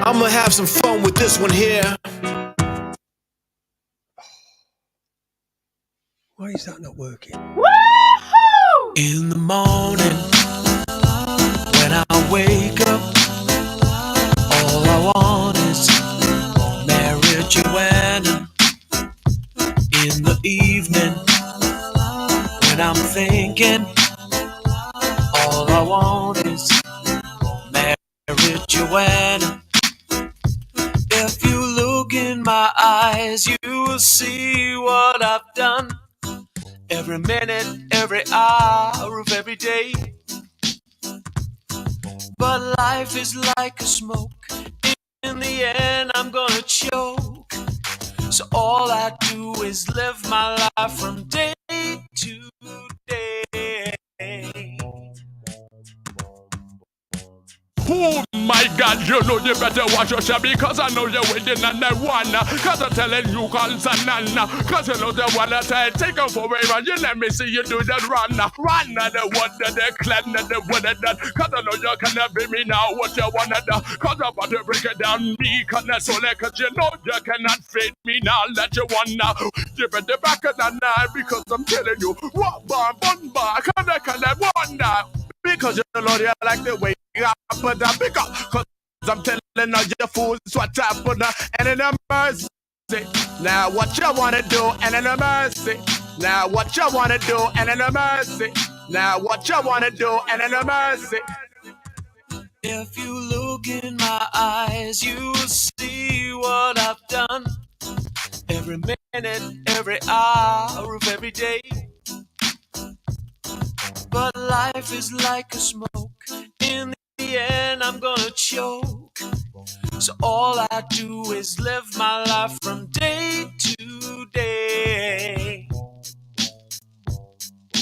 I'm gonna have some fun with this one here. Why is that not working? Woo-hoo! In the morning, when I wake up, all I want is Mary Joanna. In the evening, when I'm thinking, all I want is Mary Joanna. If you look in my eyes, you will see what I've done. Every minute, every hour of every day. But life is like a smoke. In the end, I'm gonna choke. So all I do is live my life from day to day. Oh my God, you know you better watch yourself because I know you're waiting on the one. Cause I'm telling you consonant. Cause you know the one that I take off away and you let me see you do that run. Run the one that they clan and the one that. Cause I know you cannot be me now what you wanna do. Cause I'm about to break it down me cause so like cause you know you cannot fade me now let you wanna. You better back of the night because I'm telling you what bar, bun bar, can I wonder. Because you know you like the way you put that pick up. Cause I'm telling all you fools what I put up. And in a mercy. Now what you wanna do and in a mercy. Now what you wanna do and in a mercy. Now what you wanna do and in a mercy. If you look in my eyes, you'll see what I've done. Every minute, every hour of every day. But life is like a smoke. In the end, I'm gonna choke. So all I do is live my life from day to day.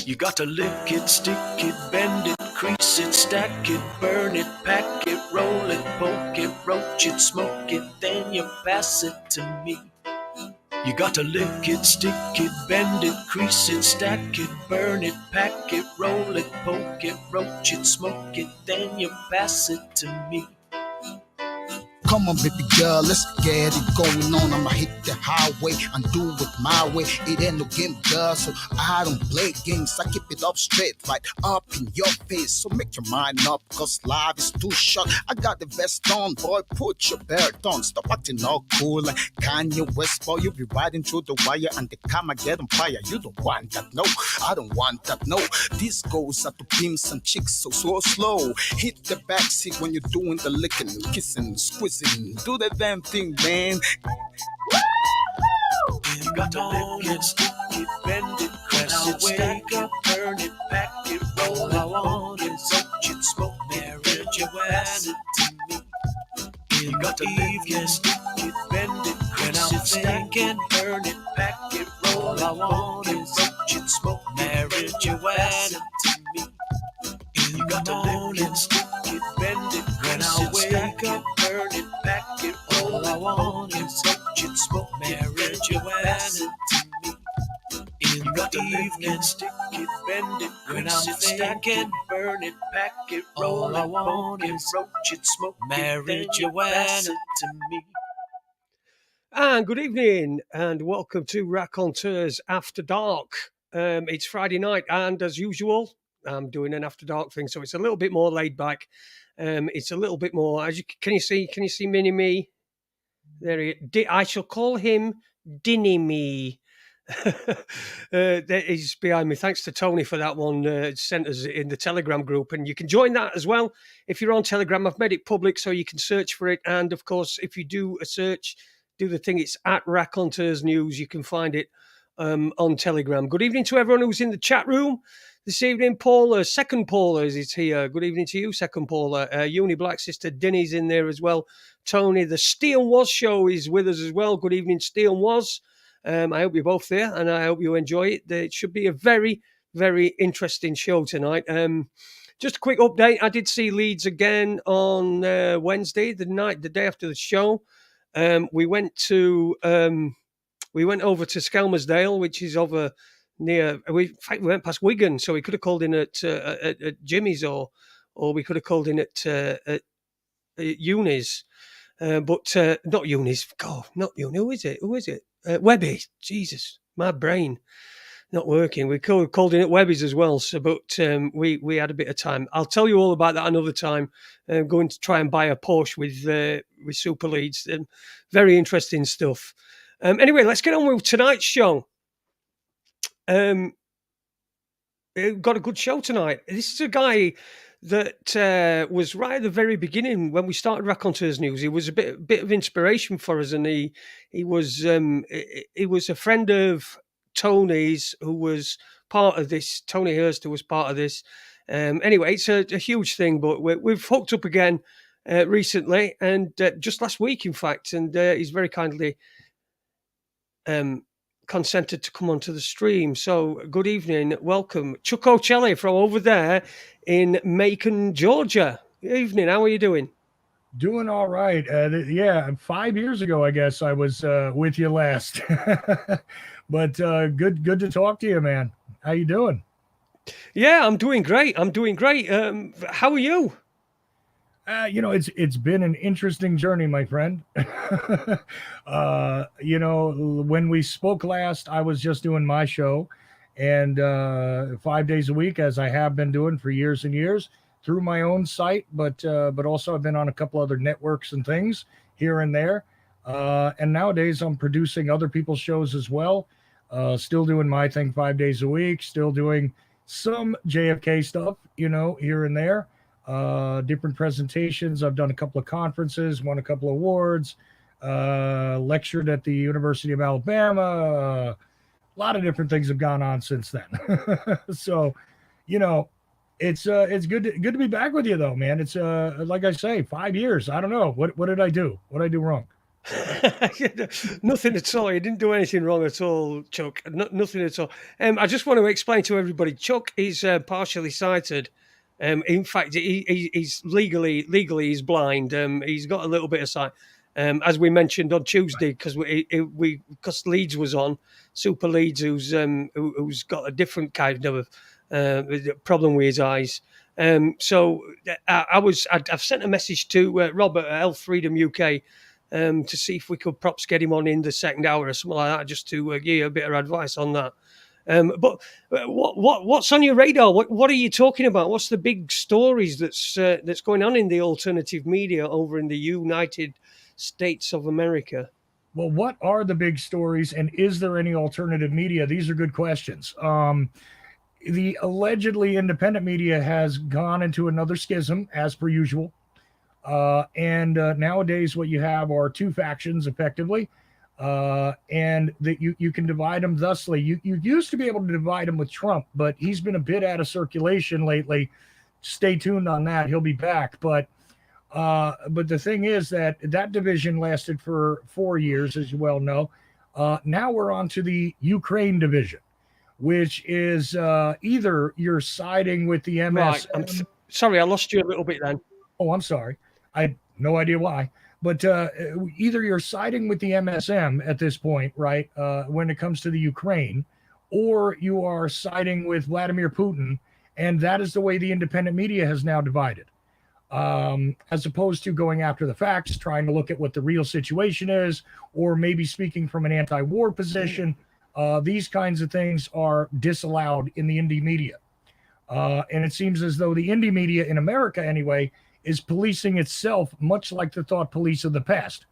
You got to lick it, stick it, bend it, crease it, stack it, burn it, pack it, roll it, poke it, roach it, smoke it, then you pass it to me. You got to lick it, stick it, bend it, crease it, stack it, burn it, pack it, roll it, poke it, roach it, smoke it, then you pass it to me. Come on, baby girl, let's get it going on. I'ma hit the highway and do it my way. It ain't no game, girl, so I don't play games. I keep it up straight, right up in your face. So make your mind up, cause life is too short. I got the vest on, boy, put your belt on. Stop acting all cool like Kanye West, boy. You be riding through the wire and the camera get on fire. You don't want that, no, I don't want that, no. This goes out to pimps and chicks, so slow. Hit the backseat when you're doing the licking, kissing, squeezing. Do the damn thing, man. You got to lick it, stick it, bend it, press it, stack it, burn it, pack it, roll it, poke it, roach it, smoke it, pass it to me. You got to lick it, stick it, bend it, press it, stack it, burn it, pack it, roll it, poke it, roach it, smoke it, pass it to me. You got to lick it, stick it, bend it, press it, stack it, burn it, pack it, roll I want is roach it, smoke marriage, pass it to me. In the evening, stick it, bend it, when I'm stacking, burn it, pack it, roll I want is roach it, smoke marriage, pass it to me. And good evening, and welcome to Raconteurs After Dark. It's Friday night, and as usual, I'm doing an After Dark thing, so it's a little bit more laid back. It's a little bit more. Can you see Mini Me? There he. I shall call him Dinny Me. That is behind me. Thanks to Tony for that one. Sent us in the Telegram group, and you can join that as well if you're on Telegram. I've made it public so you can search for it, and of course, if you do a search, do the thing. It's at Raconteurs News. You can find it on Telegram. Good evening to everyone who's in the chat room this evening. Paula, second Paula is here. Good evening to you, second Paula. Uni Black Sister Dinny's in there as well. Tony, the Steel Was show is with us as well. Good evening, Steel Was. I hope you're both there, and I hope you enjoy it. It should be a very, very interesting show tonight. Just a quick update. I did see Leeds again on Wednesday, the day after the show. we went over to Skelmersdale, which is over near. In fact, we went past Wigan, so we could have called in at Jimmy's, or we could have called in at Uni's. But not Uni's. God, not Uni. Who is it? Webby. Jesus, my brain not working. We called in at Webby's as well. So, but we had a bit of time. I'll tell you all about that another time. I'm going to try and buy a Porsche with Super Leads. Very interesting stuff. Anyway, let's get on with tonight's show. We've got a good show tonight. This is a guy that was right at the very beginning when we started Raconteurs News. He was a bit of inspiration for us, and he was a friend of Tony's, who was part of this. Tony Hurst, who was part of this. Anyway, it's a huge thing, but we've hooked up again recently, and just last week, in fact, and he's very kindly consented to come onto the stream. So good evening, welcome, Chuck Ochelli from over there in Macon, Georgia. Good evening, how are you doing? Doing all right. Yeah, 5 years ago, I guess I was with you last. But good to talk to you, man. How you doing? Yeah, I'm doing great. How are you? It's been an interesting journey, my friend. When we spoke last, I was just doing my show, and 5 days a week, as I have been doing for years and years, through my own site, but also I've been on a couple other networks and things here and there. And nowadays I'm producing other people's shows as well. Still doing my thing 5 days a week, still doing some JFK stuff, here and there. Different presentations. I've done a couple of conferences, won a couple of awards, lectured at the University of Alabama. A lot of different things have gone on since then. So, it's good to be back with you though, man. It's like I say, 5 years. I don't know. What did I do? What did I do wrong? Nothing at all. You didn't do anything wrong at all, Chuck. Nothing at all. I just want to explain to everybody, Chuck is partially sighted. In fact, he's legally he's blind. He's got a little bit of sight, as we mentioned on Tuesday, because because Leeds was on Super Leeds, who's got a different kind of problem with his eyes. So I've sent a message to Robert at Health Freedom UK to see if we could perhaps get him on in the second hour or something like that, just to give you a bit of advice on that. But what's on your radar? What are you talking about? What's the big stories that's going on in the alternative media over in the United States of America? Well, what are the big stories, and is there any alternative media? These are good questions. The allegedly independent media has gone into another schism, as per usual. And nowadays what you have are two factions, effectively. And that you can divide them thusly. You used to be able to divide them with Trump, but he's been a bit out of circulation lately. Stay tuned on that. He'll be back. But the thing is that division lasted for 4 years, as you well know. Now we're on to the Ukraine division, which is either you're siding with the MS. Right. Sorry, I lost you a little bit then. Oh, I'm sorry. I had no idea why. But either you're siding with the MSM at this point, right, when it comes to the Ukraine, or you are siding with Vladimir Putin, and that is the way the independent media has now divided. As opposed to going after the facts, trying to look at what the real situation is, or maybe speaking from an anti-war position. These kinds of things are disallowed in the indie media. And it seems as though the indie media in America, anyway, is policing itself much like the thought police of the past.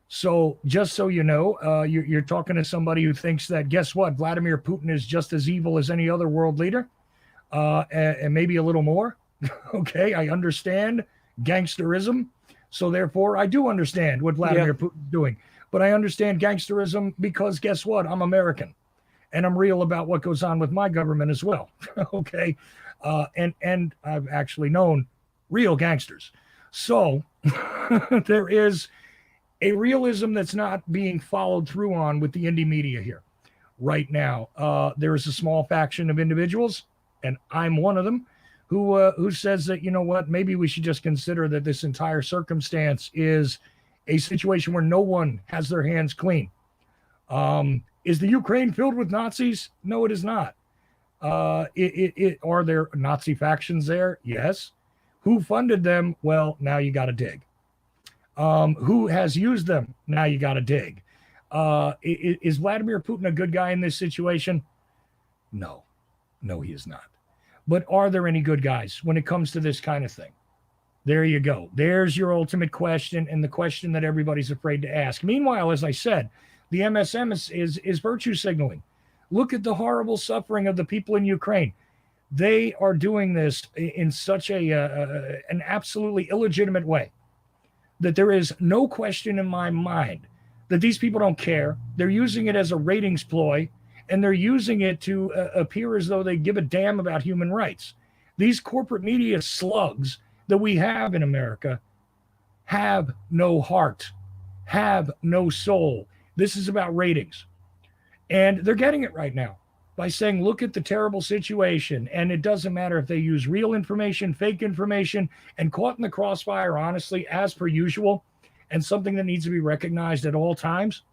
So just so you know, you're talking to somebody who thinks that, guess what, Vladimir Putin is just as evil as any other world leader, and maybe a little more. Okay, I understand gangsterism. So therefore, I do understand what Vladimir Putin's doing. But I understand gangsterism because guess what? I'm American. And I'm real about what goes on with my government as well. Okay. And I've actually known real gangsters. So there is a realism that's not being followed through on with the indie media here right now. There is a small faction of individuals, and I'm one of them, who says that, you know what, maybe we should just consider that this entire circumstance is a situation where no one has their hands clean. Is the Ukraine filled with Nazis? No, it is not. Are there Nazi factions there? Yes. Who funded them? Well, now you got to dig. Who has used them? Now you got to dig. Is Vladimir Putin a good guy in this situation? No, he is not. But are there any good guys when it comes to this kind of thing? There you go. There's your ultimate question, and the question that everybody's afraid to ask. Meanwhile, as I said, the MSM is virtue signaling. Look at the horrible suffering of the people in Ukraine. They are doing this in such an absolutely illegitimate way that there is no question in my mind that these people don't care. They're using it as a ratings ploy, and they're using it to appear as though they give a damn about human rights. These corporate media slugs that we have in America have no heart, have no soul. This is about ratings. And they're getting it right now by saying, look at the terrible situation. And it doesn't matter if they use real information, fake information, and caught in the crossfire, honestly, as per usual, and something that needs to be recognized at all times,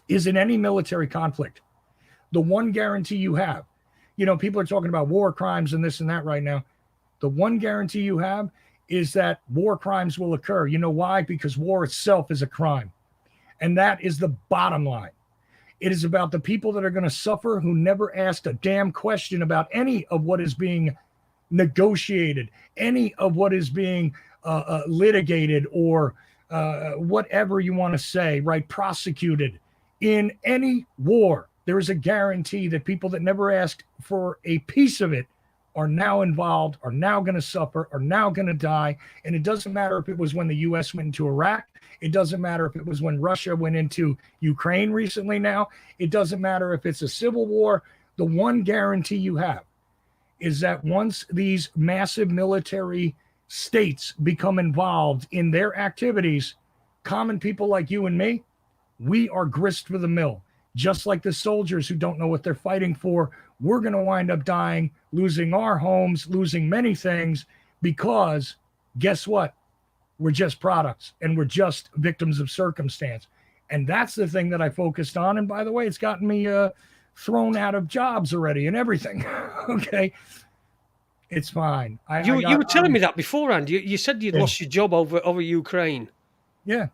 is in any military conflict. The one guarantee you have, people are talking about war crimes and this and that right now. The one guarantee you have is that war crimes will occur. You know why? Because war itself is a crime. And that is the bottom line. It is about the people that are going to suffer who never asked a damn question about any of what is being negotiated, any of what is being litigated or whatever you want to say, right? Prosecuted in any war. There is a guarantee that people that never asked for a piece of it are now involved, are now going to suffer, are now going to die. And it doesn't matter if it was when the U.S. went into Iraq. It doesn't matter if it was when Russia went into Ukraine recently now. It doesn't matter if it's a civil war. The one guarantee you have is that once these massive military states become involved in their activities, common people like you and me, we are grist for the mill. Just like the soldiers who don't know what they're fighting for, we're going to wind up dying, losing our homes, losing many things, because guess what? We're just products, and we're just victims of circumstance. And that's the thing that I focused on. And by the way, it's gotten me thrown out of jobs already and everything. Okay. It's fine. You were telling me that beforehand. You said you'd lost your job over Ukraine. Yeah.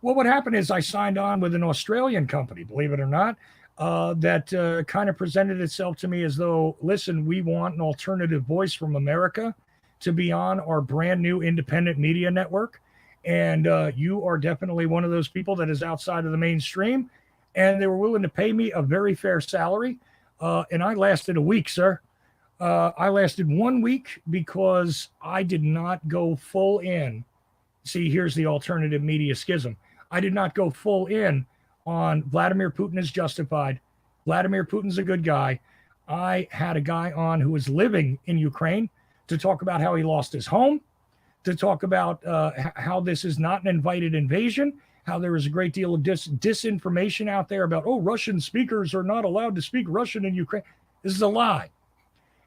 Well, what happened is I signed on with an Australian company, believe it or not, that kind of presented itself to me as though, listen, we want an alternative voice from America to be on our brand new independent media network. And you are definitely one of those people that is outside of the mainstream. And they were willing to pay me a very fair salary. And I lasted a week, sir. I lasted 1 week because I did not go full in. See, here's the alternative media schism. I did not go full in on Vladimir Putin is justified. Vladimir Putin's a good guy. I had a guy on who was living in Ukraine to talk about how he lost his home, to talk about how this is not an invited invasion, how there is a great deal of disinformation out there about, Russian speakers are not allowed to speak Russian in Ukraine. This is a lie.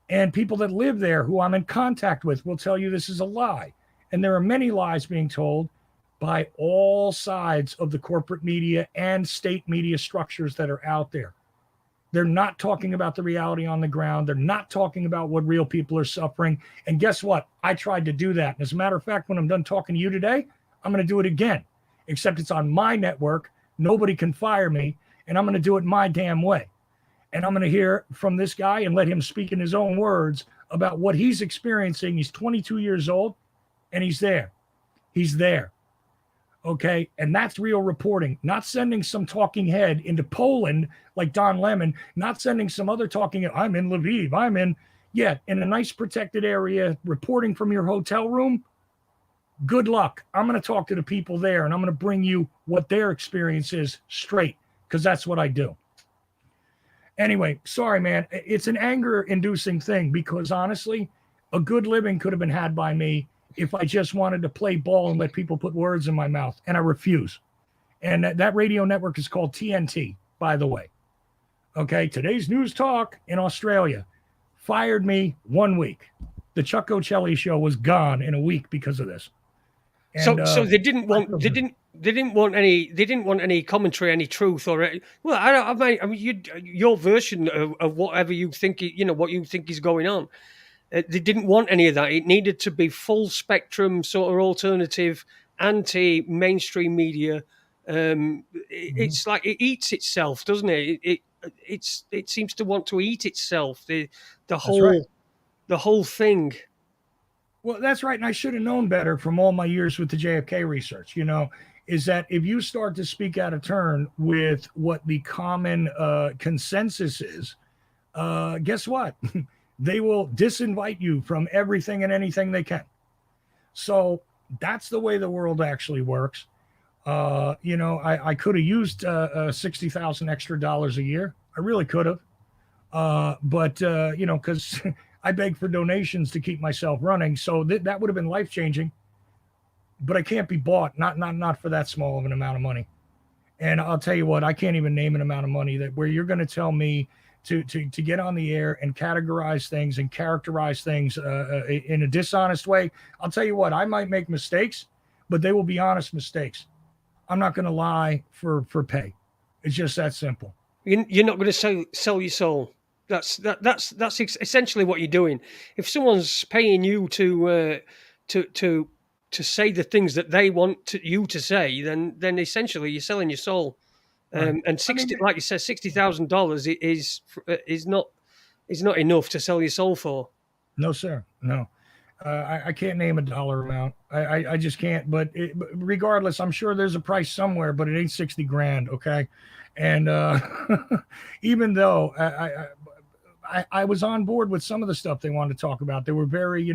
And people that live there who I'm in contact with will tell you this is a lie. And there are many lies being told by all sides of the corporate media and state media structures that are out there. They're not talking about the reality on the ground. They're not talking about what real people are suffering. And guess what? I tried to do that. And as a matter of fact, when I'm done talking to you today, I'm going to do it again, except it's on my network. Nobody can fire me, and I'm going to do it my damn way. And I'm going to hear from this guy and let him speak in his own words about what he's experiencing. He's 22 years old, and he's there. He's there. Okay, and that's real reporting, not sending some talking head into Poland like Don Lemon, not sending some other talking head. I'm in Lviv, in a nice protected area, reporting from your hotel room. Good luck. I'm going to talk to the people there, and I'm going to bring you what their experience is straight, because that's what I do. Anyway, sorry, man. It's an anger-inducing thing, because honestly, a good living could have been had by me if I just wanted to play ball and let people put words in my mouth, and I refuse. And that radio network is called TNT, by the way. Okay, Today's News Talk in Australia fired me 1 week. The Chuck Ochelli show was gone in a week because of this. And, so they didn't They didn't want any. They didn't want any commentary, any truth, or well, I mean, your version of whatever you think, what you think is going on. They didn't want any of that. It needed to be full spectrum, sort of alternative, anti-mainstream media. It's like it eats itself, doesn't it? It seems to want to eat itself. The whole right. the whole thing. Well, that's right. And I should have known better from all my years with the JFK research, is that if you start to speak out of turn with what the common consensus is, guess what? They will disinvite you from everything and anything they can. So that's the way the world actually works. I could have used $60,000 extra dollars a year. I really could have. But because I beg for donations to keep myself running. So that would have been life-changing. But I can't be bought, not for that small of an amount of money. And I'll tell you what, I can't even name an amount of money where you're going to tell me to get on the air and categorize things and characterize things in a dishonest way. I'll tell you what, I might make mistakes, but they will be honest mistakes. I'm not going to lie for pay. It's just that simple. You're not going to sell your soul. That's essentially what you're doing. If someone's paying you to say the things that they want you to say, then essentially you're selling your soul. Right. And like you said, $60,000 is not enough to sell your soul for. No, sir. No. I can't name a dollar amount. I just can't. But regardless, I'm sure there's a price somewhere, but it ain't 60 grand. Okay. And even though I was on board with some of the stuff they wanted to talk about, they were very,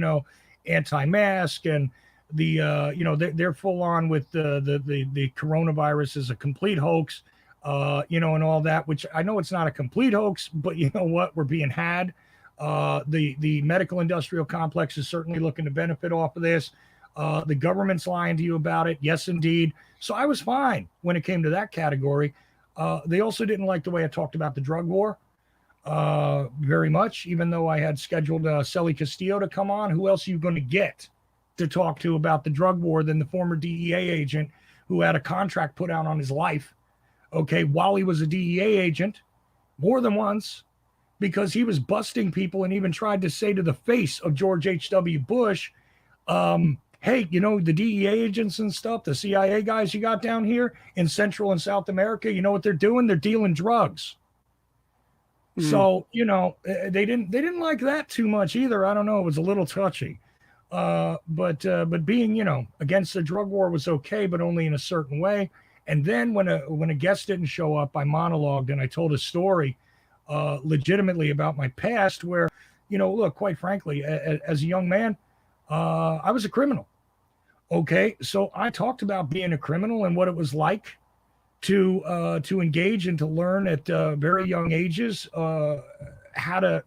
anti-mask and they're full on with the coronavirus is a complete hoax, and all that, which I know it's not a complete hoax, but you know what? We're being had. The medical industrial complex is certainly looking to benefit off of this. The government's lying to you about it. Yes, indeed. So I was fine when it came to that category. They also didn't like the way I talked about the drug war very much, even though I had scheduled Celly Castillo to come on. Who else are you going to get to talk to about the drug war than the former DEA agent who had a contract put out on his life, while he was a DEA agent more than once, because he was busting people and even tried to say to the face of George H.W. Bush, hey, the DEA agents and stuff, the CIA guys you got down here in Central and South America, you know what they're doing? They're dealing drugs. So, they didn't like that too much either. I don't know. It was a little touchy. But being, against the drug war was okay, but only in a certain way. And then when a guest didn't show up, I monologued and I told a story legitimately about my past where, look, quite frankly, as a young man, I was a criminal. Okay. So I talked about being a criminal and what it was like to engage and to learn at very young ages how to,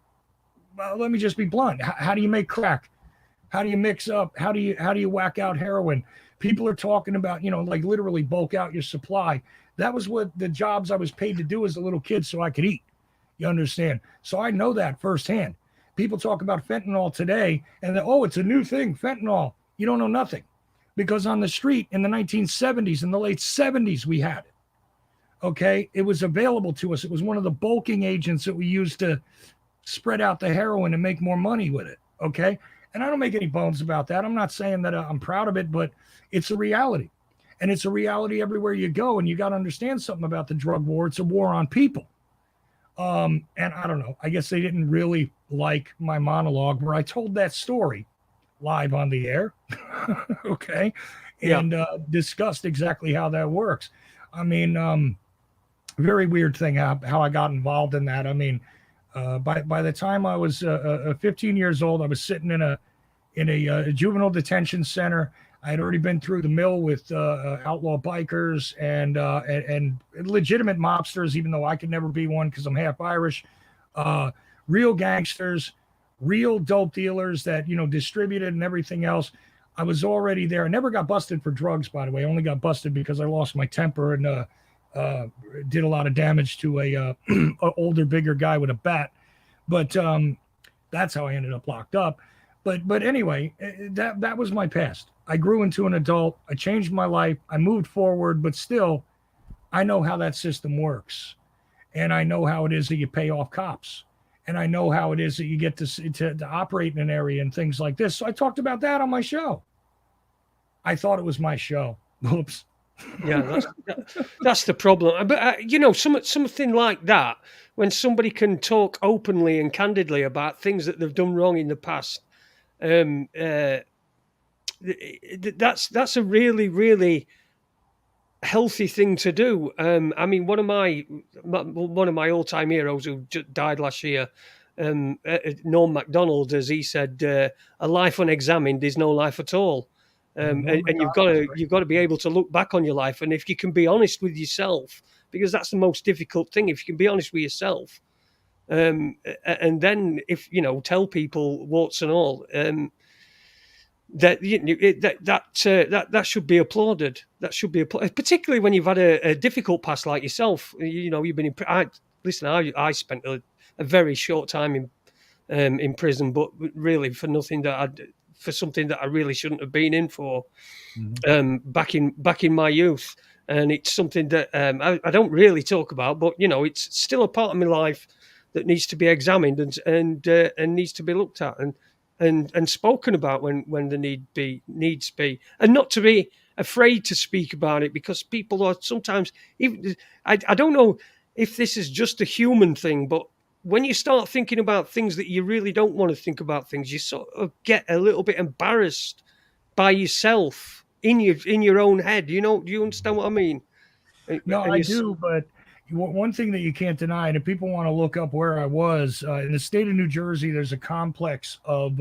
well, let me just be blunt. How do you make crack? How do you mix up? How do you whack out heroin? People are talking about, like literally bulk out your supply. That was what the jobs I was paid to do as a little kid so I could eat. You understand? So I know that firsthand. People talk about fentanyl today and it's a new thing, fentanyl. You don't know nothing, because on the street in the 1970s, in the late 70s, we had it. Okay. It was available to us. It was one of the bulking agents that we used to spread out the heroin and make more money with it. Okay. And I don't make any bones about that. I'm not saying that I'm proud of it, but it's a reality. And it's a reality everywhere you go. And you got to understand something about the drug war. It's a war on people. And I don't know. I guess they didn't really like my monologue where I told that story live on the air. Okay. And discussed exactly how that works. I mean, very weird thing how I got involved in that. I mean, by the time I was 15 years old, I was sitting in a juvenile detention center. I had already been through the mill with outlaw bikers and legitimate mobsters, even though I could never be one because I'm half Irish. Real gangsters, real dope dealers that distributed and everything else. I was already there. I never got busted for drugs, by the way. I only got busted because I lost my temper and did a lot of damage to a older, bigger guy with a bat. But that's how I ended up locked up. But anyway, that was my past. I grew into an adult. I changed my life. I moved forward, but still, I know how that system works, and I know how it is that you pay off cops, and I know how it is that you get to operate in an area and things like this. So I talked about that on my show. I thought it was my show. Oops. Yeah, that's the problem. But you know, something like that, when somebody can talk openly and candidly about things that they've done wrong in the past, that's a really, really healthy thing to do. I mean, one of my all-time heroes who died last year, Norm Macdonald, as he said, "A life unexamined is no life at all." And you've got to be able to look back on your life, and if you can be honest with yourself, because that's the most difficult thing. If you can be honest with yourself, and then if you know, tell people warts and all, that should be applauded. That should be applauded, particularly when you've had a difficult past like yourself. You know, you've been I spent a very short time in prison, but really for nothing for something that I really shouldn't have been in for, back in my youth. And it's something that I don't really talk about, but you know, it's still a part of my life that needs to be examined and needs to be looked at and spoken about when the needs be, and not to be afraid to speak about it, because people are sometimes even. I don't know if this is just a human thing, but when you start thinking about things that you really don't want to think about things, you sort of get a little bit embarrassed by yourself in your own head. You know, do you understand what I mean? No, I do, but one thing that you can't deny, and if people want to look up where I was in the state of New Jersey, there's a complex of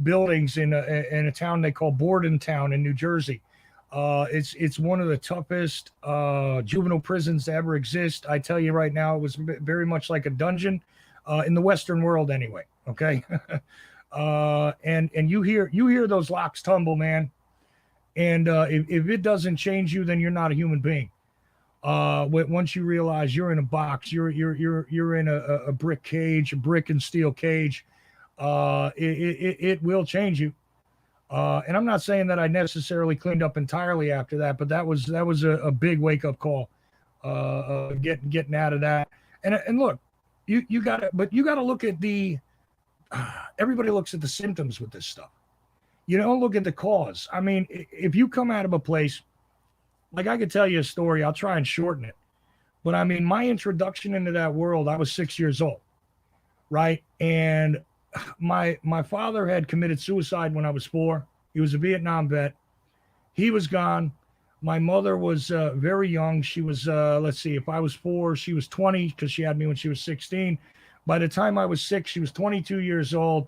buildings in a town they call Bordentown in New Jersey. It's one of the toughest juvenile prisons to ever exist. I tell you right now, it was very much like a dungeon in the Western world, anyway. Okay, and you hear those locks tumble, man. And if it doesn't change you, then you're not a human being. Once you realize you're in a box, you're in a brick cage, a brick and steel cage, it will change you. And I'm not saying that I necessarily cleaned up entirely after that, but that was a big wake up call, getting out of that. And look, you gotta look at everybody looks at the symptoms with this stuff. You don't look at the cause. I mean, if you come out of a place, like I could tell you a story, I'll try and shorten it. But I mean, my introduction into that world, I was 6 years old, right? And my father had committed suicide when I was 4. He was a Vietnam vet. He was gone. My mother was very young. She was, let's see, if I was 4, she was 20 because she had me when she was 16. By the time I was 6, she was 22 years old.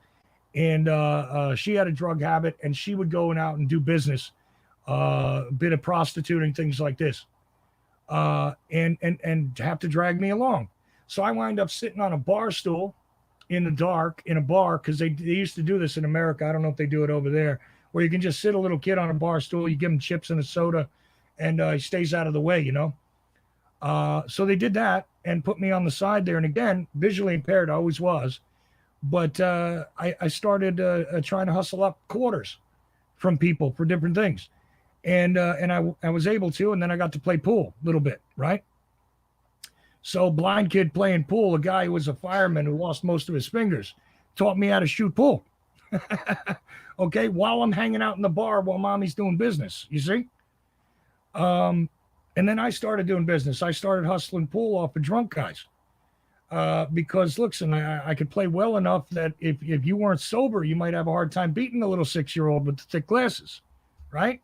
And she had a drug habit, and she would go out and do business, a bit of prostituting, things like this, and have to drag me along. So I wind up sitting on a bar stool in the dark in a bar, because they used to do this in America. I don't know if they do it over there, where you can just sit a little kid on a bar stool, you give him chips and a soda, and he stays out of the way, you know. So they did that and put me on the side there. And again, visually impaired, I always was. But I started trying to hustle up quarters from people for different things. And I was able to, and then I got to play pool a little bit, right? So blind kid playing pool, a guy who was a fireman who lost most of his fingers, taught me how to shoot pool. Okay, while I'm hanging out in the bar while mommy's doing business, you see? And then I started doing business. I started hustling pool off of drunk guys. Because listen, I could play well enough that if you weren't sober, you might have a hard time beating a little 6-year-old with the thick glasses, right?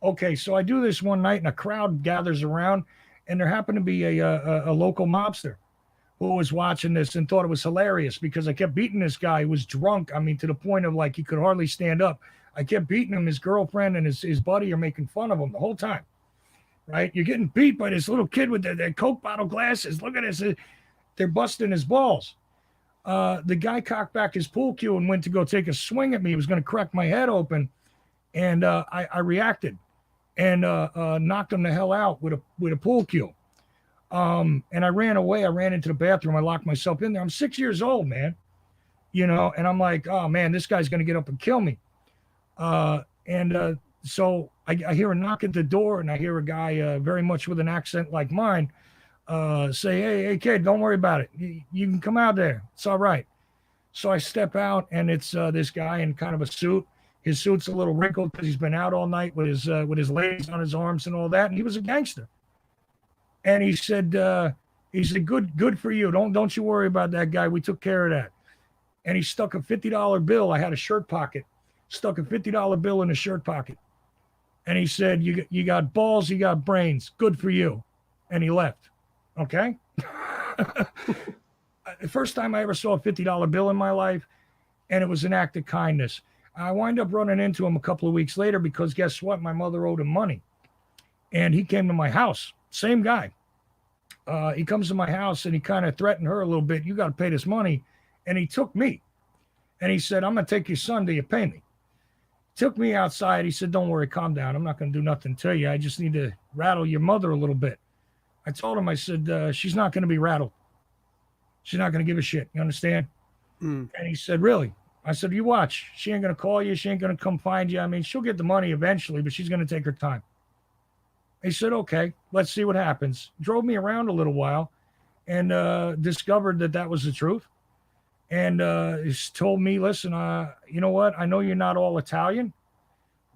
Okay, so I do this one night, and a crowd gathers around, and there happened to be a local mobster who was watching this and thought it was hilarious because I kept beating this guy who was drunk. I mean, to the point of like he could hardly stand up. I kept beating him. His girlfriend and his buddy are making fun of him the whole time, right? You're getting beat by this little kid with the Coke bottle glasses. Look at this. They're busting his balls. The guy cocked back his pool cue and went to go take a swing at me. He was going to crack my head open. And I reacted and knocked him the hell out with a pool cue. And I ran away. I ran into the bathroom. I locked myself in there. I'm 6 years old, man. you know, and I'm like, oh man, this guy's going to get up and kill me. So I hear a knock at the door, and I hear a guy very much with an accent like mine say, hey, kid, don't worry about it. You can come out there. It's all right. So I step out, and it's this guy in kind of a suit. His suit's a little wrinkled because he's been out all night with his ladies on his arms and all that. And he was a gangster. And he said, good for you. Don't you worry about that guy. We took care of that. And he stuck a $50 bill. I had a shirt pocket. Stuck a $50 bill in a shirt pocket. And he said, you got balls, you got brains. Good for you. And he left. Okay? The first time I ever saw a $50 bill in my life, and it was an act of kindness. I wind up running into him a couple of weeks later because guess what? My mother owed him money. And he came to my house. Same guy. He comes to my house, and he kind of threatened her a little bit. You got to pay this money. And he took me. And he said, I'm going to take your son till you pay me. Took me outside. He said, don't worry, calm down. I'm not going to do nothing to you. I just need to rattle your mother a little bit. I told him, I said, she's not going to be rattled. She's not going to give a shit. You understand? And he said, really? I said, you watch. She ain't going to call you. She ain't going to come find you. I mean, she'll get the money eventually, but she's going to take her time. He said, okay, let's see what happens. Drove me around a little while and discovered that was the truth. And he told me, listen, you know what? I know you're not all Italian,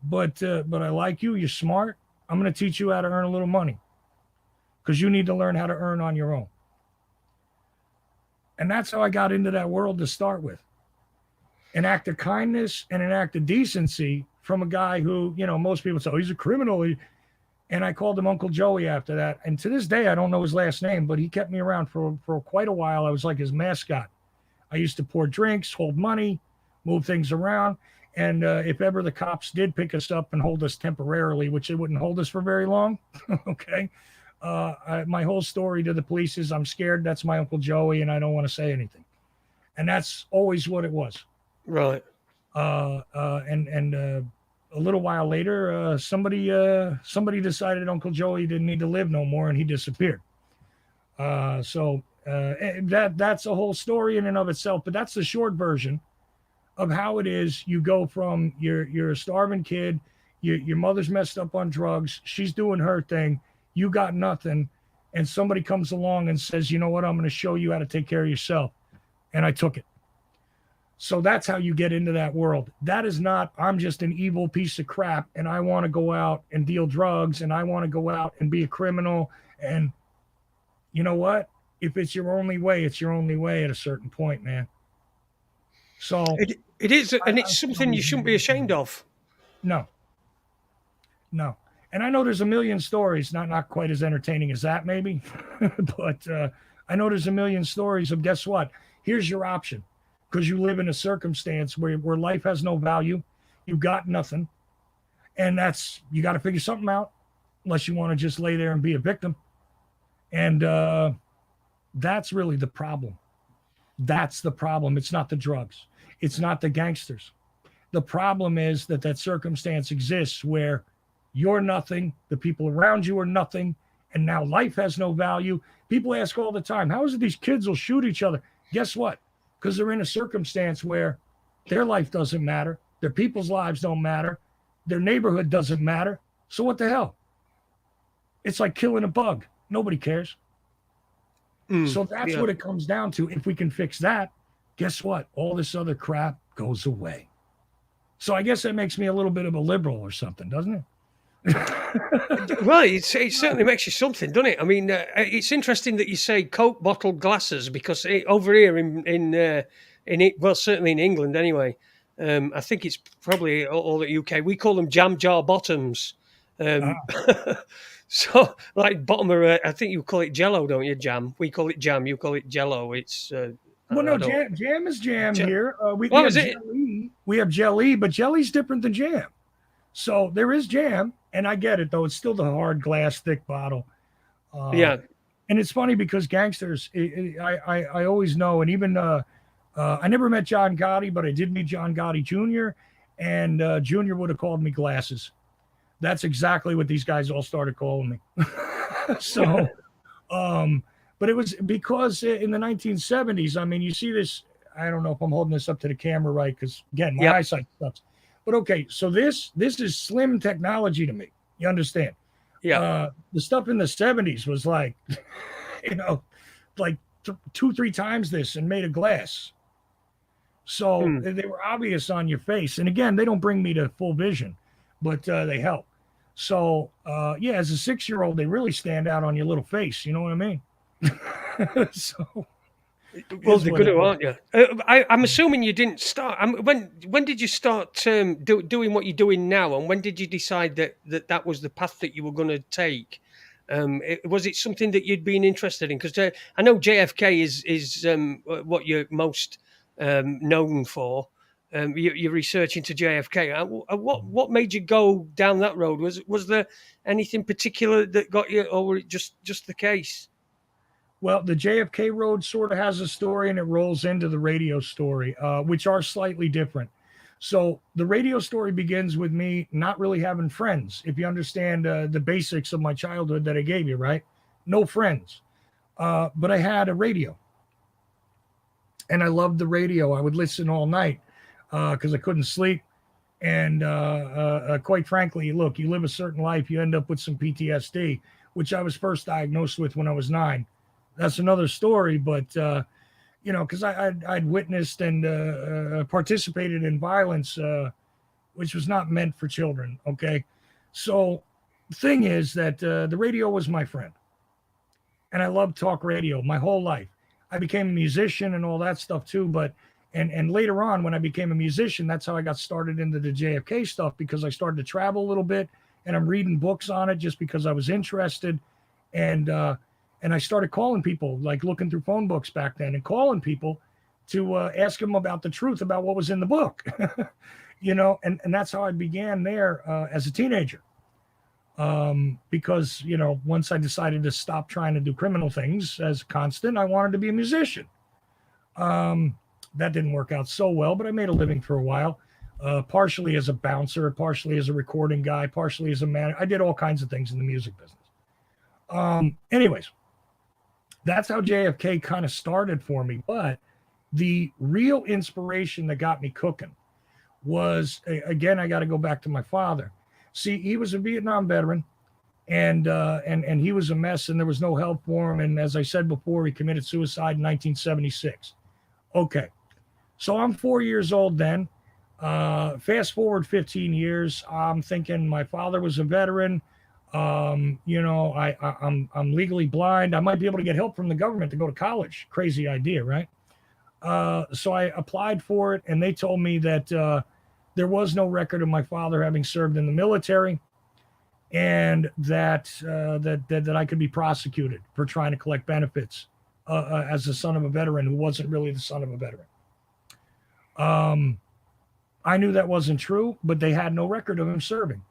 but I like you. You're smart. I'm going to teach you how to earn a little money because you need to learn how to earn on your own. And that's how I got into that world to start with. An act of kindness and an act of decency from a guy who, you know, most people say, oh, he's a criminal. And I called him Uncle Joey after that. And to this day, I don't know his last name, but he kept me around for quite a while. I was like his mascot. I used to pour drinks, hold money, move things around. And if ever the cops did pick us up and hold us temporarily, which they wouldn't hold us for very long, okay, my whole story to the police is I'm scared. That's my Uncle Joey, and I don't want to say anything. And that's always what it was. Right. And a little while later, somebody decided Uncle Joey didn't need to live no more, and he disappeared. So that's a whole story in and of itself, but that's the short version of how it is. You go from you're a starving kid, your mother's messed up on drugs, she's doing her thing, you got nothing, and somebody comes along and says, you know what, I'm going to show you how to take care of yourself. And I took it. So that's how you get into that world. That is not, I'm just an evil piece of crap and I want to go out and deal drugs and I want to go out and be a criminal. And you know what? If it's your only way, it's your only way at a certain point, man. So it is, and it's something you shouldn't be ashamed of. No. And I know there's a million stories, not quite as entertaining as that, maybe, but I know there's a million stories of guess what? Here's your option, because you live in a circumstance where life has no value, you've got nothing, and you got to figure something out, unless you want to just lay there and be a victim. And that's really the problem. That's the problem. It's not the drugs. It's not the gangsters. The problem is that circumstance exists where you're nothing, the people around you are nothing, and now life has no value. People ask all the time, how is it these kids will shoot each other? Guess what? Because they're in a circumstance where their life doesn't matter, their people's lives don't matter, their neighborhood doesn't matter. So what the hell? It's like killing a bug. Nobody cares. So that's what it comes down to. If we can fix that, guess what? All this other crap goes away. So I guess that makes me a little bit of a liberal or something, doesn't it? Well, it certainly makes you something, doesn't it? I mean, it's interesting that you say Coke bottle glasses, because over here well, certainly in England anyway, I think it's probably all the UK, we call them jam jar bottoms. So, like bottom of, I think you call it Jello, don't you? Jam. We call it jam. You call it Jello. It's well, no, jam is jam here. We have jelly, but jelly's different than jam. So there is jam, and I get it though. It's still the hard glass, thick bottle. Yeah. And it's funny because gangsters, I always know, and even I never met John Gotti, but I did meet John Gotti Jr. And Jr. would have called me glasses. That's exactly what these guys all started calling me. So, but it was because in the 1970s, I mean, you see this, I don't know if I'm holding this up to the camera right, because again, my Yep. eyesight sucks. But okay, so this is slim technology to me. You understand? Yeah. The stuff in the 70s was like, like 2-3 times this and made of glass. So they were obvious on your face. And again, they don't bring me to full vision, but they help. So yeah, as a 6-year-old, they really stand out on your little face. You know what I mean? So. Well, they're good, aren't you? I'm assuming you didn't start. When did you start doing what you're doing now, and when did you decide that was the path that you were going to take? Was it something that you'd been interested in? Because I know JFK is what you're most known for. Your research into JFK. What made you go down that road? Was there anything particular that got you, or was it just the case? Well, the JFK road sort of has a story, and it rolls into the radio story, which are slightly different. So the radio story begins with me not really having friends. If you understand the basics of my childhood that I gave you, right? No friends. But I had a radio. And I loved the radio. I would listen all night because I couldn't sleep. And quite frankly, look, you live a certain life, you end up with some PTSD, which I was first diagnosed with when I was 9. That's another story, but because I'd witnessed and participated in violence, which was not meant for children. Okay, so the thing is that the radio was my friend, and I loved talk radio my whole life. I became a musician and all that stuff too, but and later on when I became a musician, that's how I got started into the JFK stuff, because I started to travel a little bit, and I'm reading books on it just because I was interested, and I started calling people, like looking through phone books back then and calling people to ask them about the truth about what was in the book, and that's how I began there as a teenager. Because, once I decided to stop trying to do criminal things as a constant, I wanted to be a musician. That didn't work out so well, but I made a living for a while, partially as a bouncer, partially as a recording guy, partially as a man. I did all kinds of things in the music business. Anyways. That's how JFK kind of started for me. But the real inspiration that got me cooking was, again, I got to go back to my father. See, he was a Vietnam veteran, and he was a mess, and there was no help for him. And as I said before, he committed suicide in 1976. Okay, so I'm 4 years old then. Fast forward 15 years, I'm thinking my father was a veteran. I'm legally blind. I might be able to get help from the government to go to college. Crazy idea, right? So I applied for it, and they told me that there was no record of my father having served in the military, and that I could be prosecuted for trying to collect benefits as the son of a veteran who wasn't really the son of a veteran. I knew that wasn't true, but they had no record of him serving.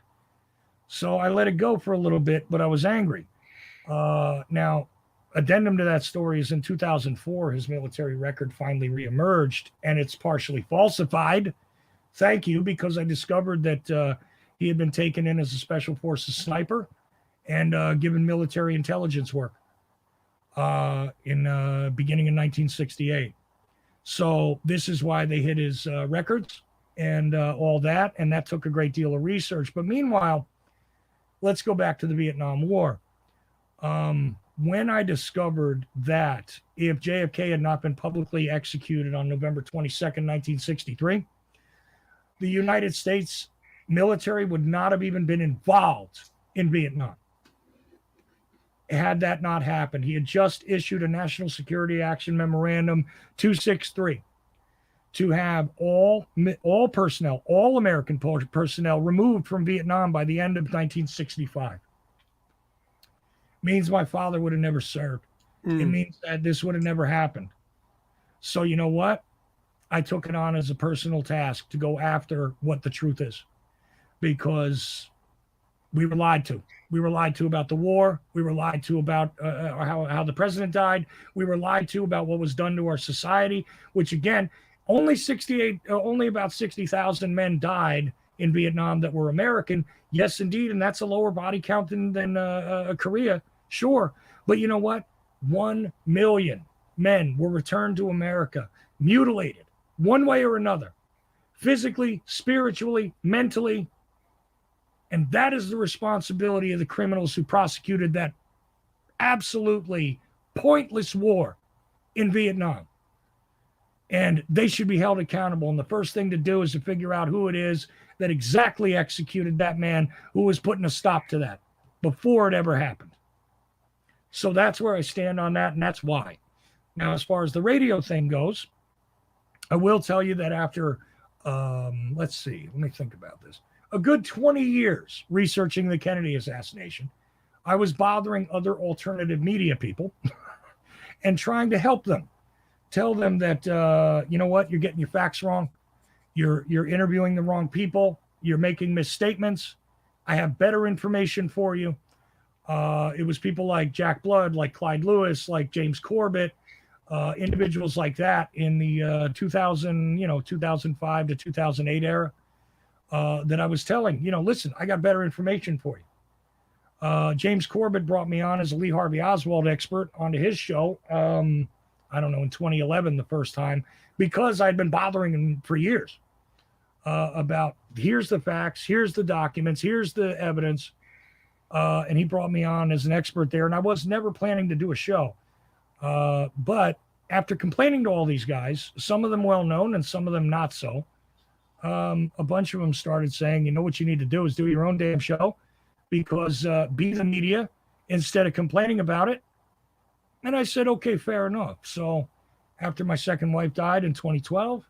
So I let it go for a little bit, but I was angry. Now, addendum to that story is in 2004, his military record finally reemerged, and it's partially falsified. Thank you, because I discovered that he had been taken in as a special forces sniper and given military intelligence work beginning in 1968. So this is why they hid his records and all that, and that took a great deal of research. But meanwhile, let's go back to the Vietnam War. When I discovered that if JFK had not been publicly executed on November 22nd, 1963, the United States military would not have even been involved in Vietnam. Had that not happened, he had just issued a National Security Action Memorandum 263 to have all personnel, all American personnel removed from Vietnam by the end of 1965. Means my father would have never served. It means that this would have never happened. So you know what? I took it on as a personal task to go after what the truth is, because we were lied to. We were lied to about the war. We were lied to about how the president died. We were lied to about what was done to our society, which again, only about 60,000 men died in Vietnam that were American. Yes, indeed. And that's a lower body count than Korea. Sure. But you know what? 1 million men were returned to America. mutilated one way or another, physically, spiritually, mentally. And that is the responsibility of the criminals who prosecuted that absolutely pointless war in Vietnam. And they should be held accountable. And the first thing to do is to figure out who it is that exactly executed that man who was putting a stop to that before it ever happened. So that's where I stand on that, and that's why. Now, as far as the radio thing goes, I will tell you that after, let's see, let me think about this. A good 20 years researching the Kennedy assassination, I was bothering other alternative media people and trying to help them. Tell them that, you know what, you're getting your facts wrong. You're interviewing the wrong people. You're making misstatements. I have better information for you. It was people like Jack Blood, like Clyde Lewis, like James Corbett, individuals like that in the 2005 to 2008 era that I was telling, listen, I got better information for you. James Corbett brought me on as a Lee Harvey Oswald expert onto his show. I don't know, in 2011, the first time, because I'd been bothering him for years about here's the facts, here's the documents, here's the evidence. And he brought me on as an expert there. And I was never planning to do a show. But after complaining to all these guys, some of them well-known and some of them not so, a bunch of them started saying, you know what you need to do is do your own damn show, because be the media instead of complaining about it. And I said, okay, fair enough. So after my second wife died in 2012,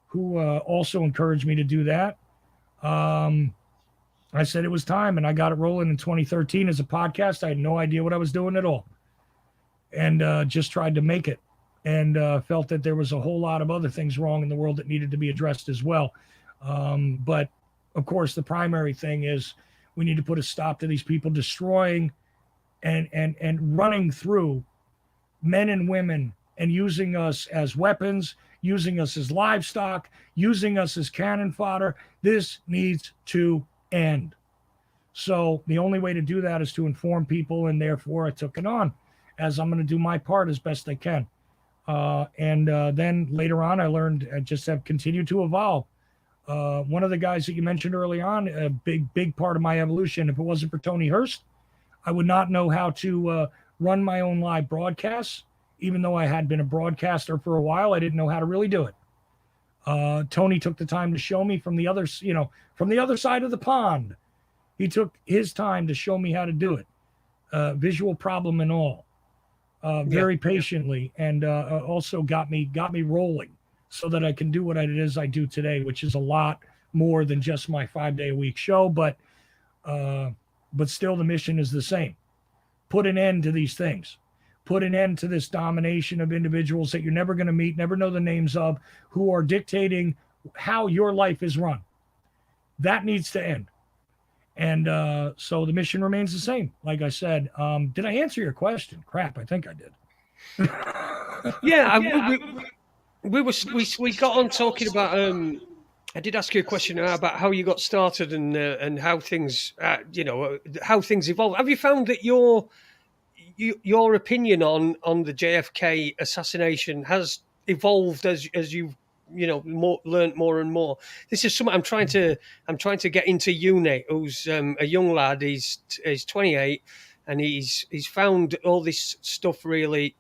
who also encouraged me to do that, I said it was time, and I got it rolling in 2013 as a podcast. I had no idea what I was doing at all, and just tried to make it, and felt that there was a whole lot of other things wrong in the world that needed to be addressed as well. But, of course, the primary thing is we need to put a stop to these people destroying and running through men and women and using us as weapons, using us as livestock, using us as cannon fodder. This needs to end. So the only way to do that is to inform people, and therefore I took it on, as I'm going to do my part as best I can. And then later on, I learned I just have continued to evolve. One of the guys that you mentioned early on, a big part of my evolution, if it wasn't for Tony Hurst, I would not know how to run my own live broadcasts. Even though I had been a broadcaster for a while, I didn't know how to really do it. Tony took the time to show me from the other side of the pond. He took his time to show me how to do it, visual problem and all, very patiently, and also got me rolling so that I can do what it is I do today, which is a lot more than just my 5-day-a-week show. But still, the mission is the same: put an end to these things. Put an end to this domination of individuals that you're never going to meet, never know the names of, who are dictating how your life is run. That needs to end. And so the mission remains the same. Like I said, did I answer your question? Crap, I think I did. We got on talking about. I did ask you a question about how you got started and how things, how things evolve. Have you found that your opinion on the JFK assassination has evolved as you've learned more and more? This is something I'm trying to get into uni, who's a young lad. He's 28, and he's found all this stuff really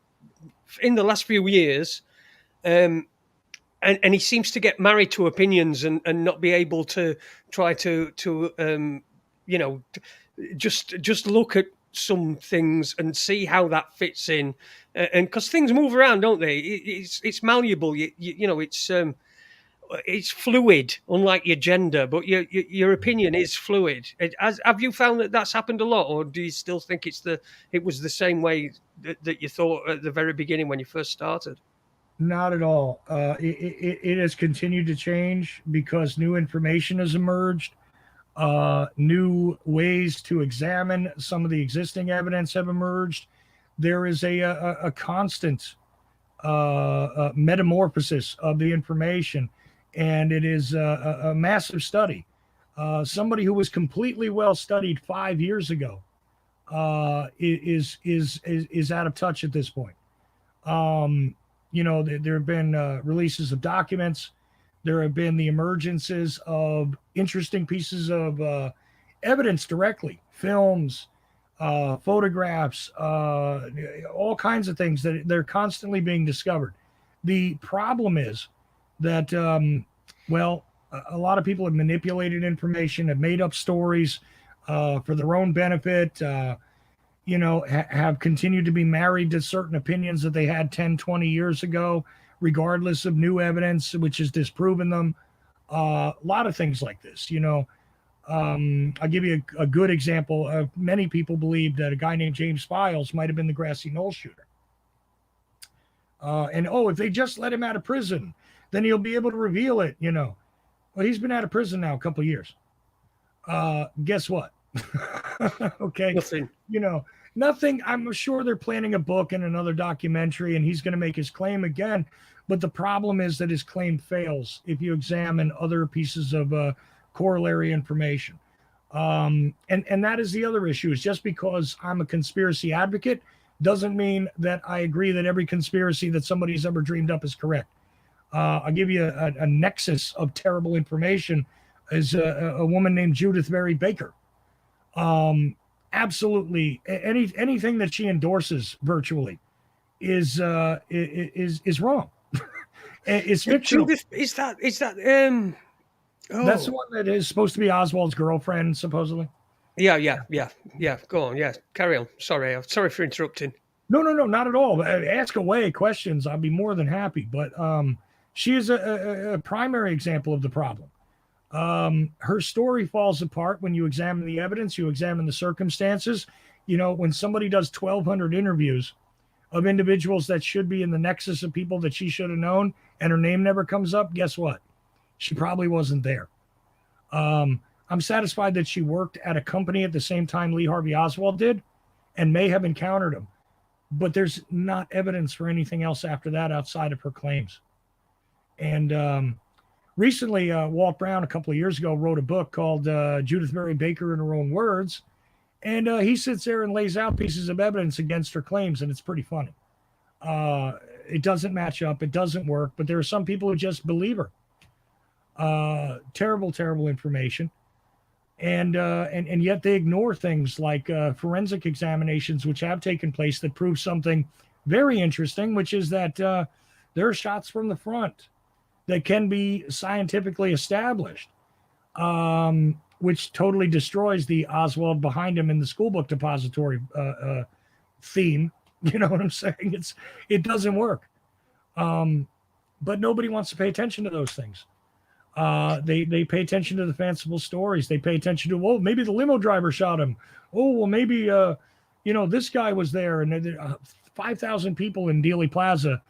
in the last few years, and he seems to get married to opinions and not be able to try to just look at some things and see how that fits in, and because things move around, don't they? It's malleable. It's fluid, unlike your gender, but your opinion is fluid. Have you found that that's happened a lot, or do you still think it was the same way that you thought at the very beginning when you first started? Not at all. It has continued to change because new information has emerged. New ways to examine some of the existing evidence have emerged. There is a constant metamorphosis of the information, and it is a massive study. Somebody who was completely well studied 5 years ago is out of touch at this point. There have been releases of documents. There have been the emergences of interesting pieces of evidence directly, films, photographs, all kinds of things that they're constantly being discovered. The problem is that, a lot of people have manipulated information, have made up stories for their own benefit, have continued to be married to certain opinions that they had 10, 20 years ago, regardless of new evidence, which has disproven them. A lot of things like this, I'll give you a good example of many people believe that a guy named James Files might have been the Grassy Knoll shooter. If they just let him out of prison, then he'll be able to reveal it, Well, he's been out of prison now a couple of years. Guess what? Okay. Nothing. Nothing. I'm sure they're planning a book and another documentary, and he's going to make his claim again. But the problem is that his claim fails if you examine other pieces of corollary information. And that is the other issue, is just because I'm a conspiracy advocate doesn't mean that I agree that every conspiracy that somebody's ever dreamed up is correct. I'll give you a nexus of terrible information is a woman named Judith Mary Baker. Absolutely anything that she endorses virtually is wrong. It's fictional. Judith, is that That's the one that is supposed to be Oswald's girlfriend, supposedly. Yeah. Go on. Yeah, carry on. Sorry for interrupting. No, not at all. Ask away questions. I'll be more than happy. But she is a primary example of the problem. Her story falls apart when you examine the evidence, you examine the circumstances. When somebody does 1,200 interviews of individuals that should be in the nexus of people that she should have known, and her name never comes up, guess what? She probably wasn't there. I'm satisfied that she worked at a company at the same time Lee Harvey Oswald did and may have encountered him. But there's not evidence for anything else after that outside of her claims. And recently, Walt Brown, a couple of years ago, wrote a book called Judith Mary Baker in Her Own Words. And he sits there and lays out pieces of evidence against her claims, and it's pretty funny. It doesn't match up. It doesn't work. But there are some people who just believe her. Terrible information. And yet they ignore things like forensic examinations, which have taken place that prove something very interesting, which is that there are shots from the front that can be scientifically established, which totally destroys the Oswald behind him in the school book depository theme. You know what I'm saying? It doesn't work. But nobody wants to pay attention to those things. They pay attention to the fanciful stories. They pay attention to, maybe the limo driver shot him. Maybe, this guy was there, and there 5,000 people in Dealey Plaza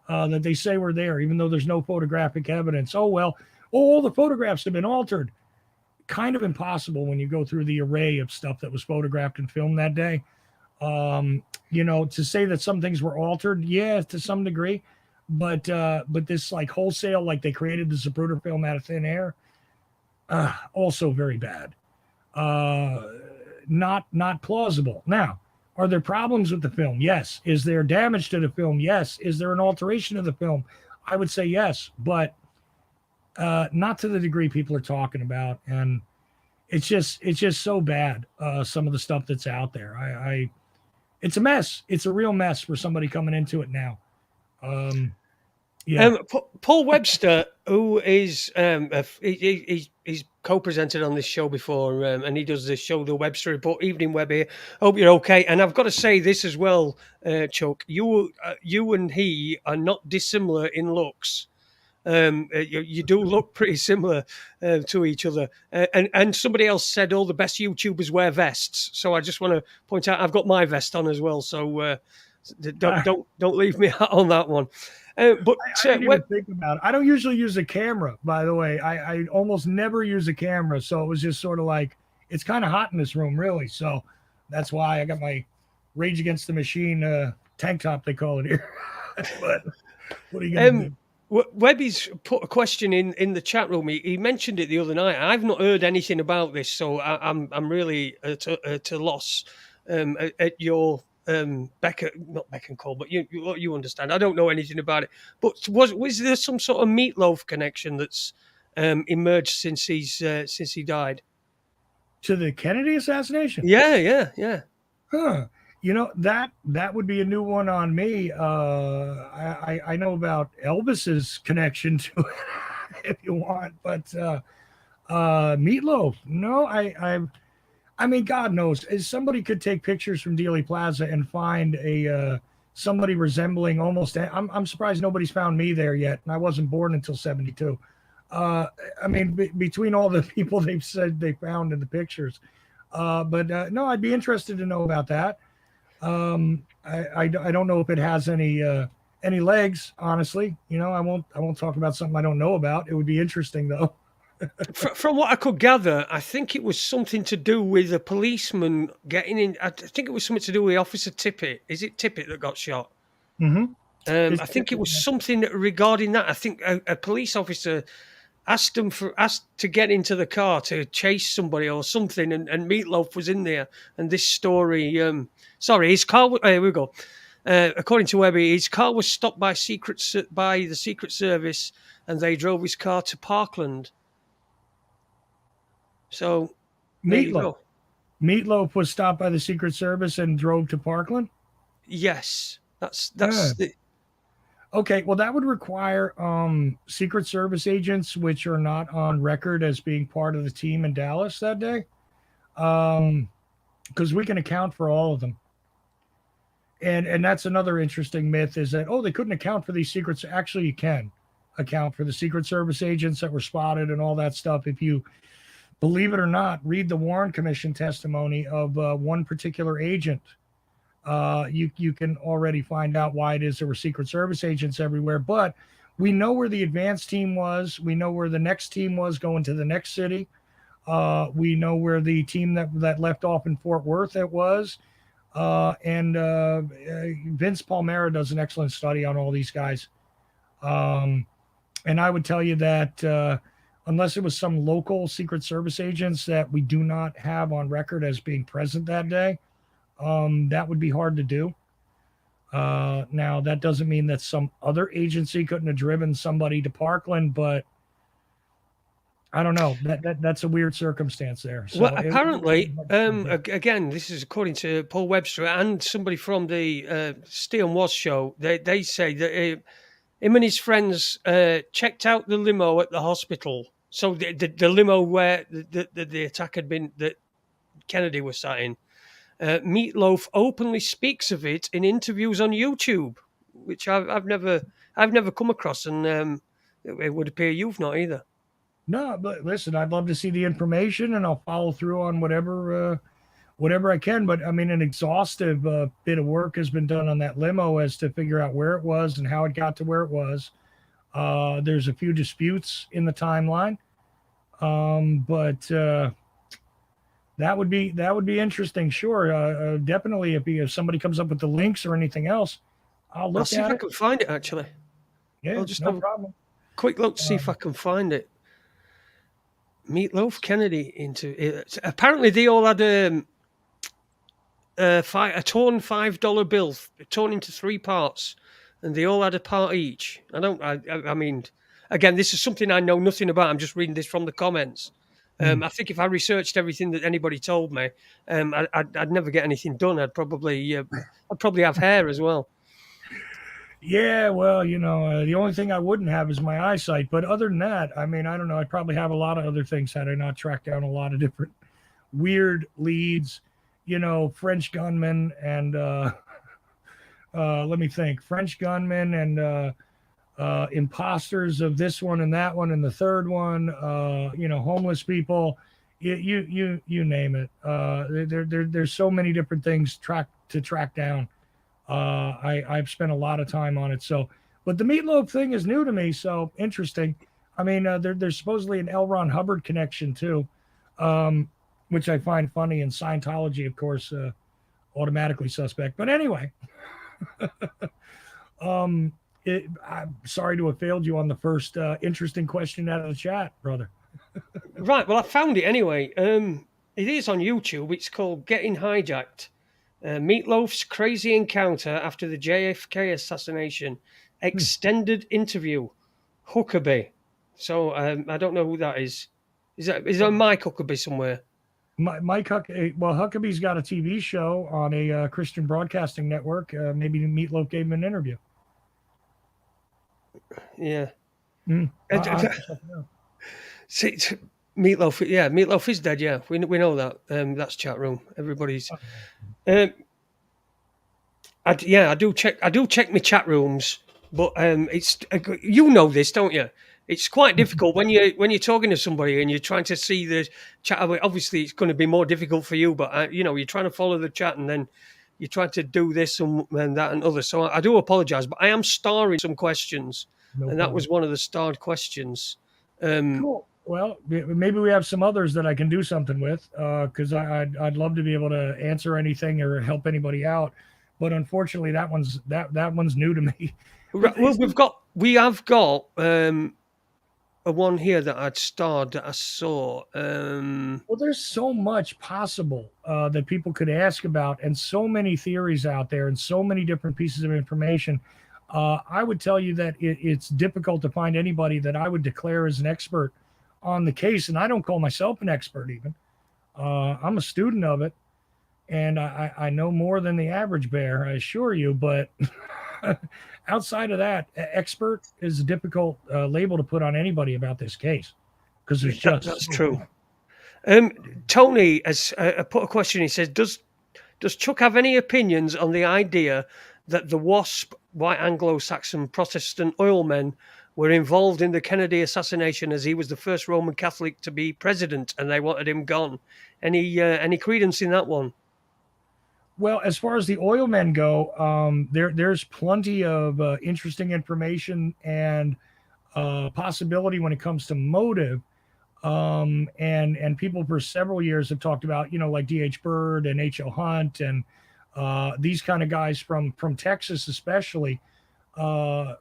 that they say were there, even though there's no photographic evidence. All the photographs have been altered. Kind of impossible when you go through the array of stuff that was photographed and filmed that day. To say that some things were altered, yeah, to some degree. But this like wholesale, like they created the Zapruder film out of thin air, also very bad. Not plausible. Now, are there problems with the film? Yes. Is there damage to the film? Yes. Is there an alteration of the film? I would say yes, but not to the degree people are talking about. And it's just so bad. Some of the stuff that's out there. It's a mess. It's a real mess for somebody coming into it now. Paul Webster, who is he's co-presented on this show before, and he does this show, the Webster Report, Evening Web here. Hope you're okay. And I've got to say this as well, Chuck. You and he are not dissimilar in looks. You do look pretty similar to each other. And somebody else said all the best YouTubers wear vests. So I just want to point out I've got my vest on as well. So don't leave me out on that one. I didn't even think about it. I don't usually use a camera, by the way. I almost never use a camera. So it was just sort of like, it's kind of hot in this room, really. So that's why I got my Rage Against the Machine tank top, they call it here. But what are you going to do? Webby's put a question in the chat room. He mentioned it the other night. I've not heard anything about this, so I'm really at a loss at your not Beck and Cole, but you understand. I don't know anything about it. But was there some sort of Meatloaf connection that's emerged since he died? To the Kennedy assassination? Yeah. Huh. You know, that would be a new one on me. I know about Elvis's connection to it, if you want, but Meatloaf. No, I mean, God knows, somebody could take pictures from Dealey Plaza and find a somebody resembling almost. I'm surprised nobody's found me there yet, and I wasn't born until '72. I mean, between all the people they've said they found in the pictures, but no, I'd be interested to know about that. I don't know if it has any legs, honestly. You know, I won't talk about something I don't know about. It would be interesting though. From what I could gather, I think it was something to do with a policeman getting in. I think it was something to do with Officer Tippett. Is it Tippett that got shot? Mm-hmm. I think it was something regarding that. I think a police officer asked to get into the car to chase somebody or something, and Meatloaf was in there. And this story, his car. Here we go. According to Webby, his car was stopped by the Secret Service, and they drove his car to Parkland. So, Meatloaf was stopped by the Secret Service and drove to Parkland. Yes, that's okay. Well, that would require Secret Service agents, which are not on record as being part of the team in Dallas that day, because we can account for all of them. And that's another interesting myth, is that they couldn't account for these secrets. Actually, you can account for the Secret Service agents that were spotted and all that stuff if you, believe it or not, read the Warren Commission testimony of one particular agent. You can already find out why it is there were Secret Service agents everywhere. But we know where the advance team was. We know where the next team was going to the next city. We know where the team that left off in Fort Worth it was. And Vince Palmera does an excellent study on all these guys. And I would tell you that unless it was some local Secret Service agents that we do not have on record as being present that day, that would be hard to do. Now, that doesn't mean that some other agency couldn't have driven somebody to Parkland, but I don't know. That's a weird circumstance there. So well, apparently, again, this is according to Paul Webster and somebody from the Steel and Was show. They say that him and his friends checked out the limo at the hospital. So the limo where the attack had been, that Kennedy was sat in. Meatloaf openly speaks of it in interviews on YouTube, which I've never come across, and it would appear you've not either. No, but listen, I'd love to see the information, and I'll follow through on whatever I can. But I mean, an exhaustive bit of work has been done on that limo as to figure out where it was and how it got to where it was. There's a few disputes in the timeline, but that would be interesting. Sure, definitely. If somebody comes up with the links or anything else, I'll look at it. See if I can find it. Actually, yeah, I'll just no have problem. Quick look to see if I can find it. Meatloaf Kennedy into it. Apparently they all had a torn $5 bill, torn into 3 parts, and they all had a part each. I mean, again, this is something I know nothing about. I'm just reading this from the comments. I think if I researched everything that anybody told me, I'd never get anything done. I'd probably have hair as well. Yeah, well, the only thing I wouldn't have is my eyesight. But other than that, I mean, I don't know. I'd probably have a lot of other things had I not tracked down a lot of different weird leads, French gunmen and let me think, French gunmen and imposters of this one and that one and the third one, homeless people, you name it. There's so many different things to track down. I've spent a lot of time on it. So, but the Meatloaf thing is new to me. So interesting. I mean, there's supposedly an L. Ron Hubbard connection too, which I find funny. And Scientology, of course, automatically suspect. But anyway, I'm sorry to have failed you on the first interesting question out of the chat, brother. Right. Well, I found it anyway. It is on YouTube. It's called Getting Hijacked. Meatloaf's crazy encounter after the JFK assassination. Extended interview. Huckabee. So I don't know who that is. Is that Mike Huckabee somewhere? Mike Huckabee's got a TV show on a Christian broadcasting network. Maybe Meatloaf gave him an interview. Yeah. See, Meatloaf. Yeah, Meatloaf is dead. Yeah, we know that. That's chat room. Everybody's. I do check my chat rooms, but it's you know this, don't you? It's quite difficult when you're talking to somebody and you're trying to see the chat. Obviously, it's going to be more difficult for you, but you're trying to follow the chat and then you're trying to do this and that and other. So I do apologise, but I am starring some questions, and that was one of the starred questions. Cool. Well, maybe we have some others that I can do something with, because I'd love to be able to answer anything or help anybody out. But unfortunately, that one's new to me. Well, we have got a one here that I'd starred that I saw. Well, there's so much possible that people could ask about, and so many theories out there, and so many different pieces of information. I would tell you that it's difficult to find anybody that I would declare as an expert on the case, and I don't call myself an expert even. I'm a student of it, and I know more than the average bear, I assure you, but outside of that, expert is a difficult label to put on anybody about this case, because there's just... That's true. Tony has put a question. He says, does Chuck have any opinions on the idea that the WASP, white Anglo-Saxon Protestant oilmen, were involved in the Kennedy assassination, as he was the first Roman Catholic to be president and they wanted him gone? Any credence in that one? Well, as far as the oilmen go, there's plenty of interesting information and possibility when it comes to motive. And people for several years have talked about, like D.H. Byrd and H.L. Hunt and these kind of guys from Texas, especially,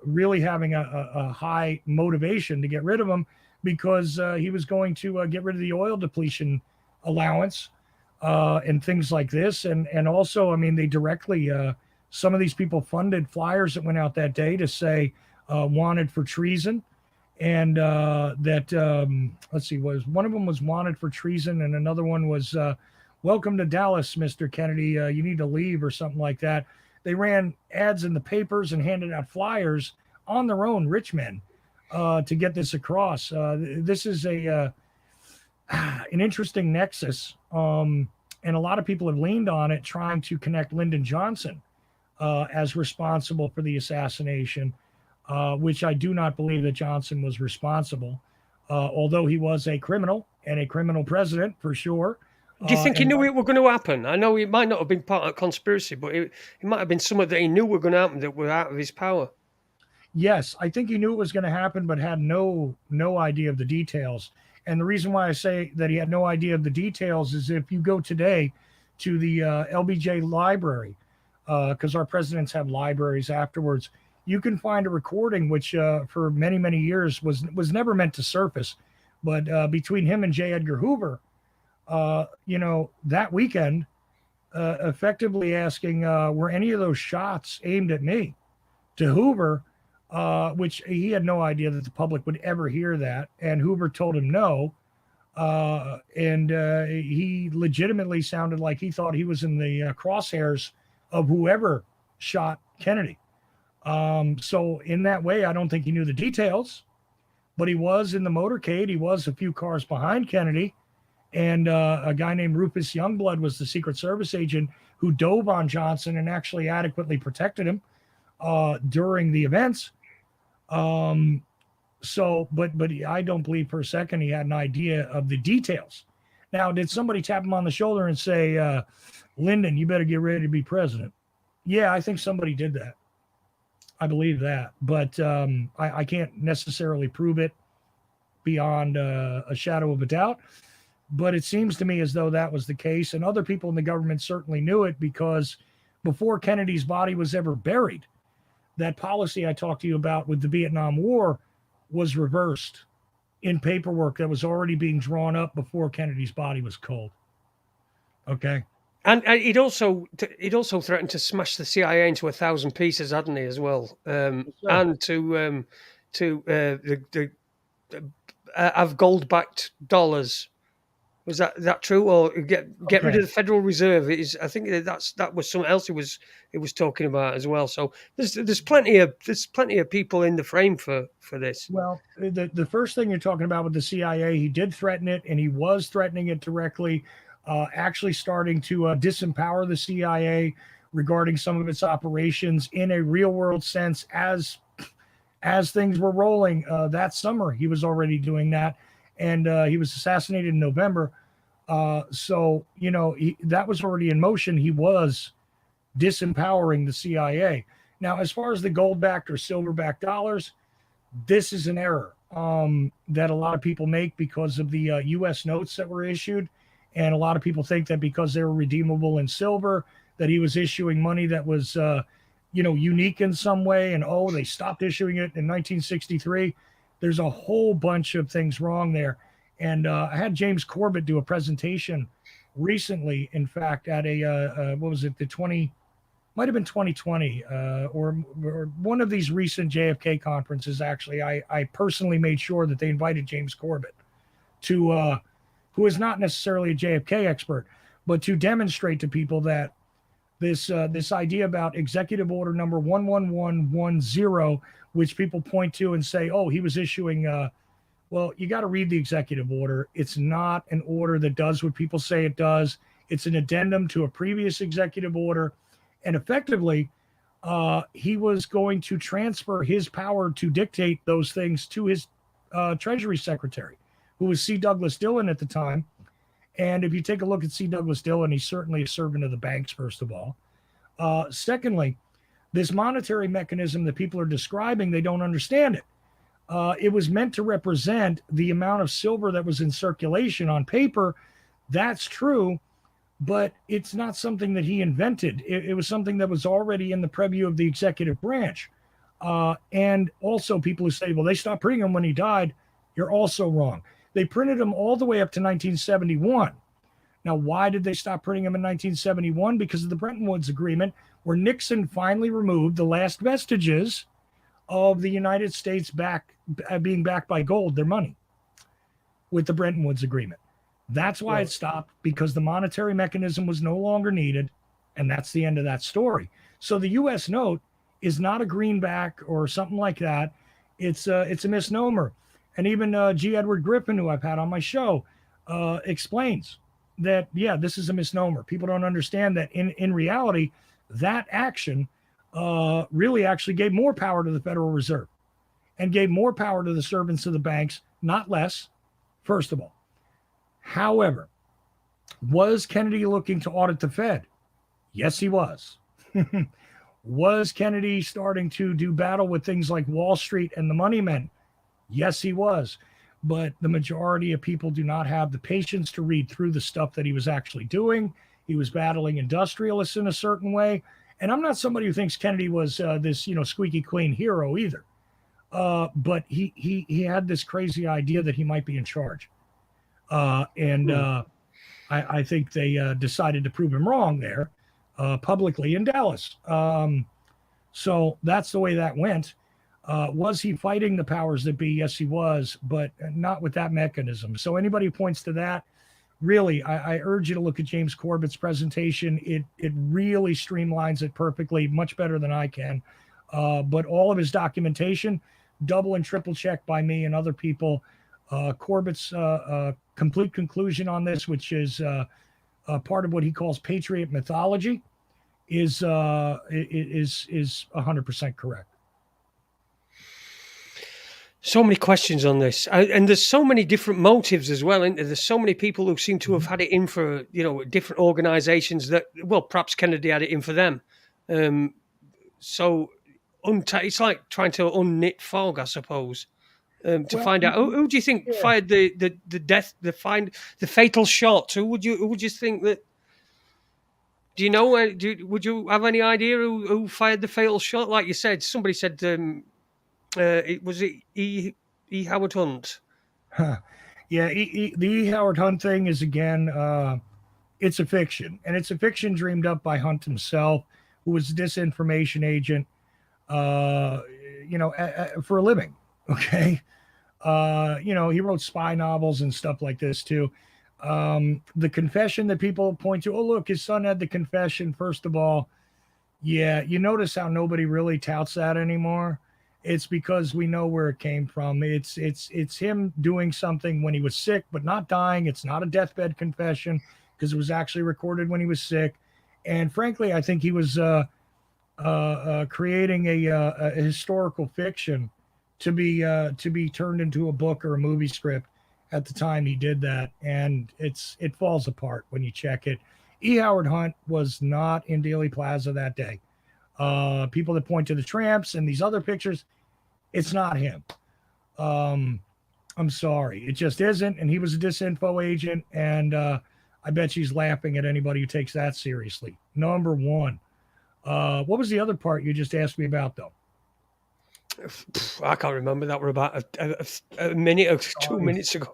really having a high motivation to get rid of him, because he was going to get rid of the oil depletion allowance and things like this. And also, I mean, they directly, some of these people funded flyers that went out that day to say wanted for treason. And let's see, one of them was wanted for treason, and another one was welcome to Dallas, Mr. Kennedy. You need to leave, or something like that. They ran ads in the papers and handed out flyers on their own, rich men, to get this across. This is an interesting nexus, and a lot of people have leaned on it, trying to connect Lyndon Johnson as responsible for the assassination. Which I do not believe that Johnson was responsible, although he was a criminal and a criminal president for sure. Do you think he knew it were going to happen? I know it might not have been part of a conspiracy, but it might have been something that he knew were going to happen that were out of his power. Yes, I think he knew it was going to happen, but had no idea of the details. And the reason why I say that he had no idea of the details is if you go today to the LBJ library, because our presidents have libraries afterwards, you can find a recording which for many, many years was never meant to surface. But between him and J. Edgar Hoover, that weekend, effectively asking, were any of those shots aimed at me? To Hoover, which he had no idea that the public would ever hear that. And Hoover told him no. And he legitimately sounded like he thought he was in the crosshairs of whoever shot Kennedy. So in that way, I don't think he knew the details, but he was in the motorcade. He was a few cars behind Kennedy, and a guy named Rufus Youngblood was the Secret Service agent who dove on Johnson and actually adequately protected him during the events. But I don't believe for a second he had an idea of the details. Now, did somebody tap him on the shoulder and say, Lyndon, you better get ready to be president? Yeah, I think somebody did that. I believe that, but I can't necessarily prove it beyond a shadow of a doubt. But it seems to me as though that was the case, and other people in the government certainly knew it, because before Kennedy's body was ever buried, that policy I talked to you about with the Vietnam War was reversed in paperwork that was already being drawn up before Kennedy's body was cold. Okay. And he'd also threatened to smash the CIA into 1,000 pieces, hadn't he, as well? And to have gold-backed dollars. Was that true? Or get rid of the Federal Reserve? I think that was something else he was talking about as well. So there's plenty of people in the frame for this. Well, the first thing you're talking about with the CIA, he did threaten it, and he was threatening it directly, actually starting to disempower the CIA regarding some of its operations in a real world sense as things were rolling that summer. He was already doing that, and he was assassinated in November. So that was already in motion. He was disempowering the CIA. Now, as far as the gold-backed or silver-backed dollars, this is an error that a lot of people make because of the U.S. notes that were issued. And a lot of people think that because they were redeemable in silver, that he was issuing money that was, unique in some way. And, they stopped issuing it in 1963. There's a whole bunch of things wrong there. And I had James Corbett do a presentation recently, in fact, at might have been 2020 or one of these recent JFK conferences. Actually, I personally made sure that they invited James Corbett to, who is not necessarily a JFK expert, but to demonstrate to people that this idea about Executive Order number 11110, which people point to and say, he was issuing. Well, you got to read the executive order. It's not an order that does what people say it does. It's an addendum to a previous executive order. And effectively, he was going to transfer his power to dictate those things to his Treasury Secretary, who was C. Douglas Dillon at the time. And if you take a look at C. Douglas Dillon, he's certainly a servant of the banks, first of all. Secondly, this monetary mechanism that people are describing, they don't understand it. It was meant to represent the amount of silver that was in circulation on paper. That's true, but it's not something that he invented. It was something that was already in the purview of the executive branch. And also people who say, well, they stopped printing them when he died. You're also wrong. They printed them all the way up to 1971. Now, why did they stop printing them in 1971? Because of the Bretton Woods Agreement, where Nixon finally removed the last vestiges of the United States being backed by gold, their money, with the Bretton Woods Agreement. That's why it stopped, because the monetary mechanism was no longer needed, and that's the end of that story. So the U.S. note is not a greenback or something like that. It's a misnomer. And even G. Edward Griffin, who I've had on my show, explains that, this is a misnomer. People don't understand that in reality, that action really actually gave more power to the Federal Reserve and gave more power to the servants of the banks, not less, first of all. However, was Kennedy looking to audit the Fed? Yes, he was. Was Kennedy starting to do battle with things like Wall Street and the money men? Yes, he was. But the majority of people do not have the patience to read through the stuff that he was actually doing. He was battling industrialists in a certain way. And I'm not somebody who thinks Kennedy was this, squeaky clean hero either. But he had this crazy idea that he might be in charge. I think they decided to prove him wrong there publicly in Dallas. So that's the way that went. Was he fighting the powers that be? Yes, he was, but not with that mechanism. So anybody who points to that, really, I urge you to look at James Corbett's presentation. It really streamlines it perfectly, much better than I can. But all of his documentation, double and triple checked by me and other people. Corbett's complete conclusion on this, which is part of what he calls patriot mythology, is 100% correct. So many questions on this, and there's so many different motives as well. And there's so many people who seem to have had it in for different organizations that, well, perhaps Kennedy had it in for them. So it's like trying to unknit fog, I suppose, to find out who do you think fired the fatal shot? Who would you think that? Do you know? Would you have any idea who fired the fatal shot? Like you said, somebody said. Was it E. Howard Hunt? Yeah, the E. Howard Hunt thing is, again, it's a fiction, and it's a fiction dreamed up by Hunt himself, who was a disinformation agent, for a living. Okay. He wrote spy novels and stuff like this too. The confession that people point to, oh, look, his son had the confession. First of all, yeah, you notice how nobody really touts that anymore. It's because we know where it came from. It's him doing something when he was sick, but not dying. It's not a deathbed confession because it was actually recorded when he was sick. And frankly, I think he was creating a historical fiction to be turned into a book or a movie script at the time he did that, and it falls apart when you check it. E. Howard Hunt was not in Dealey Plaza that day. People that point to the tramps and these other pictures, it's not him. I'm sorry, it just isn't. And he was a disinfo agent, and I bet she's laughing at anybody who takes that seriously. Number one. What was the other part you just asked me about, though? I can't remember. That were about a minute or 2 minutes ago.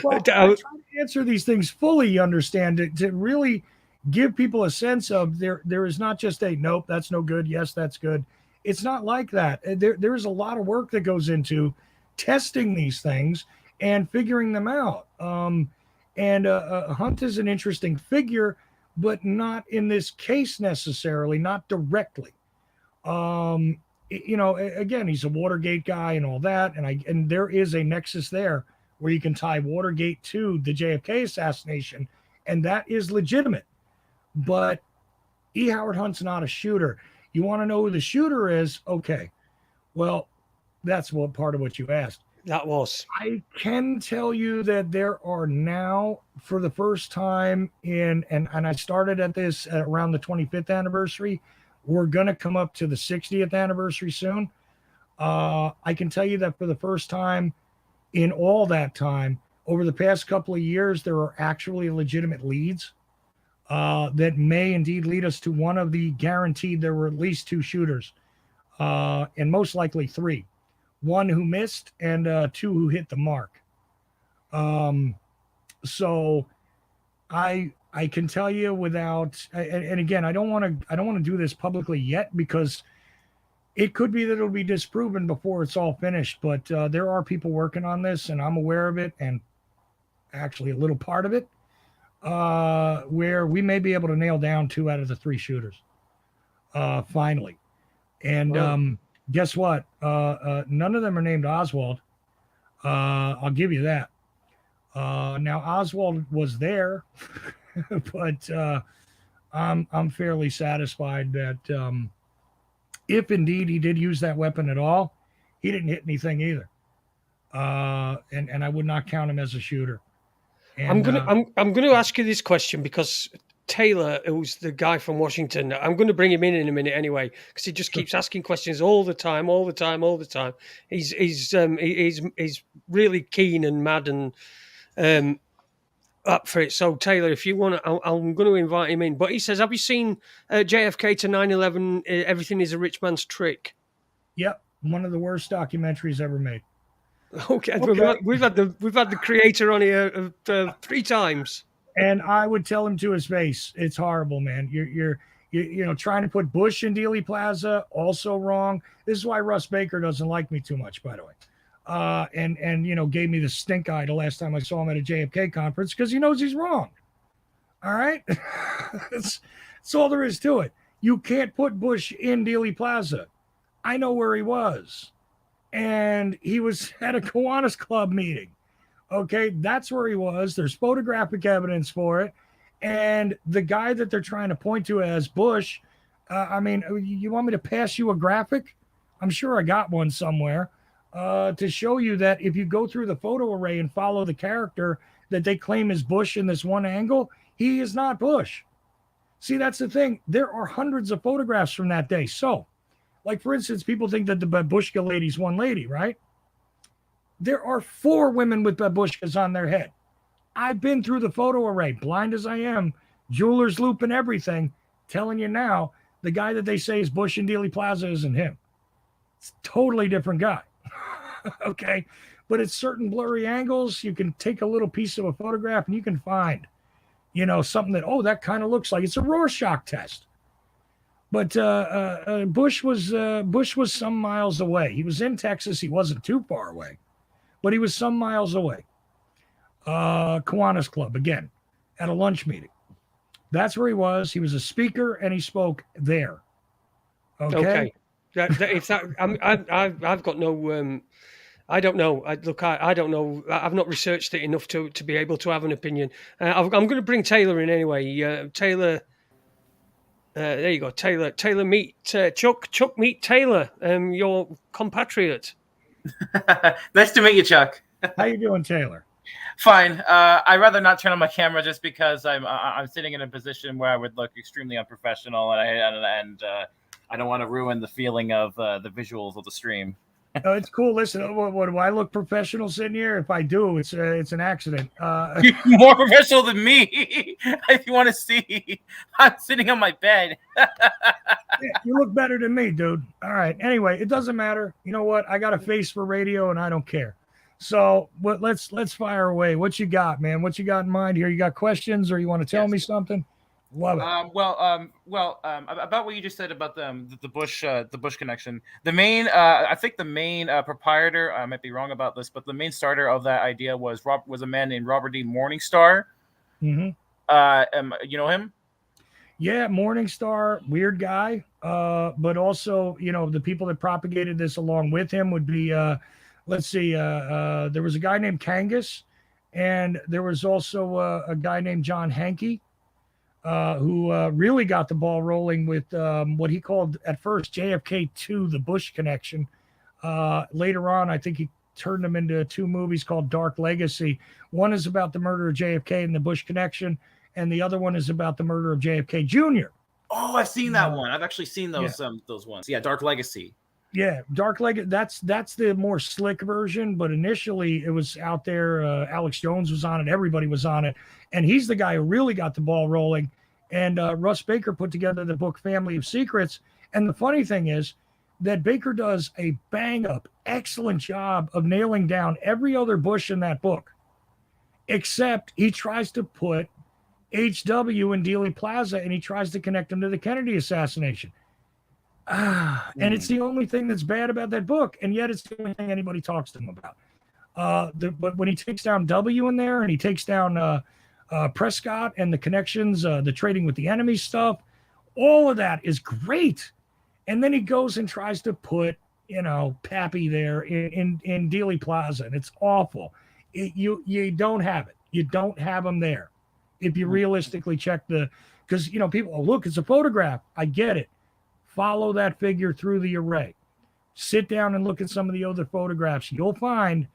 Well, I try to answer these things fully, you understand, to really give people a sense of there is not just a nope, that's no good, yes, that's good. It's not like that. There is a lot of work that goes into testing these things and figuring them out. Hunt is an interesting figure, but not in this case necessarily, not directly. Again, he's a Watergate guy and all that, and there is a nexus there where you can tie Watergate to the JFK assassination, and that is legitimate. But E. Howard Hunt's not a shooter. You want to know who the shooter is? Okay, well, that's what part of what you asked. That was. I can tell you that there are now, for the first time and I started at this at around the 25th anniversary. We're going to come up to the 60th anniversary soon. I can tell you that for the first time in all that time, over the past couple of years, there are actually legitimate leads that may indeed lead us to one of the guaranteed. There were at least two shooters, and most likely three. One who missed and two who hit the mark. So I can tell you without, and again, I don't want to do this publicly yet because it could be that it'll be disproven before it's all finished. But there are people working on this, and I'm aware of it, and actually a little part of it, where we may be able to nail down 2 out of the 3 shooters, finally. And wow. Guess what? None of them are named Oswald. I'll give you that. Now Oswald was there, but I'm fairly satisfied that if indeed he did use that weapon at all, he didn't hit anything either. And I would not count him as a shooter. And, I'm gonna ask you this question because Taylor, who's the guy from Washington, I'm going to bring him in a minute anyway because he just keeps asking questions all the time. He's really keen and mad and up for it. So Taylor, if you want, I'm going to invite him in. But he says, "Have you seen JFK to 9/11? Everything is a rich man's trick." Yep, one of the worst documentaries ever made. Okay. We've had the creator on here 3 times. And I would tell him to his face, it's horrible, man. You're trying to put Bush in Dealey Plaza, also wrong. This is why Russ Baker doesn't like me too much, by the way. And gave me the stink eye the last time I saw him at a JFK conference because he knows he's wrong. All right? That's all there is to it. You can't put Bush in Dealey Plaza. I know where he was. And he was at a Kiwanis Club meeting. Okay, that's where he was. There's photographic evidence for it. And the guy that they're trying to point to as Bush, you want me to pass you a graphic? I'm sure I got one somewhere to show you that if you go through the photo array and follow the character that they claim is Bush in this one angle, he is not Bush. See, that's the thing. There are hundreds of photographs from that day. So, like, for instance, people think that the babushka lady's one lady, right? There are 4 women with babushkas on their head. I've been through the photo array, blind as I am, jeweler's loop and everything, telling you now, the guy that they say is Bush in Dealey Plaza isn't him. It's a totally different guy. Okay? But at certain blurry angles, you can take a little piece of a photograph and you can find something that, that kind of looks like it's a Rorschach test. But Bush was some miles away. He was in Texas. He wasn't too far away, but he was some miles away. Kiwanis Club, again, at a lunch meeting. That's where he was. He was a speaker, and he spoke there. Okay. I've got no. I don't know. I don't know. I've not researched it enough to be able to have an opinion. I'm going to bring Taylor in anyway. Taylor. There you go, Taylor. Taylor, meet Chuck. Chuck, meet Taylor. Your compatriot. Nice to meet you, Chuck. How you doing, Taylor? Fine. I'd rather not turn on my camera just because I'm sitting in a position where I would look extremely unprofessional, and I don't want to ruin the feeling of the visuals of the stream. Oh, it's cool. Listen, what do I look professional sitting here? If I do, it's an accident. You're more professional than me. If you want to see, I'm sitting on my bed. Yeah, you look better than me, dude. All right. Anyway, it doesn't matter. You know what? I got a face for radio, and I don't care. So, let's fire away. What you got, man? What you got in mind here? You got questions, or you want to tell me something? Love it. About what you just said about the Bush connection. The main, I think the main proprietor, I might be wrong about this, but the main starter of that idea was a man named Robert D. Morningstar. Mm-hmm. You know him? Yeah, Morningstar, weird guy. But also, the people that propagated this along with him would be, let's see, there was a guy named Kangas, and there was also a guy named John Hankey. Who really got the ball rolling with what he called at first JFK2, the Bush connection. Later on, I think he turned them into 2 movies called Dark Legacy. One is about the murder of JFK and the Bush connection, and the other one is about the murder of JFK Jr. Oh, I've seen that one. I've actually seen those ones. Yeah, Dark Legacy. Yeah, Dark Legacy. That's the more slick version, but initially it was out there. Alex Jones was on it. Everybody was on it. And he's the guy who really got the ball rolling. And Russ Baker put together the book Family of Secrets. And the funny thing is that Baker does a bang-up, excellent job of nailing down every other Bush in that book, except he tries to put H.W. in Dealey Plaza, and he tries to connect him to the Kennedy assassination. And it's the only thing that's bad about that book, and yet it's the only thing anybody talks to him about. But when he takes down W in there, and he takes down Prescott and the connections, the trading with the enemy stuff, all of that is great. And then he goes and tries to put, Pappy there in Dealey Plaza, and it's awful. You don't have it. You don't have him there. If you realistically check because people, look, it's a photograph. I get it. Follow that figure through the array. Sit down and look at some of the other photographs. You'll find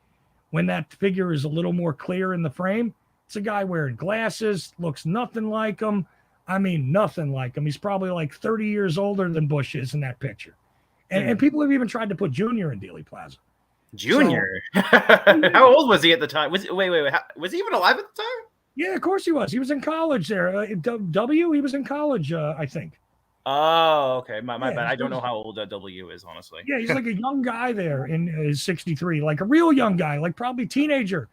when that figure is a little more clear in the frame, it's a guy wearing glasses, looks nothing like him. I mean, nothing like him. He's probably like 30 years older than Bush is in that picture. And people have even tried to put Junior in Dealey Plaza. Junior? So, how old was he at the time? Was he even alive at the time? Yeah, of course he was. He was in college there. He was in college, I think. Oh, okay. My bad. I don't know how old W is, honestly. Yeah, he's like a young guy there in his 63, like a real young guy, like probably teenager.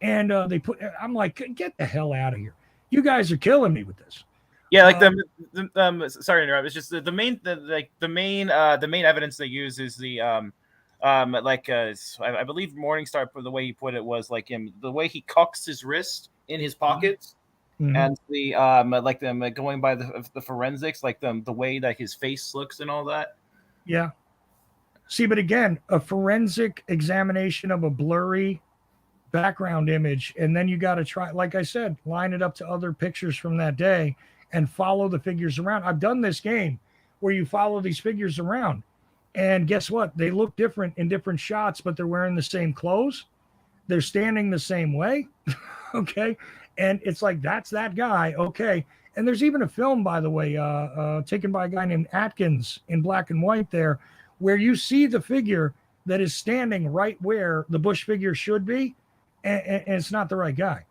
And I'm like, get the hell out of here. You guys are killing me with this. Yeah, like sorry to interrupt. It's just the main evidence they use is the I believe Morningstar, the way he put it, was like the way he cocks his wrist in his pockets. Mm-hmm. And the going by the forensics, like the way that his face looks and all that. Yeah. See, but again, a forensic examination of a blurry background image, and then you got to try, like I said, line it up to other pictures from that day and follow the figures around. I've done this game where you follow these figures around, and guess what? They look different in different shots, but they're wearing the same clothes. They're standing the same way. Okay. And it's like, that's that guy. Okay. And there's even a film, by the way, taken by a guy named Atkins in black and white there, where you see the figure that is standing right where the Bush figure should be. And it's not the right guy.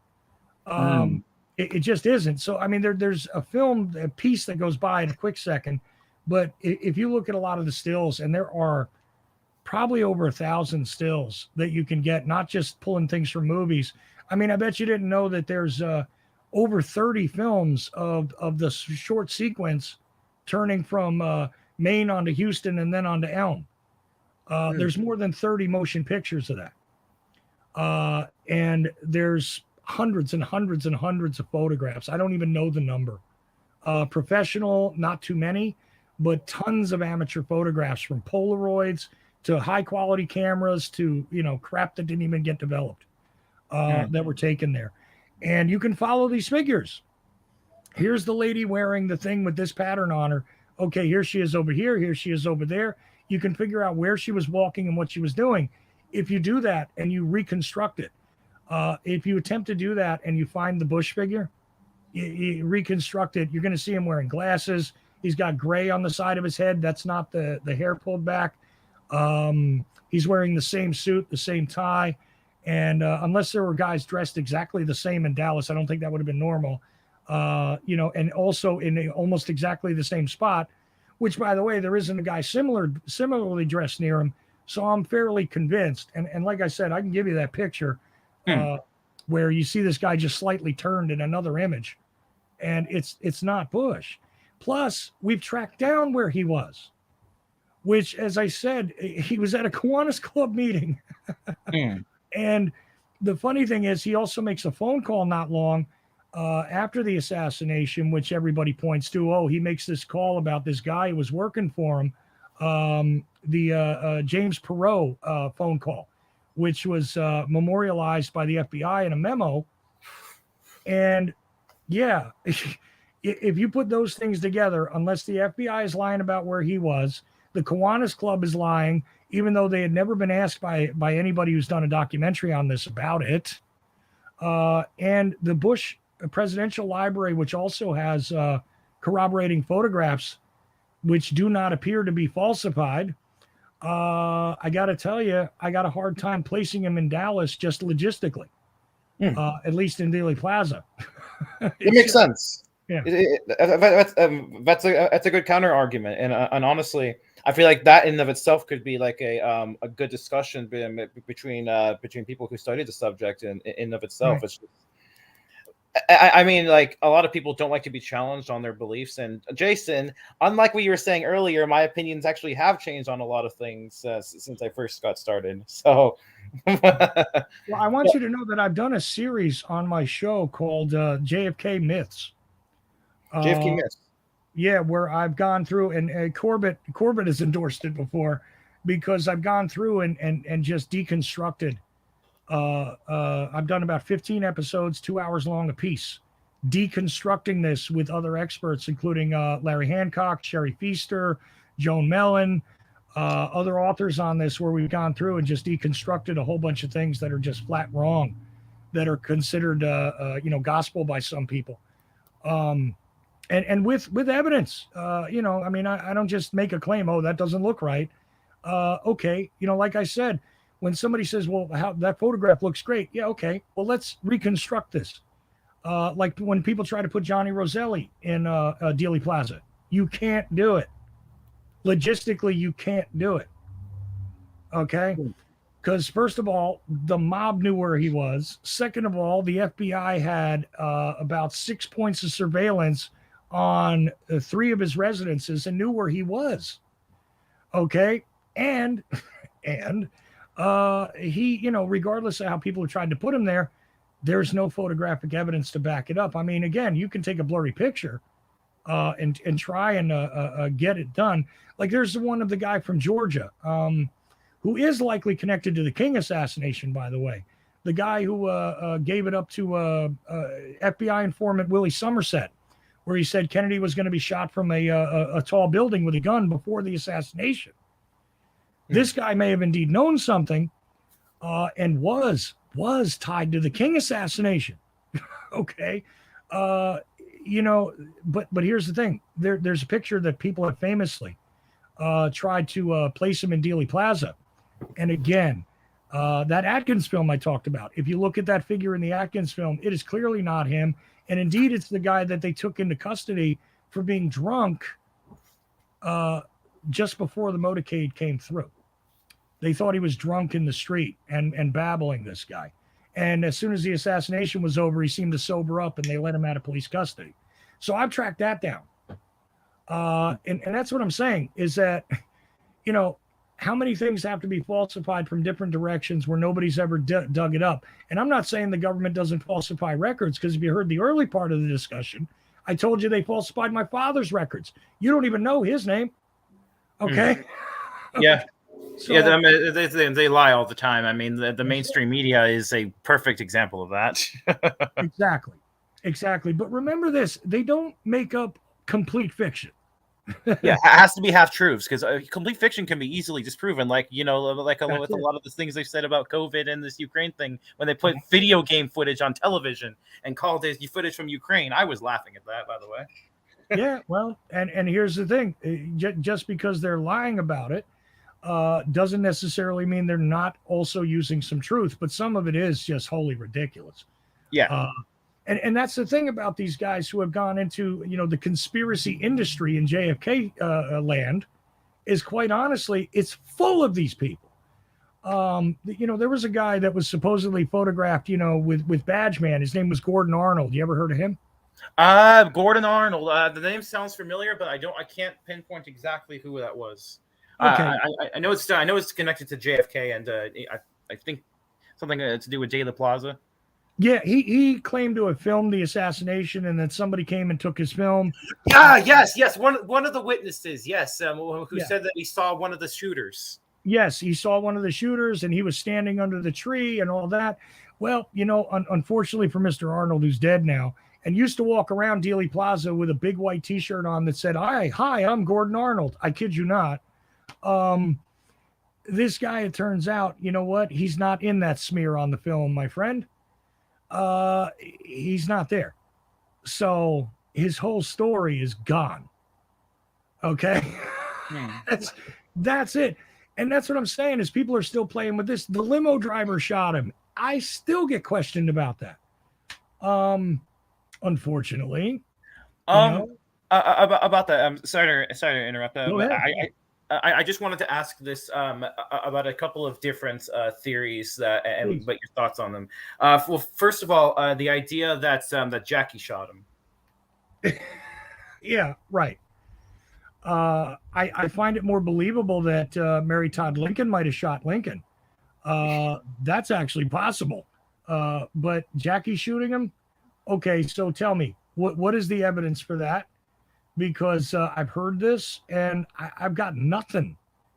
It just isn't. So, I mean, there's a piece that goes by in a quick second, but if you look at a lot of the stills, and there are probably over 1,000 stills that you can get, not just pulling things from movies. I mean, I bet you didn't know that there's over 30 films of the short sequence turning from Maine onto Houston and then onto Elm. There's more than 30 motion pictures of that. And there's hundreds and hundreds and hundreds of photographs. I don't even know the number. Professional, not too many, but tons of amateur photographs, from Polaroids to high quality cameras to, crap that didn't even get developed that were taken there. And you can follow these figures. Here's the lady wearing the thing with this pattern on her. Okay, here she is over here. Here she is over there. You can figure out where she was walking and what she was doing. If you do that and you reconstruct it, if you attempt to do that and you find the Bush figure, you reconstruct it, you're going to see him wearing glasses. He's got gray on the side of his head. That's not the hair pulled back. He's wearing the same suit, the same tie. And unless there were guys dressed exactly the same in Dallas, I don't think that would have been normal. And also in almost exactly the same spot, which, by the way, there isn't a guy similarly dressed near him. So I'm fairly convinced. And like I said, I can give you that picture where you see this guy just slightly turned in another image. And it's not Bush. Plus, we've tracked down where he was, which, as I said, he was at a Kiwanis Club meeting. And the funny thing is, he also makes a phone call not long after the assassination, which everybody points to. Oh, he makes this call about this guy who was working for him, the James Perot phone call, which was memorialized by the FBI in a memo. And yeah, if you put those things together, unless the FBI is lying about where he was, the Kiwanis Club is lying, even though they had never been asked by anybody who's done a documentary on this about it. And the Bush Presidential Library, which also has corroborating photographs, which do not appear to be falsified. I got to tell you, I got a hard time placing him in Dallas just logistically, at least in Dealey Plaza. It makes sense. Yeah, that's a good counter argument, and honestly, I feel like that in and of itself could be like a good discussion between people who study the subject in and of itself. Right. It's just, I mean, like, a lot of people don't like to be challenged on their beliefs. And Jason, unlike what you were saying earlier, my opinions actually have changed on a lot of things since I first got started. So, well, I want you to know that I've done a series on my show called JFK Myths. JFK Myths. Yeah, where I've gone through, and Corbett has endorsed it before, because I've gone through and just deconstructed. I've done about 15 episodes, 2 hours long a piece, deconstructing this with other experts, including Larry Hancock, Sherry Feaster, Joan Mellon, other authors on this, where we've gone through and just deconstructed a whole bunch of things that are just flat wrong, that are considered, gospel by some people. And with evidence, I mean, I don't just make a claim, oh, that doesn't look right. Okay. Like I said, when somebody says, well, that photograph looks great. Yeah. Okay. Well, let's reconstruct this. Like when people try to put Johnny Roselli in Dealey Plaza, you can't do it. Logistically, you can't do it. Okay. Because first of all, the mob knew where he was. Second of all, the FBI had about 6 points of surveillance on 3 of his residences and knew where he was. Okay. And he, regardless of how people have tried to put him there, there's no photographic evidence to back it up. I mean, again, you can take a blurry picture and try and get it done. Like, there's the one of the guy from Georgia, who is likely connected to the King assassination, by the way. The guy who gave it up to FBI informant Willie Somerset, where he said Kennedy was going to be shot from a tall building with a gun before the assassination. This guy may have indeed known something and was tied to the King assassination. Okay. But here's the thing. There's a picture that people have famously tried to place him in Dealey Plaza. And again, that Atkins film I talked about, if you look at that figure in the Atkins film, it is clearly not him. And indeed, it's the guy that they took into custody for being drunk just before the motorcade came through. They thought he was drunk in the street and babbling, this guy. And as soon as the assassination was over, he seemed to sober up and they let him out of police custody. So I've tracked that down. And that's what I'm saying is that, you know, how many things have to be falsified from different directions where nobody's ever dug it up? And I'm not saying the government doesn't falsify records, because if you heard the early part of the discussion, I told you they falsified my father's records. You don't even know his name. Okay. Yeah. So, Yeah, I mean, they lie all the time. I mean, the mainstream media is a perfect example of that. Exactly. But remember this, they don't make up complete fiction. Yeah, it has to be half truths, because complete fiction can be easily disproven. Like, you know, like with a lot of the things they've said about COVID and this Ukraine thing, when they put video game footage on television and called it footage from Ukraine. I was laughing at that, by the way. Yeah, well, and here's the thing, just because they're lying about it doesn't necessarily mean they're not also using some truth, but some of it is just wholly ridiculous. Yeah. And that's the thing about these guys who have gone into, you know, the conspiracy industry in JFK land, is quite honestly, it's full of these people. You know, there was a guy that was supposedly photographed, you know, with Badge Man. His name was Gordon Arnold. You ever heard of him? Gordon Arnold. The name sounds familiar, but I can't pinpoint exactly who that was. Okay. I know it's connected to JFK, and I think something to do with Dealey Plaza. Yeah, he claimed to have filmed the assassination, and that somebody came and took his film. Yes. One of the witnesses, yes, who said that he saw one of the shooters. Yes, he saw one of the shooters, and he was standing under the tree and all that. Well, you know, unfortunately for Mr. Arnold, who's dead now, and used to walk around Dealey Plaza with a big white T-shirt on that said, "Hi, I'm Gordon Arnold." I kid you not. This guy, it turns out, you know what? He's not in that smear on the film, my friend. He's not there. So his whole story is gone. Okay. That's it. And that's what I'm saying is people are still playing with this. The limo driver shot him. I still get questioned about that. Unfortunately. About that. I'm sorry to interrupt. Go ahead. I just wanted to ask this about a couple of different theories but your thoughts on them. Well, first of all, the idea that Jackie shot him. Yeah, right. I find it more believable that Mary Todd Lincoln might have shot Lincoln. That's actually possible. But Jackie shooting him? Okay, so tell me, what is the evidence for that? Because I've heard this and I've got nothing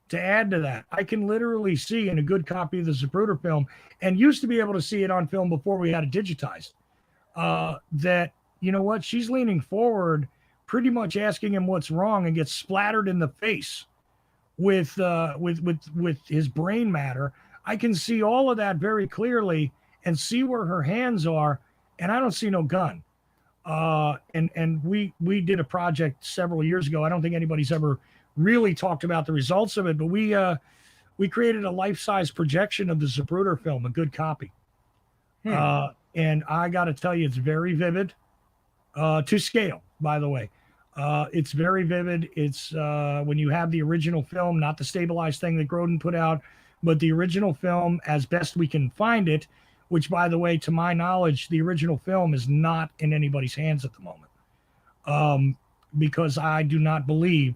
to add to that. I can literally see in a good copy of the Zapruder film, and used to be able to see it on film before we had it digitized, that, you know what, she's leaning forward, pretty much asking him what's wrong, and gets splattered in the face with his brain matter. I can see all of that very clearly and see where her hands are, and I don't see no gun. And we did a project several years ago. I don't think anybody's ever really talked about the results of it, but we created a life-size projection of the Zapruder film, a good copy. And I got to tell you, it's very vivid, to scale, by the way. It's very vivid. It's when you have the original film, not the stabilized thing that Grodin put out, but the original film as best we can find it, which, by the way, to my knowledge, the original film is not in anybody's hands at the moment, because I do not believe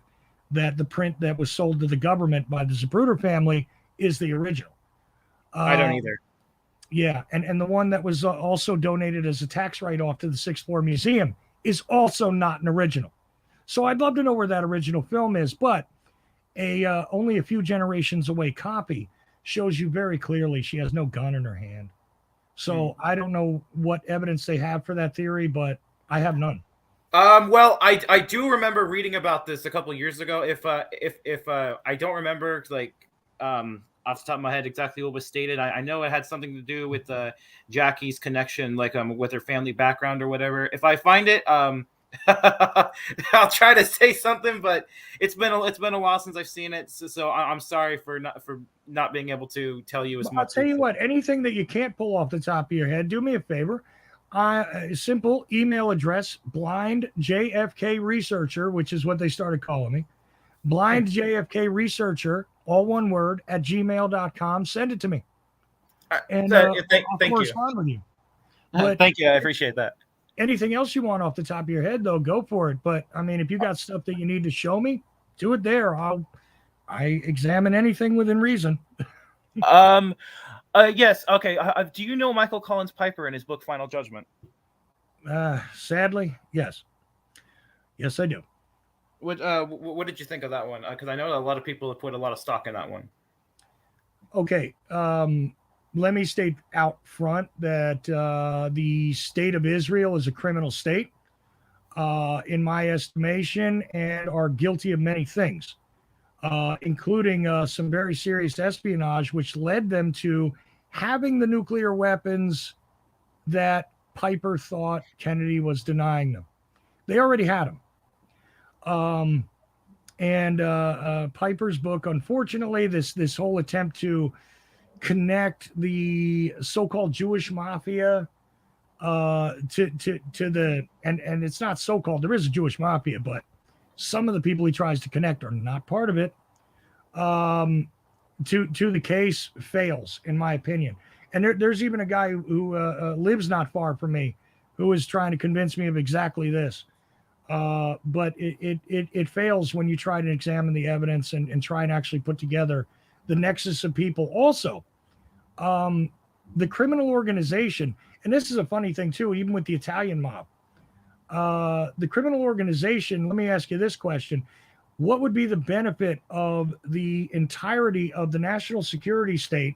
that the print that was sold to the government by the Zapruder family is the original. I don't either. Yeah, and the one that was also donated as a tax write-off to the Sixth Floor Museum is also not an original. So I'd love to know where that original film is, but only a few generations away copy shows you very clearly she has no gun in her hand. So I don't know what evidence they have for that theory, but I have none. Well, I do remember reading about this a couple of years ago. If I don't remember off the top of my head exactly what was stated, I know it had something to do with Jackie's connection, with her family background or whatever. If I find it, I'll try to say something, but it's been a while since I've seen it, so I'm sorry for not being able to tell you as much. I'll tell you what, anything that you can't pull off the top of your head, do me a favor. Simple email address, blind JFK researcher, which is what they started calling me, blind JFK researcher, all one word, @gmail.com. Send it to me. and Thank I'll you. correspond with you. But Thank you. I appreciate that. anything else you want off the top of your head, though, go for it. But I mean, if you got stuff that you need to show me, do it there. I examine anything within reason. Yes. Okay. Do you know Michael Collins Piper in his book Final Judgment? Sadly, yes. Yes, I do. What did you think of that one? Because I know a lot of people have put a lot of stock in that one. Okay. Let me state out front that the state of Israel is a criminal state, in my estimation, and are guilty of many things, including some very serious espionage, which led them to having the nuclear weapons that Piper thought Kennedy was denying them. They already had them. And Piper's book, unfortunately, this whole attempt to connect the so-called Jewish mafia to the and it's not so-called, there is a Jewish mafia, but some of the people he tries to connect are not part of it, to the case fails, in my opinion. And there's even a guy who lives not far from me who is trying to convince me of exactly this. But it fails when you try to examine the evidence and try and actually put together the nexus of people. Also, the criminal organization, and this is a funny thing too, even with the Italian mob, the criminal organization, let me ask you this question. What would be the benefit of the entirety of the national security state,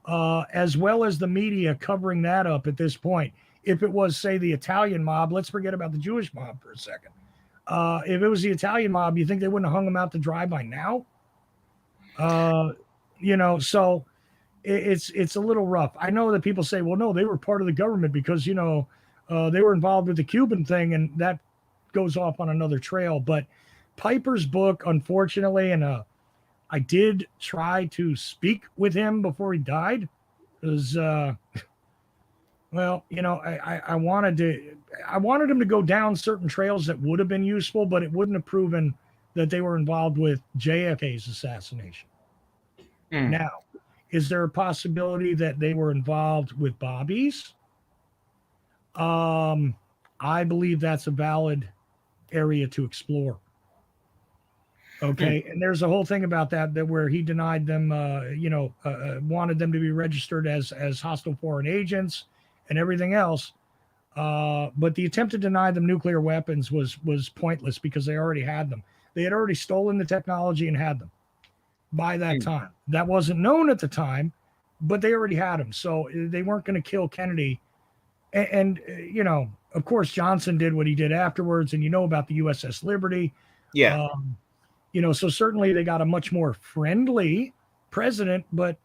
as well as the media covering that up at this point? If it was, say, the Italian mob, let's forget about the Jewish mob for a second. If it was the Italian mob, you think they wouldn't have hung them out to dry by now? So it's a little rough. I know that people say, well, no, they were part of the government because, they were involved with the Cuban thing, and that goes off on another trail. But Piper's book, unfortunately, and I did try to speak with him before he died, because well, I wanted him to go down certain trails that would have been useful, but it wouldn't have proven that they were involved with JFK's assassination. Now, is there a possibility that they were involved with Bobby's? I believe that's a valid area to explore. Okay. And there's a whole thing about that where he denied them, wanted them to be registered as hostile foreign agents and everything else. But the attempt to deny them nuclear weapons was pointless because they already had them. They had already stolen the technology and had them by that time. That wasn't known at the time, but they already had them. So they weren't going to kill Kennedy. And of course, Johnson did what he did afterwards. And about the USS Liberty. Yeah. So certainly they got a much more friendly president, but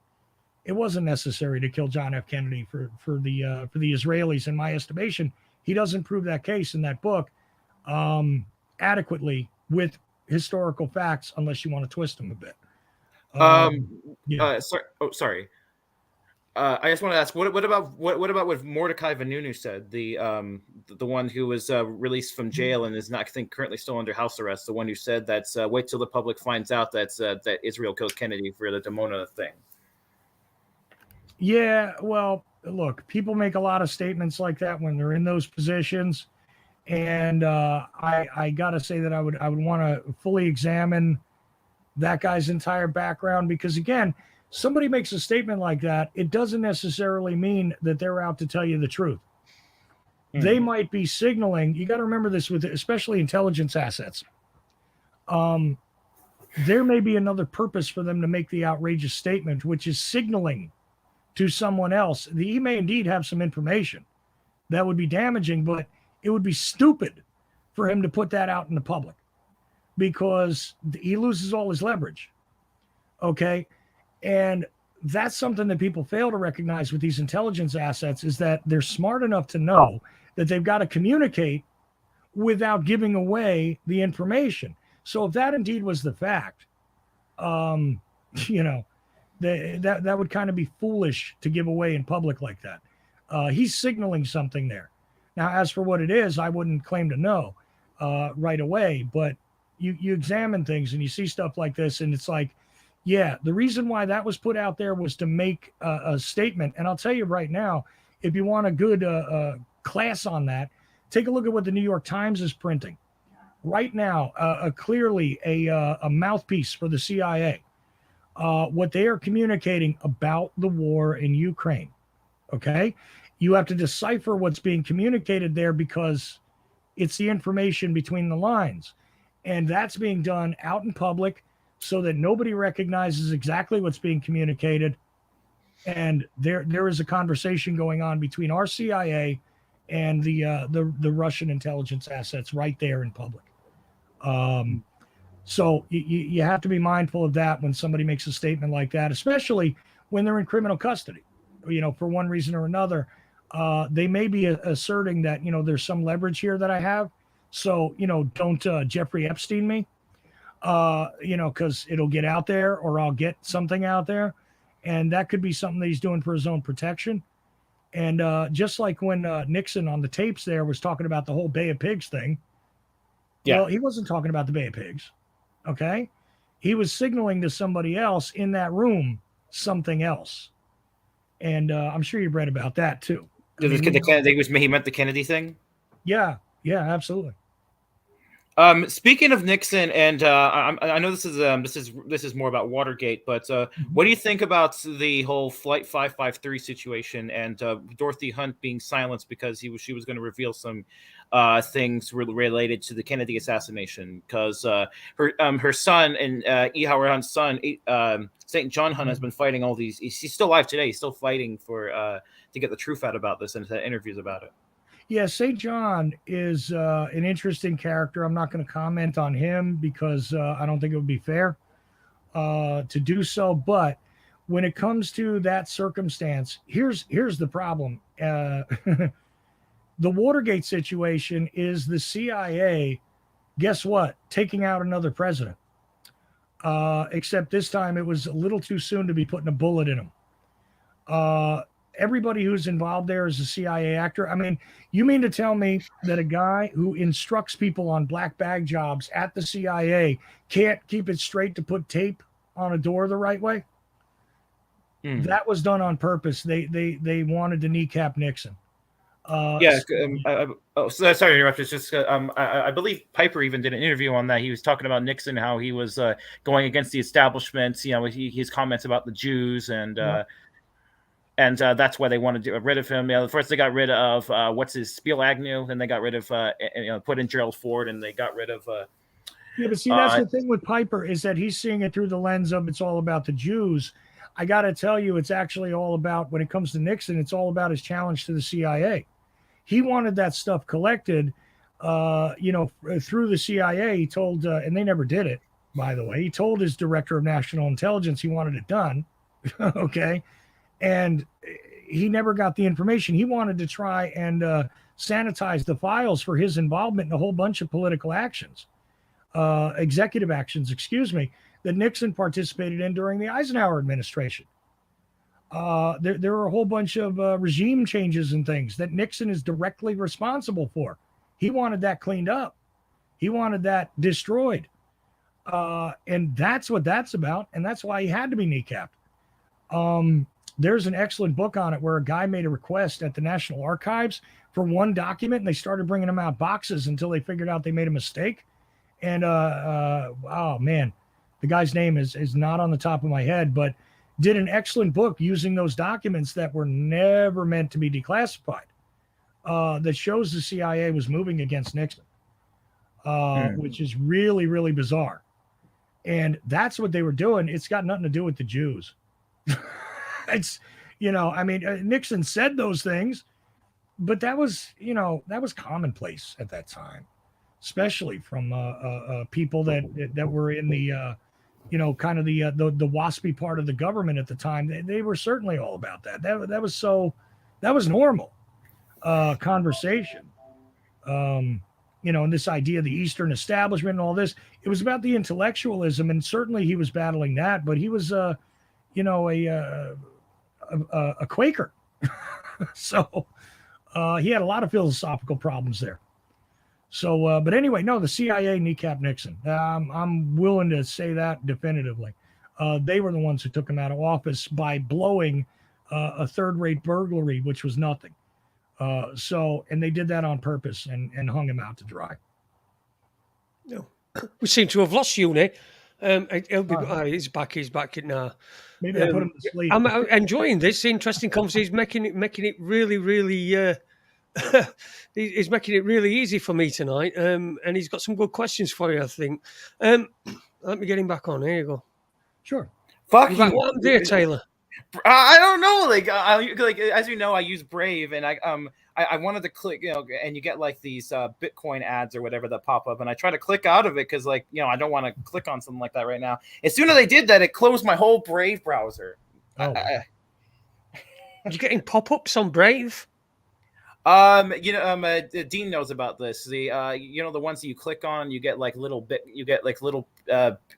it wasn't necessary to kill John F. Kennedy for the Israelis. In my estimation, he doesn't prove that case in that book adequately with historical facts, unless you want to twist them a bit. Sorry. I just want to ask, what about what Mordecai Vanunu said? The one who was released from jail and is not, I think, currently still under house arrest. The one who said that wait till the public finds out that Israel killed Kennedy for the Dimona thing. Yeah, well, look, people make a lot of statements like that when they're in those positions, and I gotta say that I would want to fully examine that guy's entire background, because again, somebody makes a statement like that, it doesn't necessarily mean that they're out to tell you the truth. Mm-hmm. They might be signaling. You got to remember this with especially intelligence assets. There may be another purpose for them to make the outrageous statement, which is signaling to someone else. He may indeed have some information that would be damaging, but it would be stupid for him to put that out in the public because he loses all his leverage. Okay. And that's something that people fail to recognize with these intelligence assets, is that they're smart enough to know that they've got to communicate without giving away the information. So if that indeed was the fact, that would kind of be foolish to give away in public like that. He's signaling something there. Now, as for what it is, I wouldn't claim to know right away, but you examine things and you see stuff like this, and it's like, Yeah, the reason why that was put out there was to make a statement. And I'll tell you right now, if you want a good class on that, take a look at what the New York Times is printing. Right now, clearly a mouthpiece for the CIA. What they are communicating about the war in Ukraine. Okay? You have to decipher what's being communicated there because it's the information between the lines. And that's being done out in public so that nobody recognizes exactly what's being communicated. And there is a conversation going on between our CIA and the Russian intelligence assets right there in public. So you have to be mindful of that when somebody makes a statement like that, especially when they're in criminal custody, for one reason or another. They may be asserting that, there's some leverage here that I have. So, don't Jeffrey Epstein me, because it'll get out there or I'll get something out there. And that could be something that he's doing for his own protection. And just like when Nixon on the tapes there was talking about the whole Bay of Pigs thing. Yeah. Well, he wasn't talking about the Bay of Pigs. Okay. He was signaling to somebody else in that room something else. And I'm sure you've read about that too. He meant the Kennedy thing? Yeah, absolutely. Speaking of Nixon, and I know this is more about Watergate, but what do you think about the whole Flight 553 situation and Dorothy Hunt being silenced because she was going to reveal some things related to the Kennedy assassination? Because her son and E. Howard Hunt's son, St. John Hunt, has been fighting all these. He's still alive today. He's still fighting to get the truth out about this and to interviews about it. Yeah, St. John is an interesting character. I'm not going to comment on him because I don't think it would be fair to do so. But when it comes to that circumstance, here's the problem. The Watergate situation is the CIA, guess what, taking out another president. Except this time it was a little too soon to be putting a bullet in him. Everybody who's involved there is a CIA actor. I mean, you mean to tell me that a guy who instructs people on black bag jobs at the CIA can't keep it straight to put tape on a door the right way? That was done on purpose. They wanted to kneecap Nixon. Sorry to interrupt. It's just I believe Piper even did an interview on that. He was talking about Nixon, how he was going against the establishment. His comments about the Jews and. And that's why they wanted to get rid of him. First they got rid of Spiel Agnew, then they got rid of put in Gerald Ford, and they got rid of. But see, that's the thing with Piper is that he's seeing it through the lens of it's all about the Jews. I got to tell you, it's actually all about when it comes to Nixon. It's all about his challenge to the CIA. He wanted that stuff collected, through the CIA. He told, and they never did it, by the way. He told his director of national intelligence he wanted it done. Okay. And he never got the information. He wanted to try and sanitize the files for his involvement in a whole bunch of political actions, executive actions, that Nixon participated in during the Eisenhower administration. There are a whole bunch of regime changes and things that Nixon is directly responsible for. He wanted that cleaned up. He wanted that destroyed. And that's what that's about. And that's why he had to be kneecapped. There's an excellent book on it where a guy made a request at the National Archives for one document, and they started bringing them out boxes until they figured out they made a mistake. And, oh, man, the guy's name is not on the top of my head, but did an excellent book using those documents that were never meant to be declassified that shows the CIA was moving against Nixon, which is really, really bizarre. And that's what they were doing. It's got nothing to do with the Jews. It's, Nixon said those things, but that was commonplace at that time, especially from people that were in the, kind of the waspy part of the government at the time. They were certainly all about that. That was normal conversation. And this idea of the Eastern establishment and all this, it was about the intellectualism, and certainly he was battling that, but he was, a Quaker. So he had a lot of philosophical problems there. So, but anyway, no, the CIA kneecapped Nixon. I'm willing to say that definitively. They were the ones who took him out of office by blowing a third-rate burglary, which was nothing. And they did that on purpose and hung him out to dry. No. We seem to have lost Uni. He'll be, he's back now. Maybe I put him to sleep. I'm enjoying this interesting conversation. He's making it really, really. He's making it really easy for me tonight. And he's got some good questions for you, I think. Let me get him back on. Here you go. Sure. Fuck you. What happened there, Taylor? I don't know. Like as you know, I use Brave, and I wanted to click, and you get like these Bitcoin ads or whatever that pop up, and I try to click out of it because I don't want to click on something like that right now. As soon as I did that, it closed my whole Brave browser. Oh. You getting pop-ups on Brave? Dean knows about this. The the ones that you click on, you get like little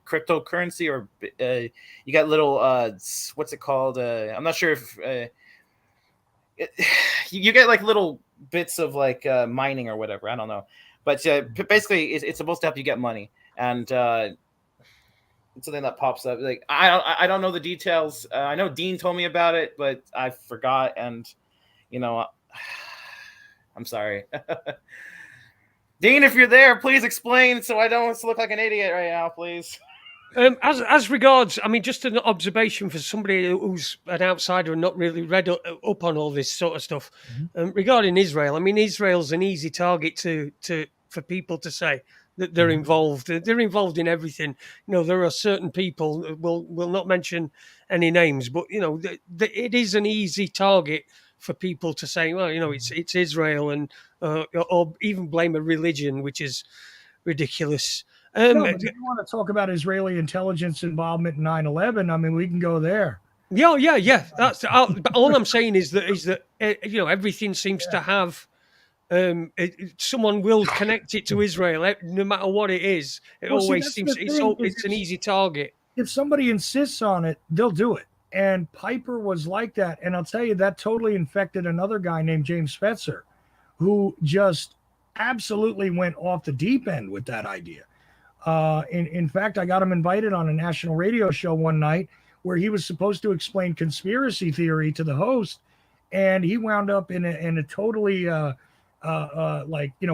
cryptocurrency, or you get little what's it called? I'm not sure if you get like little bits of like mining or whatever. I don't know, but basically it's supposed to help you get money, and it's something that pops up. Like I don't know the details. I know Dean told me about it, but I forgot, and I'm sorry. Dean, if you're there, please explain so I don't look like an idiot right now, please. As regards, I mean, just an observation for somebody who's an outsider and not really read up on all this sort of stuff. Regarding Israel, I mean, Israel's an easy target for people to say that they're involved. They're involved in everything. There are certain people, we'll not mention any names, but, it is an easy target for people to say, well, it's Israel, and or even blame a religion, which is ridiculous. No, but if you want to talk about Israeli intelligence involvement in 9/11, I mean, we can go there. Yeah. That's all I'm saying is that everything seems to have someone will connect it to Israel, no matter what it is. It always seems it's an easy target. If somebody insists on it, they'll do it. And Piper was like that. And I'll tell you, that totally infected another guy named James Fetzer, who just absolutely went off the deep end with that idea. In fact, I got him invited on a national radio show one night where he was supposed to explain conspiracy theory to the host. And he wound up in a totally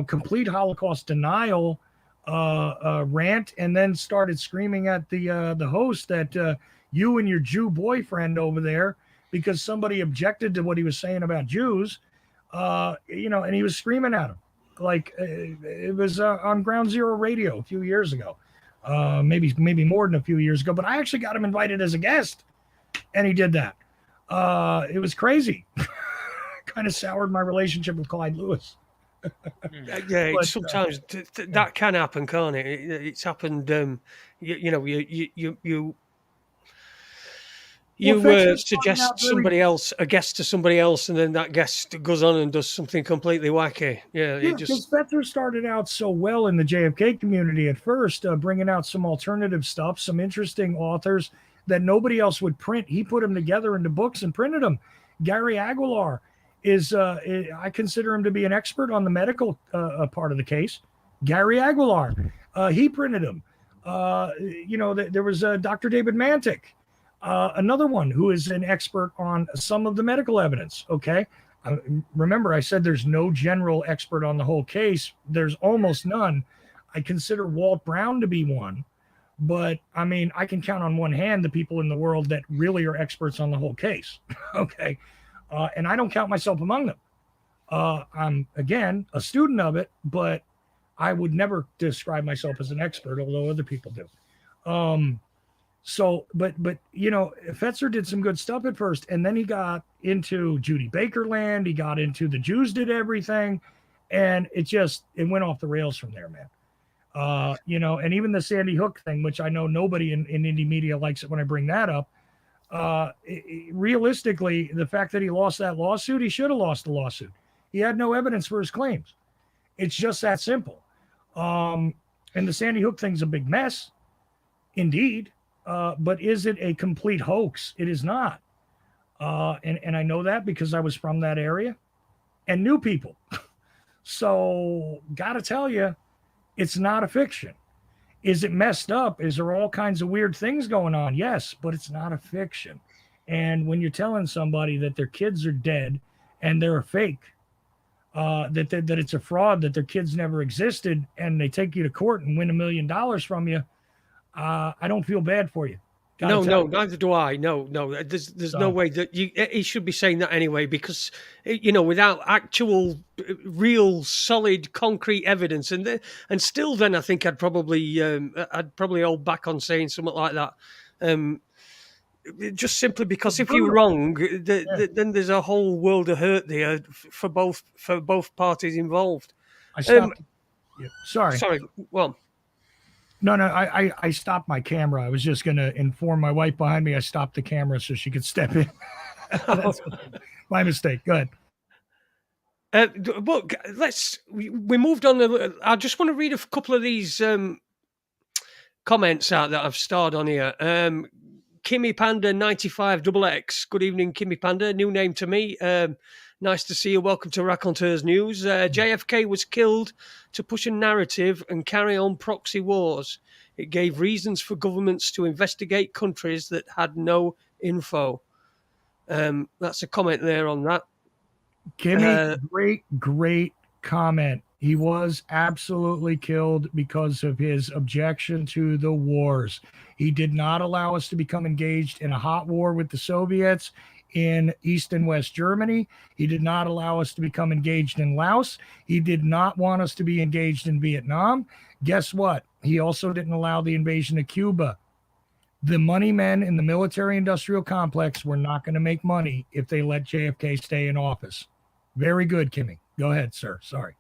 complete Holocaust denial rant, and then started screaming at the host that you and your Jew boyfriend over there, because somebody objected to what he was saying about Jews, and he was screaming at him. Like it was on Ground Zero Radio a few years ago, maybe more than a few years ago. But I actually got him invited as a guest, and he did that. It was crazy. Kind of soured my relationship with Clyde Lewis. Yeah, but, sometimes that can happen, can't it? It's happened. You suggest somebody else, a guest to somebody else, and then that guest goes on and does something completely wacky. Yeah, because Fetzer started out so well in the JFK community at first, bringing out some alternative stuff, some interesting authors that nobody else would print. He put them together into books and printed them. Gary Aguilar is, I consider him to be an expert on the medical part of the case. Gary Aguilar, he printed them. There was Dr. David Mantic. Another one who is an expert on some of the medical evidence. Okay. Remember, I said there's no general expert on the whole case. There's almost none. I consider Walt Brown to be one, but I mean, I can count on one hand the people in the world that really are experts on the whole case. Okay. And I don't count myself among them. I'm, again, a student of it, but I would never describe myself as an expert, although other people do. Fetzer did some good stuff at first, and then he got into Judy Baker land. He got into the Jews did everything, and it went off the rails from there, man. And even the Sandy Hook thing, which I know nobody in indie media likes it when I bring that up. Realistically, the fact that he lost that lawsuit, he should have lost the lawsuit. He had no evidence for his claims. It's just that simple. And the Sandy Hook thing's a big mess, indeed. But is it a complete hoax? It is not. And I know that because I was from that area and knew people. So gotta tell you, it's not a fiction. Is it messed up? Is there all kinds of weird things going on? Yes, but it's not a fiction. And when you're telling somebody that their kids are dead and they're a fake, that it's a fraud, that their kids never existed, and they take you to court and win $1 million from you, I don't feel bad for you. No, neither do I. No. There's no So- way that he should be saying that anyway, because without actual, real, solid, concrete evidence, and still, then I think I'd probably hold back on saying something like that. Just simply because if you're wrong, then there's a whole world of hurt there for both parties involved. I stopped. Sorry. Well. No, I stopped my camera. I was just going to inform my wife behind me. I stopped the camera so she could step in. That's my mistake. Go ahead. Well, we moved on. I just want to read a couple of these comments out that I've starred on here. Kimmy Panda 95XX. Good evening, Kimmy Panda. New name to me. Nice to see you. Welcome to Raconteurs News. JFK was killed to push a narrative and carry on proxy wars. It gave reasons for governments to investigate countries that had no info. That's a comment there on that. Kimmy, great comment. He was absolutely killed because of his objection to the wars. He did not allow us to become engaged in a hot war with the Soviets in East and West Germany. He did not allow us to become engaged in Laos. He did not want us to be engaged in Vietnam. Guess what? He also didn't allow the invasion of Cuba. The money men in the military-industrial complex were not going to make money if they let JFK stay in office. Very good, Kimmy. Go ahead, sir. Sorry.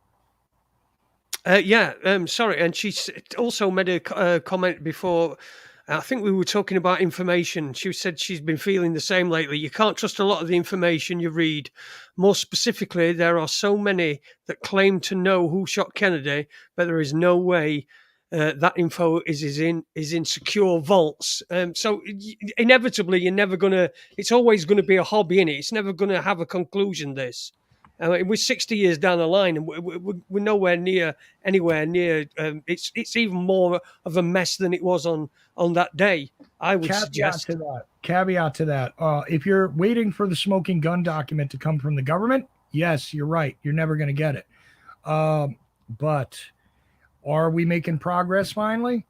Sorry. And she also made a comment before. I think we were talking about information. She said she's been feeling the same lately. You can't trust a lot of the information you read. More specifically, there are so many that claim to know who shot Kennedy, but there is no way that info is in secure vaults. So inevitably, you're never gonna. It's always going to be a hobby, innit? It's never going to have a conclusion. This. We're 60 years down the line, and we're nowhere near anywhere near. It's even more of a mess than it was on that day. I would suggest. Caveat to that. If you're waiting for the smoking gun document to come from the government, yes, you're right. You're never going to get it. But are we making progress finally?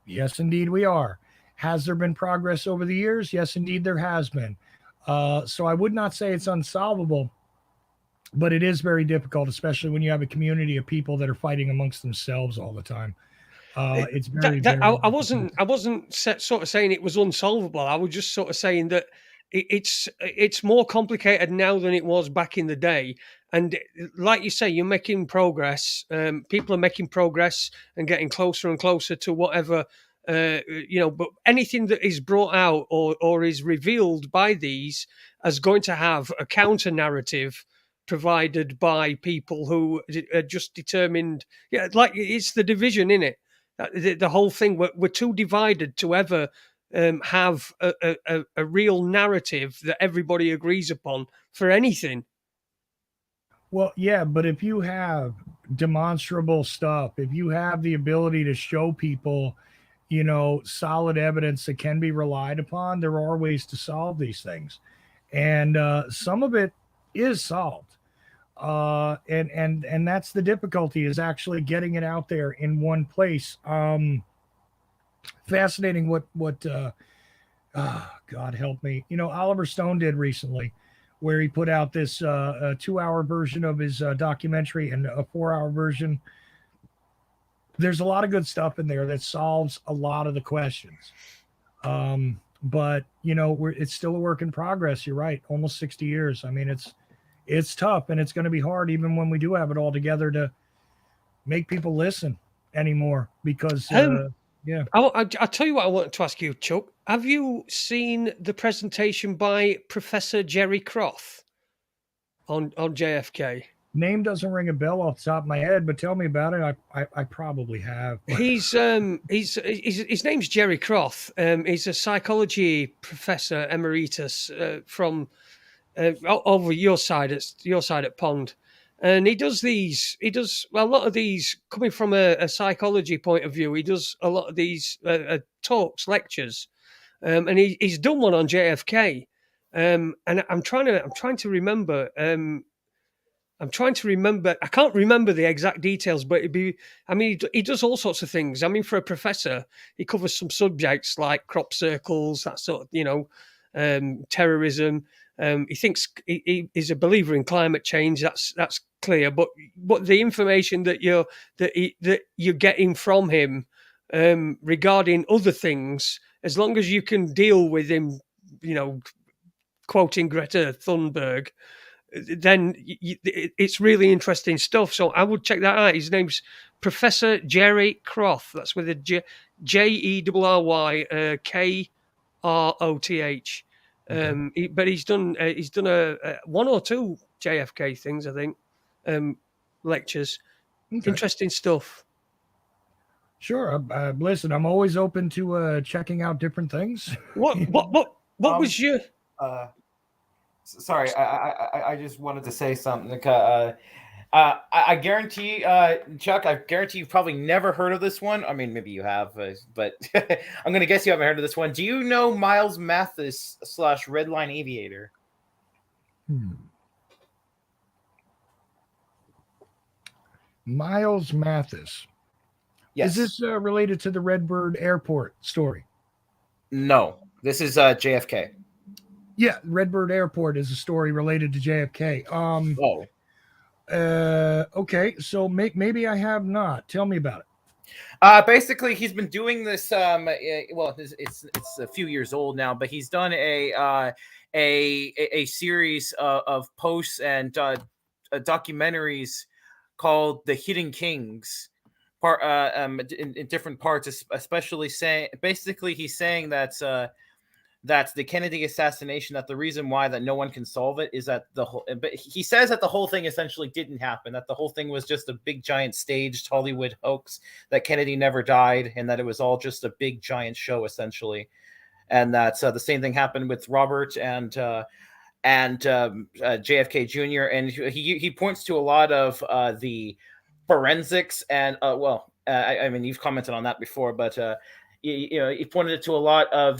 Yes, indeed, we are. Has there been progress over the years? Yes, indeed, there has been. So I would not say it's unsolvable. But it is very difficult, especially when you have a community of people that are fighting amongst themselves all the time. It's very. I wasn't sort of saying it was unsolvable. I was just sort of saying that it's more complicated now than it was back in the day. And like you say, you're making progress. People are making progress and getting closer and closer to whatever. But anything that is brought out or is revealed by these is going to have a counter narrative provided by people who are just determined. Yeah, like it's the division in it. The whole thing. We're too divided to ever have a real narrative that everybody agrees upon for anything. Well, yeah, but if you have demonstrable stuff, if you have the ability to show people, solid evidence that can be relied upon, there are ways to solve these things, and some of it is solved. And that's the difficulty, is actually getting it out there in one place. Fascinating what God help me, Oliver Stone did recently, where he put out this a 2-hour version of his documentary and a 4-hour version. There's a lot of good stuff in there that solves a lot of the questions. But it's still a work in progress. You're right. Almost 60 years. I mean, it's tough, and it's going to be hard even when we do have it all together to make people listen anymore, because I'll tell you what I wanted to ask you, Chuck. Have you seen the presentation by Professor Jerry Croth on JFK? Name doesn't ring a bell off the top of my head, but tell me about it. I probably have. But... His name's Jerry Croth. He's a psychology professor emeritus from over your side at Pond, And he does a lot of these coming from a psychology point of view. He does a lot of these talks, lectures, and he's done one on JFK. And I'm trying to remember. I'm trying to remember. I can't remember the exact details, but it'd be. I mean, he does all sorts of things. I mean, for a professor, he covers some subjects like crop circles, that sort of, terrorism. He thinks he is a believer in climate change. That's clear. But the information that you're getting from him regarding other things, as long as you can deal with him, quoting Greta Thunberg, then it's really interesting stuff. So I would check that out. His name's Professor Jerry Croth. That's with a JERRY KROTH. But he's done a one or two JFK things, I think, lectures. Okay. Interesting stuff. Sure. Listen, I'm always open to checking out different things. What was your? Sorry, I just wanted to say something. I guarantee, Chuck, I guarantee you've probably never heard of this one. I mean, maybe you have, but I'm going to guess you haven't heard of this one. Do you know Miles Mathis / Redline Aviator? Miles Mathis. Yes. Is this related to the Redbird Airport story? No, this is JFK. Yeah, Redbird Airport is a story related to JFK. Okay, so maybe I have not. Tell me about it. Basically, he's been doing this. Well, it's a few years old now, but he's done a series of posts and documentaries called "The Hidden Kings." In different parts, especially he's saying that the Kennedy assassination, that the reason why that no one can solve it is that but he says that the whole thing essentially didn't happen, that the whole thing was just a big giant staged Hollywood hoax, that Kennedy never died, and that it was all just a big giant show essentially, and that the same thing happened with Robert and JFK Jr. And he points to a lot of the forensics and I mean, you've commented on that before, but he pointed to a lot of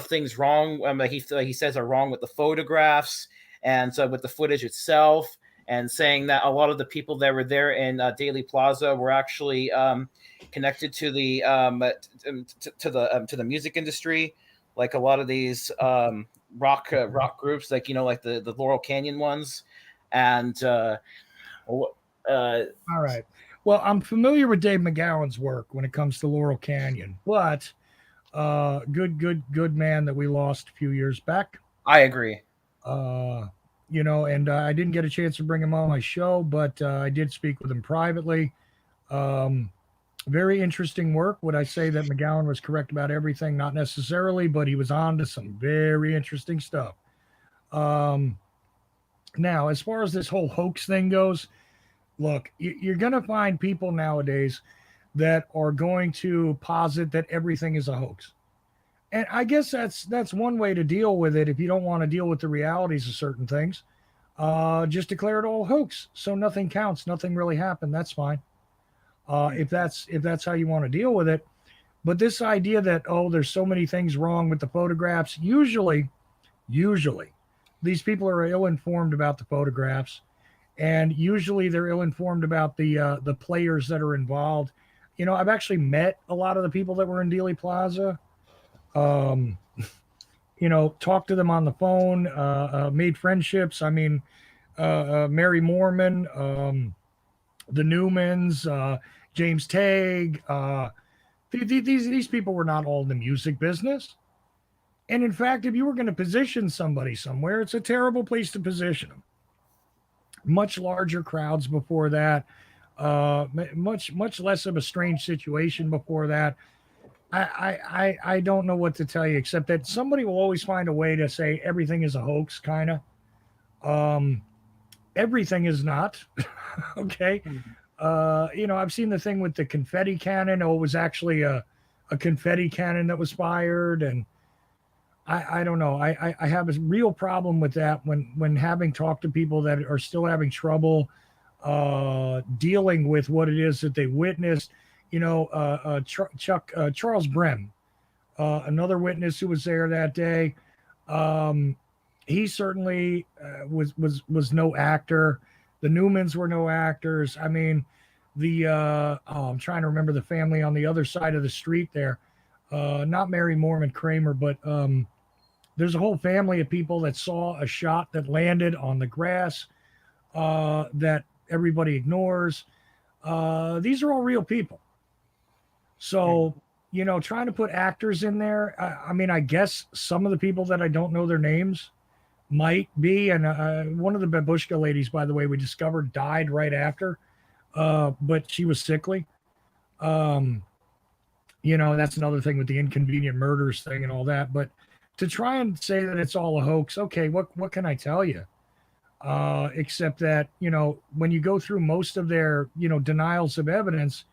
things wrong. He says are wrong with the photographs and with the footage itself, and saying that a lot of the people that were there in Dealey Plaza were actually connected to the music industry, like a lot of these rock groups, like like the Laurel Canyon ones, and all right. Well, I'm familiar with Dave McGowan's work when it comes to Laurel Canyon, but good man that we lost a few years back. I agree. And I didn't get a chance to bring him on my show, but I did speak with him privately. Very interesting work. Would I say that McGowan was correct about everything? Not necessarily, but he was on to some very interesting stuff. Now, as far as this whole hoax thing goes, look, you're going to find people nowadays that are going to posit that everything is a hoax. And I guess that's one way to deal with it if you don't want to deal with the realities of certain things. Just declare it all hoax, so nothing counts, nothing really happened. That's fine. If that's how you want to deal with it. But this idea that, there's so many things wrong with the photographs, usually these people are ill-informed about the photographs. And usually they're ill-informed about the players that are involved. I've actually met a lot of the people that were in Dealey Plaza. Talked to them on the phone, made friendships. I mean, Mary Moorman, the Newmans, James Tague. These people were not all in the music business. And in fact, if you were going to position somebody somewhere, it's a terrible place to position them. Much larger crowds before that, much less of a strange situation before that. I don't know what to tell you, except that somebody will always find a way to say everything is a hoax, kind of. Everything is not. Okay. I've seen the thing with the confetti cannon. It was actually a confetti cannon that was fired. And I don't know. I have a real problem with that when having talked to people that are still having trouble dealing with what it is that they witnessed. You know, Charles Brem, another witness who was there that day. He certainly was no actor. The Newmans were no actors. I mean, I'm trying to remember the family on the other side of the street there. Not Mary Mormon Kramer, but there's a whole family of people that saw a shot that landed on the grass that everybody ignores. These are all real people. So, you know, trying to put actors in there, I mean, I guess some of the people that I don't know their names might be. And one of the babushka ladies, by the way, we discovered died right after, but she was sickly. You know, that's another thing with the inconvenient murders thing and all that. But to try and say that it's all a hoax, okay, what can I tell you? Except that, you know, when you go through most of their, you know, denials of evidence,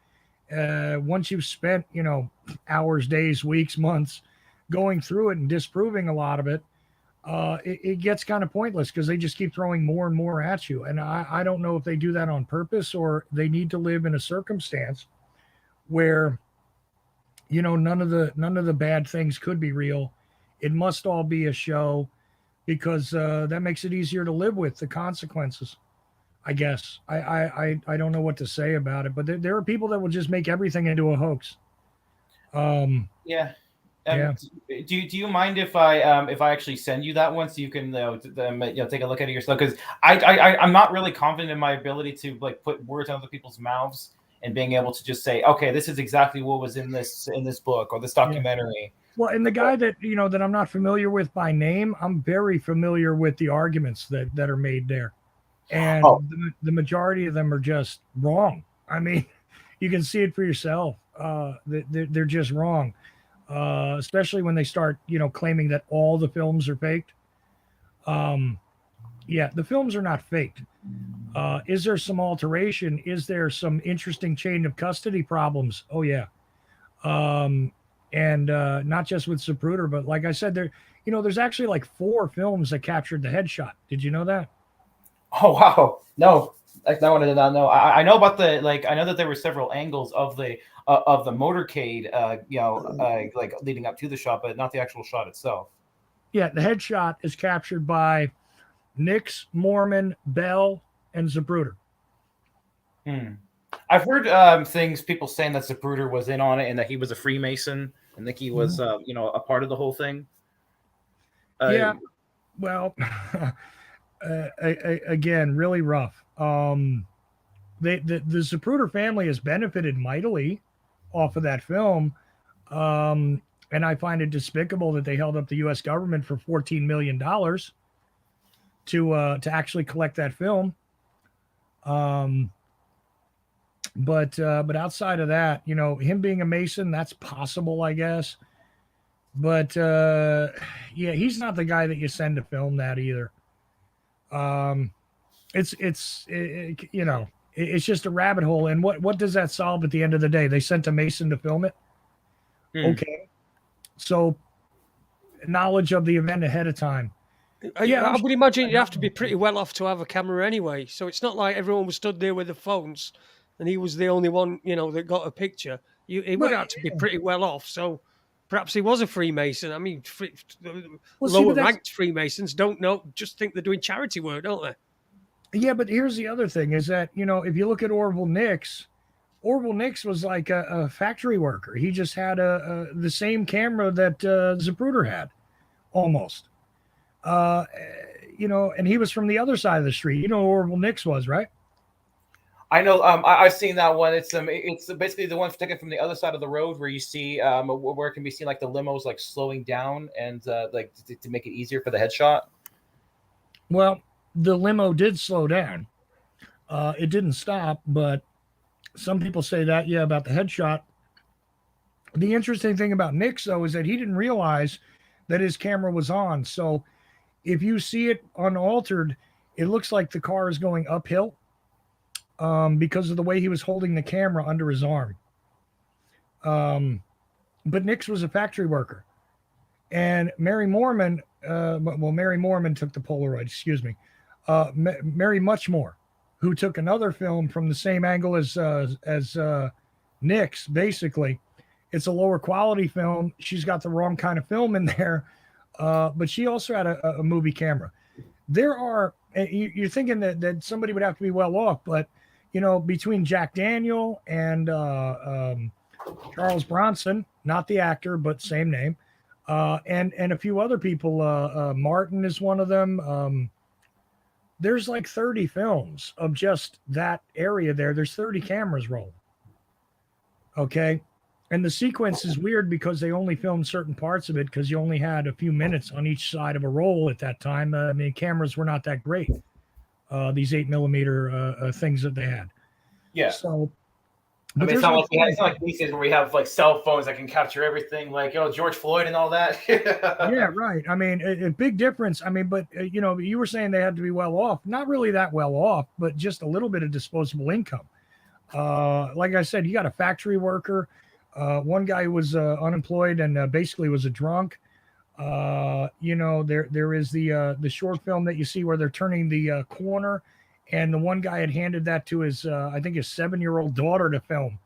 once you've spent, you know, hours, days, weeks, months going through it and disproving a lot of it, it gets kind of pointless because they just keep throwing more and more at you. And I don't know if they do that on purpose or they need to live in a circumstance where, you know, none of the bad things could be real. It must all be a show because that makes it easier to live with the consequences. I guess I don't know what to say about it, but there are people that will just make everything into a hoax. Yeah. Yeah. Do you mind if I actually send you that one so you can take a look at it yourself? Because I'm not really confident in my ability to like put words on other people's mouths and being able to just say, okay, this is exactly what was in this book or this documentary. Yeah. Well, and the guy that, you know, that I'm not familiar with by name, I'm very familiar with the arguments that are made there. And the majority of them are just wrong. I mean, you can see it for yourself. They're just wrong, especially when they start, you know, claiming that all the films are faked. Yeah, the films are not faked. Is there some alteration? Is there some interesting chain of custody problems? Oh, yeah. And not just with Zapruder, but like I said, there's actually like 4 films that captured the headshot. Did you know that? Oh, wow. No, that one I did not know. I know about I know that there were several angles of the motorcade, like leading up to the shot, but not the actual shot itself. Yeah, the headshot is captured by Nix, Mormon, Bell, and Zapruder. I've heard people saying that Zapruder was in on it and that he was a Freemason and that he was, a part of the whole thing. Yeah, well, again, really rough. The Zapruder family has benefited mightily off of that film. And I find it despicable that they held up the U.S. government for $14 million to actually collect that film. But outside of that, you know, him being a Mason, that's possible, I guess. But yeah, he's not the guy that you send to film that either. It's just a rabbit hole. And what does that solve at the end of the day? They sent a Mason to film it. Okay. So knowledge of the event ahead of time. Yeah, I would imagine you'd have to be pretty well off to have a camera anyway. So it's not like everyone was stood there with the phones and he was the only one, you know, that got a picture. He would have to be pretty well off. So perhaps he was a Freemason. I mean, lower ranked Freemasons don't know, just think they're doing charity work, don't they? Yeah, but here's the other thing is that, you know, if you look at Orville Nix was like a factory worker. He just had the same camera that Zapruder had, almost. You know, and he was from the other side of the street. You know who Orville Nix was, right? I know. I've seen that one. It's basically the one taken from the other side of the road where you see where it can be seen like the limos like slowing down and like to make it easier for the headshot. Well, the limo did slow down. It didn't stop, but some people say that, yeah, about the headshot. The interesting thing about Nix, though, is that he didn't realize that his camera was on. So if you see it unaltered, it looks like the car is going uphill because of the way he was holding the camera under his arm. But Nix was a factory worker. And Mary Mormon, Mary Mormon took the Polaroid, excuse me. Mary Muchmore, who took another film from the same angle as Nick's, basically. It's a lower quality film. She's got the wrong kind of film in there, but she also had a movie camera. There are, you're thinking that somebody would have to be well off, but, you know, between Jack Daniel and Charles Bronson, not the actor, but same name, and a few other people, Martin is one of them. There's like 30 films of just that area there. There's 30 cameras rolling. Okay. And the sequence is weird because they only filmed certain parts of it because you only had a few minutes on each side of a roll at that time. I mean, cameras were not that great. These 8mm things that they had. Yeah. So, I mean, it's not like these days where we have like cell phones that can capture everything, like George Floyd and all that. Yeah, right. I mean, a big difference. I mean, but you know, you were saying they had to be well off. Not really that well off, but just a little bit of disposable income. Like I said, you got a factory worker. One guy who was unemployed and basically was a drunk. You know, there is the short film that you see where they're turning the corner. And the one guy had handed that to his, I think his 7-year-old daughter to film.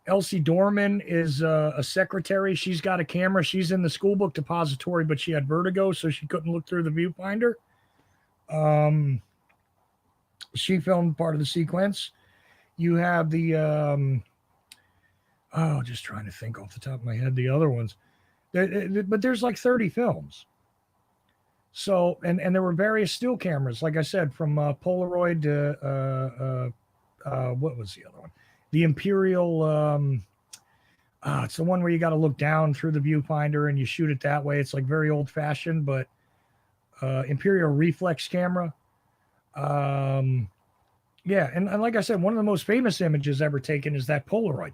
Elsie Dorman is a secretary. She's got a camera. She's in the school book depository, but she had vertigo, so she couldn't look through the viewfinder. She filmed part of the sequence. You have the, just trying to think off the top of my head, the other ones. But there's like 30 films. So, and there were various still cameras, like I said, from Polaroid to, what was the other one? The Imperial, it's the one where you got to look down through the viewfinder and you shoot it that way. It's like very old fashioned, but Imperial reflex camera. Yeah. And like I said, one of the most famous images ever taken is that Polaroid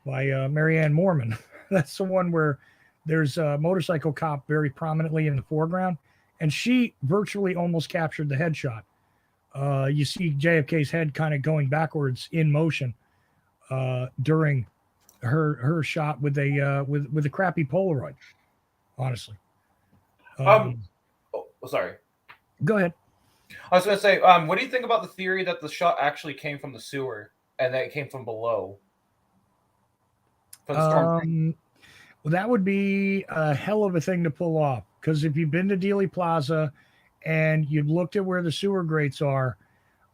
by Marianne Moorman. That's the one where there's a motorcycle cop very prominently in the foreground. And she virtually almost captured the headshot. You see JFK's head kind of going backwards in motion during her shot with a crappy Polaroid. Honestly. Sorry. Go ahead. I was going to say, what do you think about the theory that the shot actually came from the sewer and that it came from below? From the storm? Well, that would be a hell of a thing to pull off. Because if you've been to Dealey Plaza and you've looked at where the sewer grates are,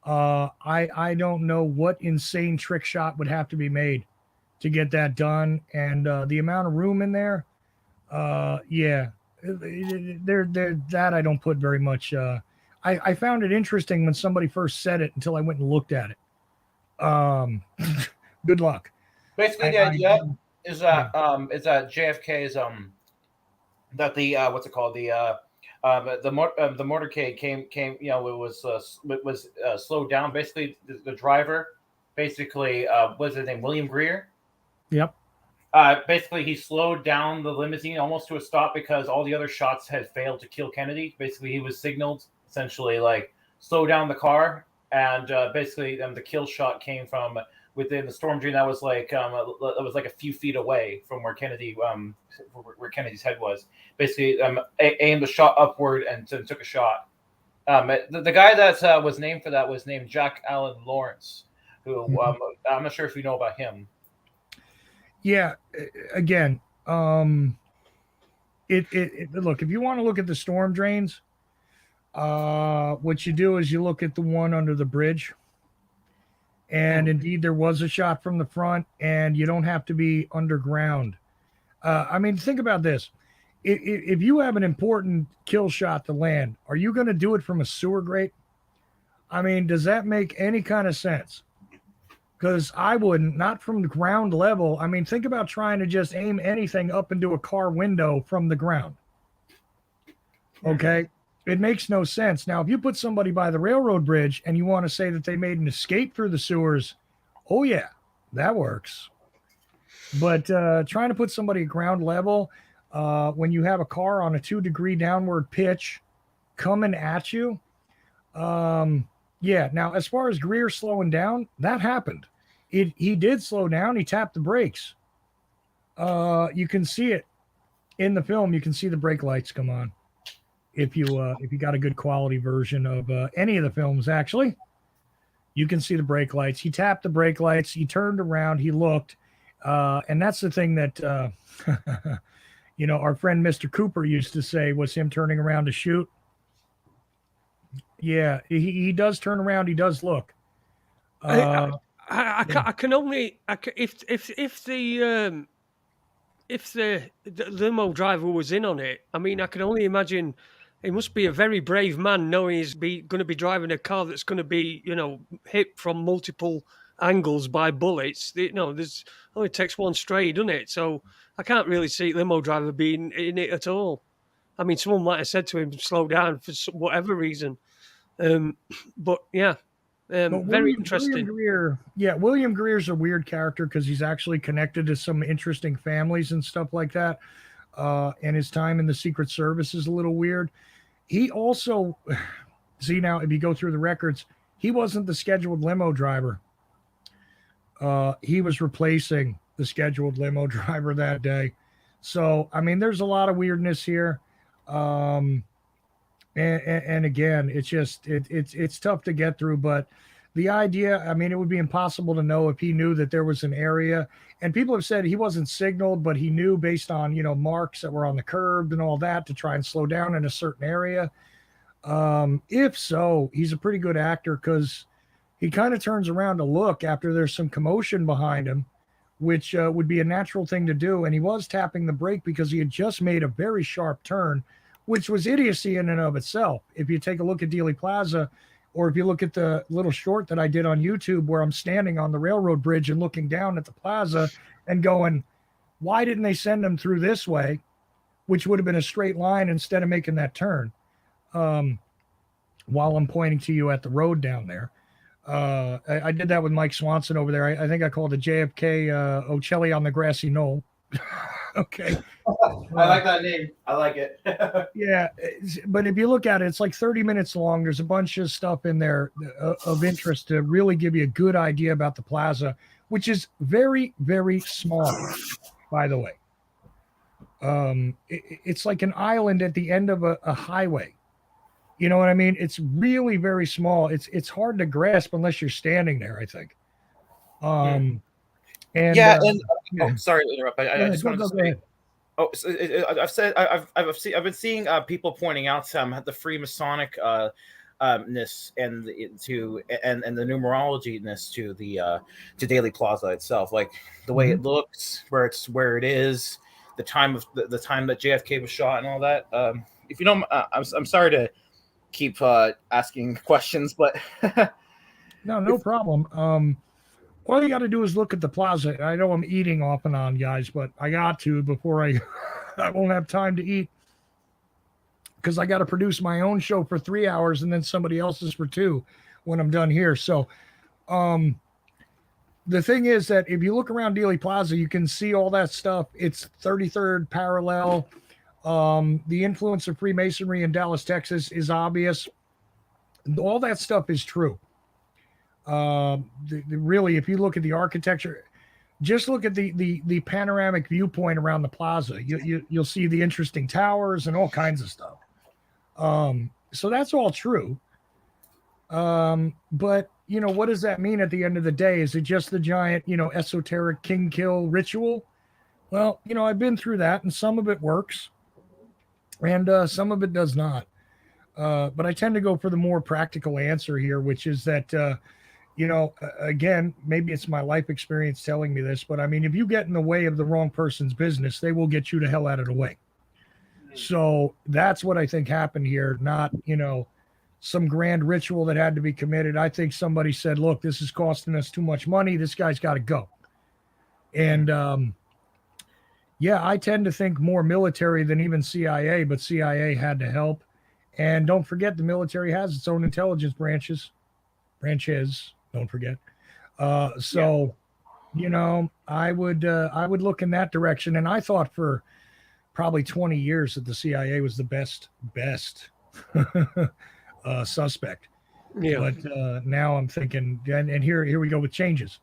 I don't know what insane trick shot would have to be made to get that done. And the amount of room in there, yeah, that I don't put very much. I found it interesting when somebody first said it until I went and looked at it. Good luck. Basically, the idea is that JFK's that the what's it called, the motorcade came it was slowed down. Basically, the driver basically what's his name, William Greer. Yep. Basically, he slowed down the limousine almost to a stop because all the other shots had failed to kill Kennedy. Basically, he was signaled essentially like slow down the car, and basically the kill shot came from within the storm drain that was like a few feet away from where where Kennedy's head was. Basically, aimed the shot upward and took a shot. The guy that was named for that was named Jack Allen Lawrence, who I'm not sure if you know about him. Yeah, again, look, if you want to look at the storm drains, what you do is you look at the one under the bridge. And indeed, there was a shot from the front, and you don't have to be underground. I mean, think about this. If you have an important kill shot to land, are you going to do it from a sewer grate? I mean, does that make any kind of sense? Because I wouldn't, not from the ground level. I mean, think about trying to just aim anything up into a car window from the ground. Okay? It makes no sense. Now, if you put somebody by the railroad bridge and you want to say that they made an escape through the sewers, oh, yeah, that works. But trying to put somebody at ground level when you have a car on a 2-degree downward pitch coming at you, yeah. Now, as far as Greer slowing down, that happened. He did slow down. He tapped the brakes. You can see it. in the film, you can see the brake lights come on. If you got a good quality version of any of the films, actually, you can see the brake lights. He tapped the brake lights. He turned around. He looked, and that's the thing that our friend Mr. Cooper used to say was him turning around to shoot. Yeah, he does turn around. He does look. I can only if the limo driver was in on it. I mean, I can only imagine. He must be a very brave man, knowing he's going to be driving a car that's going to be, hit from multiple angles by bullets. There's only takes one stray, doesn't it? So I can't really see limo driver being in it at all. I mean, someone might have said to him, "Slow down" for whatever reason. But yeah, very interesting. William Greer's a weird character because he's actually connected to some interesting families and stuff like that. And his time in the Secret Service is a little weird. He also, see now, if you go through the records, he wasn't the scheduled limo driver. He was replacing the scheduled limo driver that day. So, I mean, there's a lot of weirdness here. And again, it's just, it's tough to get through, but the idea, I mean, it would be impossible to know if he knew that there was an area, and people have said he wasn't signaled, but he knew based on, marks that were on the curb and all that to try and slow down in a certain area. If so, he's a pretty good actor because he kind of turns around to look after there's some commotion behind him, which would be a natural thing to do. And he was tapping the brake because he had just made a very sharp turn, which was idiocy in and of itself. If you take a look at Dealey Plaza, or if you look at the little short that I did on YouTube where I'm standing on the railroad bridge and looking down at the plaza and going, why didn't they send them through this way, which would have been a straight line instead of making that turn, while I'm pointing to you at the road down there. I did that with Mike Swanson over there. I think I called it JFK Ochelli on the grassy knoll. Okay. I like that name. I like it. Yeah. But if you look at it, it's like 30 minutes long. There's a bunch of stuff in there of interest to really give you a good idea about the plaza, which is very, very small, by the way. It's like an island at the end of a highway. You know what I mean? It's really very small. It's hard to grasp unless you're standing there, I think. Sorry to interrupt. I just wanted to say. I've been seeing people pointing out the Freemasonic ness and the numerology-ness to Dealey Plaza itself, like the way it looks, where it is, the time that JFK was shot, and all that. If you don't, I'm sorry to keep asking questions, but no problem. All you got to do is look at the plaza. I know I'm eating off and on, guys, but I got to before I won't have time to eat because I got to produce my own show for 3 hours and then somebody else's for 2 when I'm done here. So the thing is that if you look around Dealey Plaza, you can see all that stuff. It's 33rd parallel. The influence of Freemasonry in Dallas, Texas is obvious. All that stuff is true. Really, if you look at the architecture, just look at the panoramic viewpoint around the plaza. You'll see the interesting towers and all kinds of stuff. So that's all true. But what does that mean at the end of the day? Is it just the giant, esoteric king kill ritual? Well, I've been through that, and some of it works, and some of it does not. But I tend to go for the more practical answer here, which is that. Again, maybe it's my life experience telling me this, but I mean, if you get in the way of the wrong person's business, they will get you the hell out of the way. So that's what I think happened here, not, some grand ritual that had to be committed. I think somebody said, look, this is costing us too much money. This guy's got to go. And I tend to think more military than even CIA, but CIA had to help. And don't forget, the military has its own intelligence branches. Don't forget. I would look in that direction. And I thought for probably 20 years that the CIA was the best suspect. Yeah. But now I'm thinking, and here we go with changes.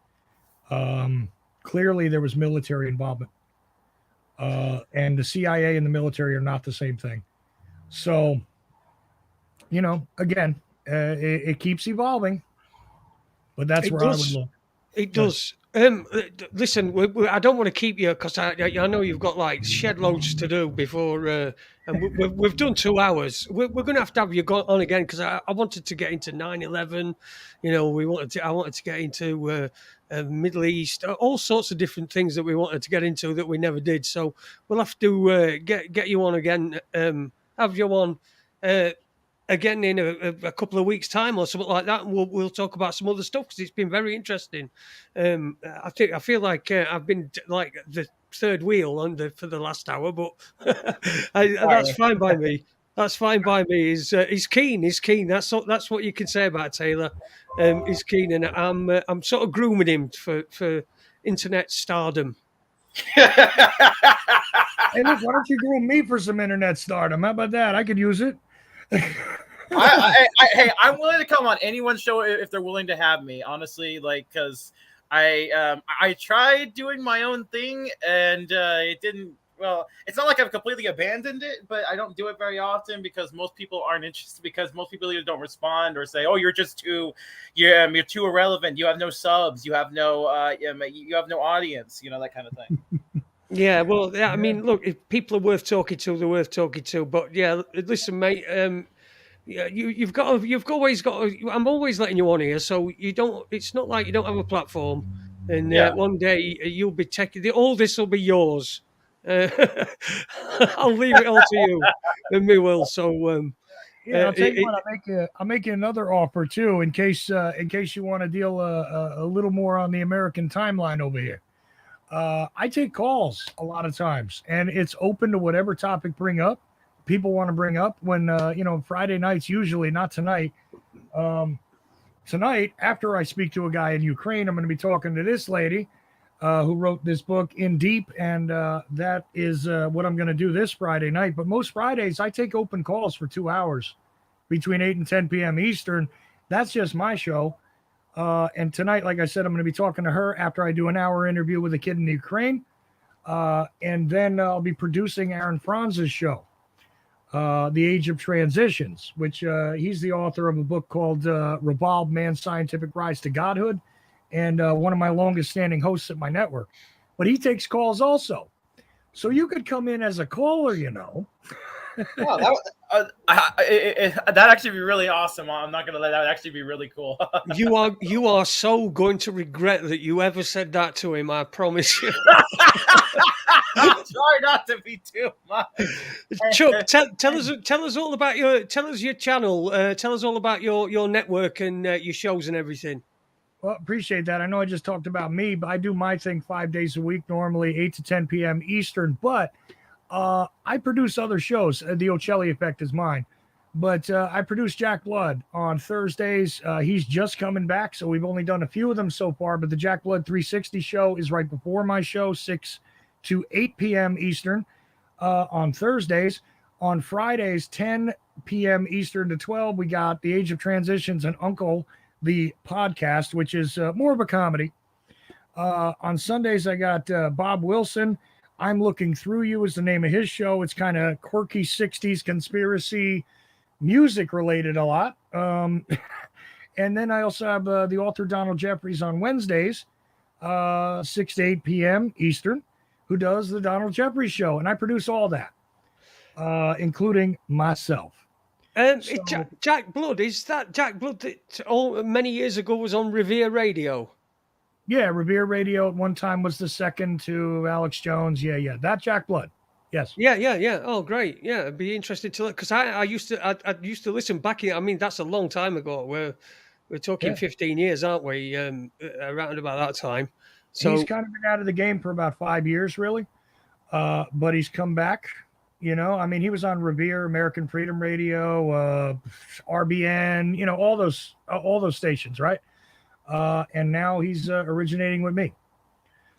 Clearly there was military involvement. And the CIA and the military are not the same thing. So, again, it keeps evolving, but that's It where I would does. look. It Yeah. does. Listen, I don't want to keep you because I know you've got like shed loads to do before, and we've done 2 hours. We're going to have you on again because I wanted to get into 9/11. I wanted to get into Middle East, all sorts of different things that we wanted to get into that we never did. So we'll have to get you on again. Have you on. Again in a couple of weeks' time or something like that, and we'll talk about some other stuff because it's been very interesting. I feel like I've been like the third wheel for the last hour, but that's fine by me. That's fine by me. He's keen. He's keen. That's what you can say about Taylor. He's keen, and I'm sort of grooming him for internet stardom. Hey, look, why don't you groom me for some internet stardom? How about that? I could use it. Hey, I'm willing to come on anyone's show if they're willing to have me. Honestly, like, because I tried doing my own thing and it didn't. Well, it's not like I've completely abandoned it, but I don't do it very often because most people aren't interested. Because most people either don't respond or say, "Oh, you're too irrelevant. You have no subs. You have no audience." That kind of thing. Yeah, well, yeah. I mean, look, if people are worth talking to, they're worth talking to. But yeah, listen, mate. Yeah, you've always got. I'm always letting you on here, so you don't. It's not like you don't have a platform, and one day you'll be taking. All this will be yours. I'll leave it all to you, and we will. So, I'll tell you what. I'll make you another offer too, in case you want to deal a little more on the American timeline over here. I take calls a lot of times, and it's open to whatever topic people want to bring up. When Friday nights, usually not tonight. Tonight, after I speak to a guy in Ukraine, I'm going to be talking to this lady who wrote this book In Deep, and that is what I'm going to do this Friday night. But most Fridays, I take open calls for 2 hours between 8 and 10 p.m. Eastern. That's just my show. And tonight, like I said, I'm going to be talking to her after I do an hour interview with a kid in Ukraine. And then I'll be producing Aaron Franz's show, The Age of Transitions, which he's the author of a book called Revolve, Man's Scientific Rise to Godhood, and one of my longest standing hosts at my network. But he takes calls also. So you could come in as a caller, Wow, that'd actually be really awesome. I'm not gonna let that actually be really cool. You are so going to regret that you ever said that to him. I promise you. Try not to be too much. Chuck, tell us all about your channel. Tell us all about your network and your shows and everything. Well, appreciate that. I know I just talked about me, but I do my thing 5 days a week, normally 8 to 10 p.m. Eastern. But I produce other shows. The Ochelli Effect is mine. But I produce Jack Blood on Thursdays. He's just coming back, so we've only done a few of them so far. But the Jack Blood 360 show is right before my show, 6 to 8 p.m. Eastern on Thursdays. On Fridays, 10 p.m. Eastern to 12, we got The Age of Transitions and Uncle, the podcast, which is more of a comedy. On Sundays, I got Bob Wilson. I'm Looking Through You is the name of his show. It's kind of quirky 60s conspiracy music related a lot. And then I also have the author Donald Jeffries on Wednesdays, 6 to 8 p.m. Eastern, who does the Donald Jeffries show. And I produce all that, including myself. Jack Blood, is that Jack Blood that many years ago was on Revere Radio? Yeah, Revere Radio at one time was the second to Alex Jones. Yeah. That Jack Blood. Yes. Yeah. Oh, great. Yeah, it'd be interesting to look because I used to listen back in. I mean, that's a long time ago. We're talking 15 years, aren't we? Around about that time. So he's kind of been out of the game for about 5 years, really. But he's come back. I mean, he was on Revere, American Freedom Radio, RBN, all those stations, right? And now he's originating with me.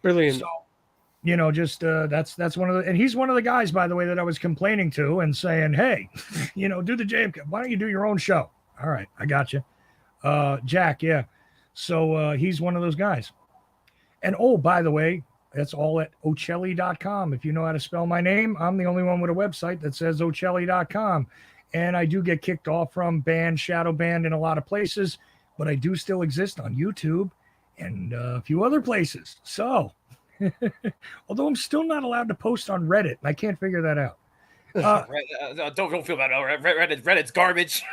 Brilliant. So, just that's one of the, and he's one of the guys, by the way, that I was complaining to and saying, hey, do the JMK. Why don't you do your own show? All right, I got you, Jack. Yeah. So he's one of those guys. And by the way, It's all at Ochelli.com. If you know how to spell my name, I'm the only one with a website that says Ochelli.com. And I do get kicked off from banned, shadow banned in a lot of places, but I do still exist on YouTube and a few other places. So, although I'm still not allowed to post on Reddit, I can't figure that out. Don't feel bad. Reddit's garbage.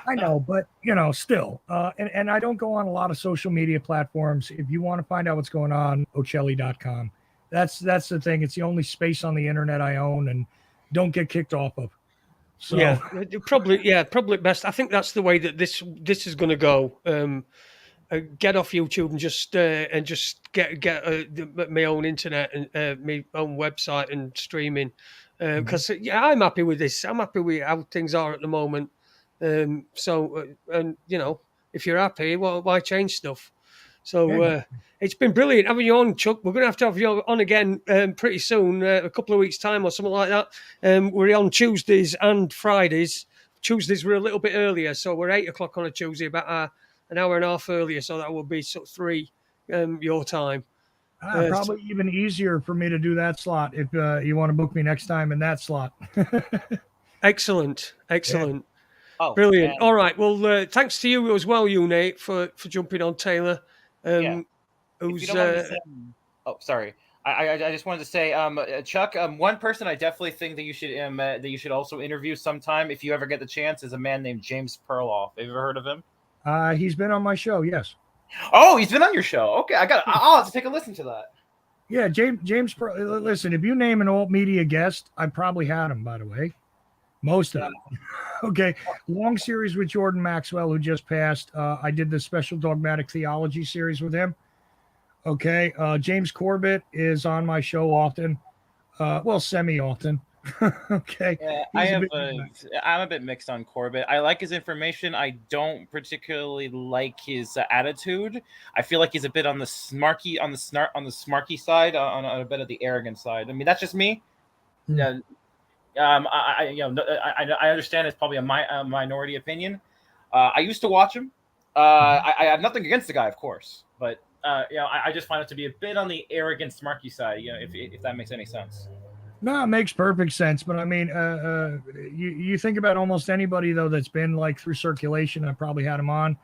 I know, but still, and I don't go on a lot of social media platforms. If you want to find out what's going on, Ochelli.com. That's the thing. It's the only space on the internet I own and don't get kicked off of. So yeah, probably best. I think that's the way that this is going to go. Get off YouTube and just get my own internet and my own website and streaming. Because I'm happy with this. I'm happy with how things are at the moment. If you're happy, well, why change stuff? So it's been brilliant having you on, Chuck. We're going to have you on again pretty soon, a couple of weeks' time or something like that. We're on Tuesdays and Fridays. Tuesdays we're a little bit earlier, so we're 8 o'clock on a Tuesday, about an hour and a half earlier, so that will be sort of 3 your time. Probably even easier for me to do that slot if you want to book me next time in that slot. Excellent. Yeah. Oh, brilliant. and All right. Well, thanks to you as well, Nate, for jumping on Taylor. Yeah. Who's if you don't mind me saying- oh, sorry. I just wanted to say, Chuck, one person I definitely think that you should also interview sometime if you ever get the chance is a man named James Perloff. Have you ever heard of him? He's been on my show, yes. Oh, he's been on your show. Okay, I'll have to take a listen to that. Yeah, James. Listen, if you name an alt media guest, I probably had him. By the way, most of them. Okay, long series with Jordan Maxwell, who just passed. I did the special dogmatic theology series with him. Okay, James Corbett is on my show often. Semi-often. Okay. Yeah, I'm a bit mixed on Corbett. I like his information. I don't particularly like his attitude. I feel like he's a bit on the smarky side, on a bit of the arrogant side. I mean, that's just me. I understand it's probably a minority opinion. I used to watch him. I have nothing against the guy, of course, but I just find it to be a bit on the arrogant, smarky side. If that makes any sense. No, it makes perfect sense. But I mean, you think about almost anybody though that's been like through circulation. I probably had him on.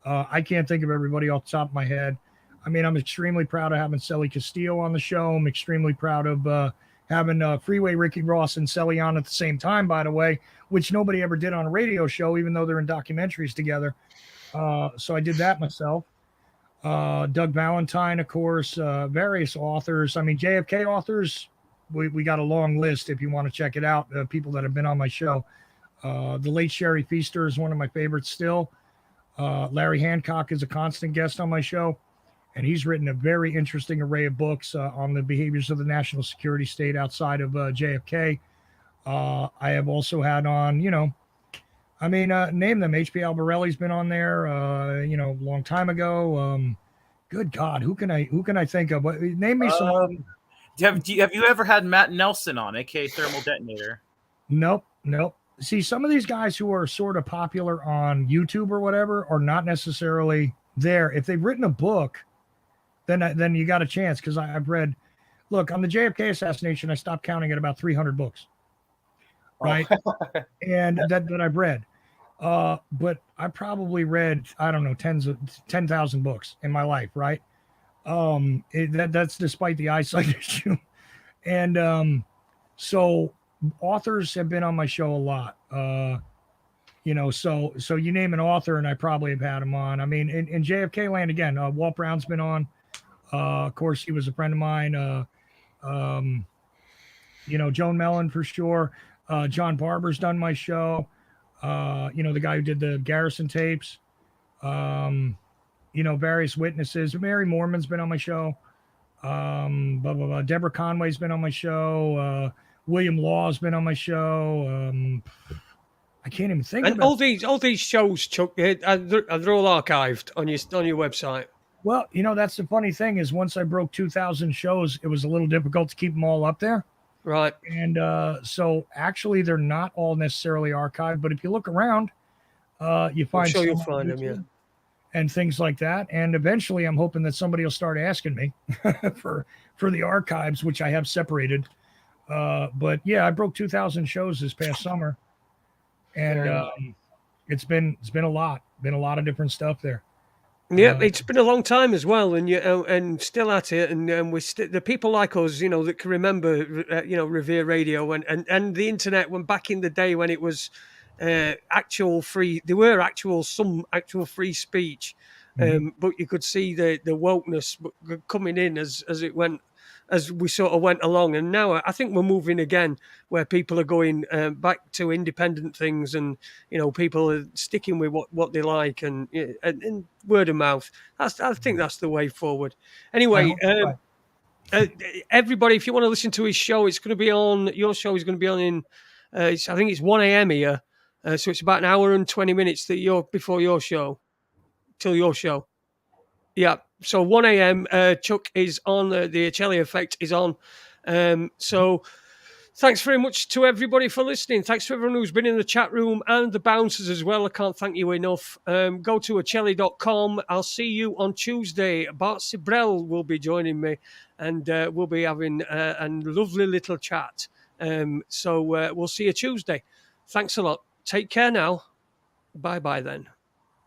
I can't think of everybody off the top of my head. I mean, I'm extremely proud of having Sally Castillo on the show. I'm extremely proud of having Freeway Ricky Ross and Sally on at the same time, by the way, which nobody ever did on a radio show, even though they're in documentaries together. So I did that myself. Doug Valentine, of course, various authors. I mean, JFK authors. We got a long list if you want to check it out. People that have been on my show. The late Sherry Feaster is one of my favorites still. Larry Hancock is a constant guest on my show, and he's written a very interesting array of books on the behaviors of the national security state outside of JFK. I have also had on, name them. H.P. Albarelli's been on there, a long time ago. Good God, who can I think of? Name me some. Have you ever had Matt Nelson on, aka Thermal Detonator? Nope. See, some of these guys who are sort of popular on YouTube or whatever are not necessarily there. If they've written a book, then you got a chance, because I've read. Look, on the JFK assassination, I stopped counting at about 300 books, right? And that I've read. But I probably read, I don't know, 10,000 books in my life, right? That's despite the eyesight issue. And so authors have been on my show a lot. So you name an author and I probably have had him on. I mean, in JFK land again, Walt Brown's been on. Of course, he was a friend of mine. Joan Mellon for sure. John Barber's done my show. The guy who did the Garrison tapes. Various witnesses. Mary Mormon's been on my show. Deborah Conway's been on my show. William Law's been on my show. I can't even think of it. All these shows, Chuck, they're all archived on your website. Well, that's the funny thing is once I broke 2,000 shows, it was a little difficult to keep them all up there. Right. And so actually they're not all necessarily archived, but if you look around, you find I'm sure you'll find them, yeah. and things like that. And eventually, I'm hoping that somebody will start asking me for the archives, which I have separated. But yeah, I broke 2,000 shows this past summer, and it's been a lot of different stuff there. Yeah, it's been a long time as well, and and still at it, and we the people like us, that can remember, Revere Radio and the internet when back in the day when it was actual free. There were some actual free speech, but you could see the wokeness coming in as it went. As we sort of went along, and now I think we're moving again, where people are going back to independent things, and people are sticking with what they like, and word of mouth. I think that's the way forward. Anyway, everybody, if you want to listen to his show, it's going to be on. Your show is going to be on in. I think it's 1 a.m. here, so it's about an hour and 20 minutes before your show, till your show. Yeah, so 1 a.m. Chuck is on, the Ochelli Effect is on. So thanks very much to everybody for listening. Thanks to everyone who's been in the chat room and the bouncers as well. I can't thank you enough. Go to Ochelli.com. I'll see you on Tuesday. Bart Sibrel will be joining me, and we'll be having a lovely little chat. So we'll see you Tuesday. Thanks a lot. Take care now. Bye-bye then.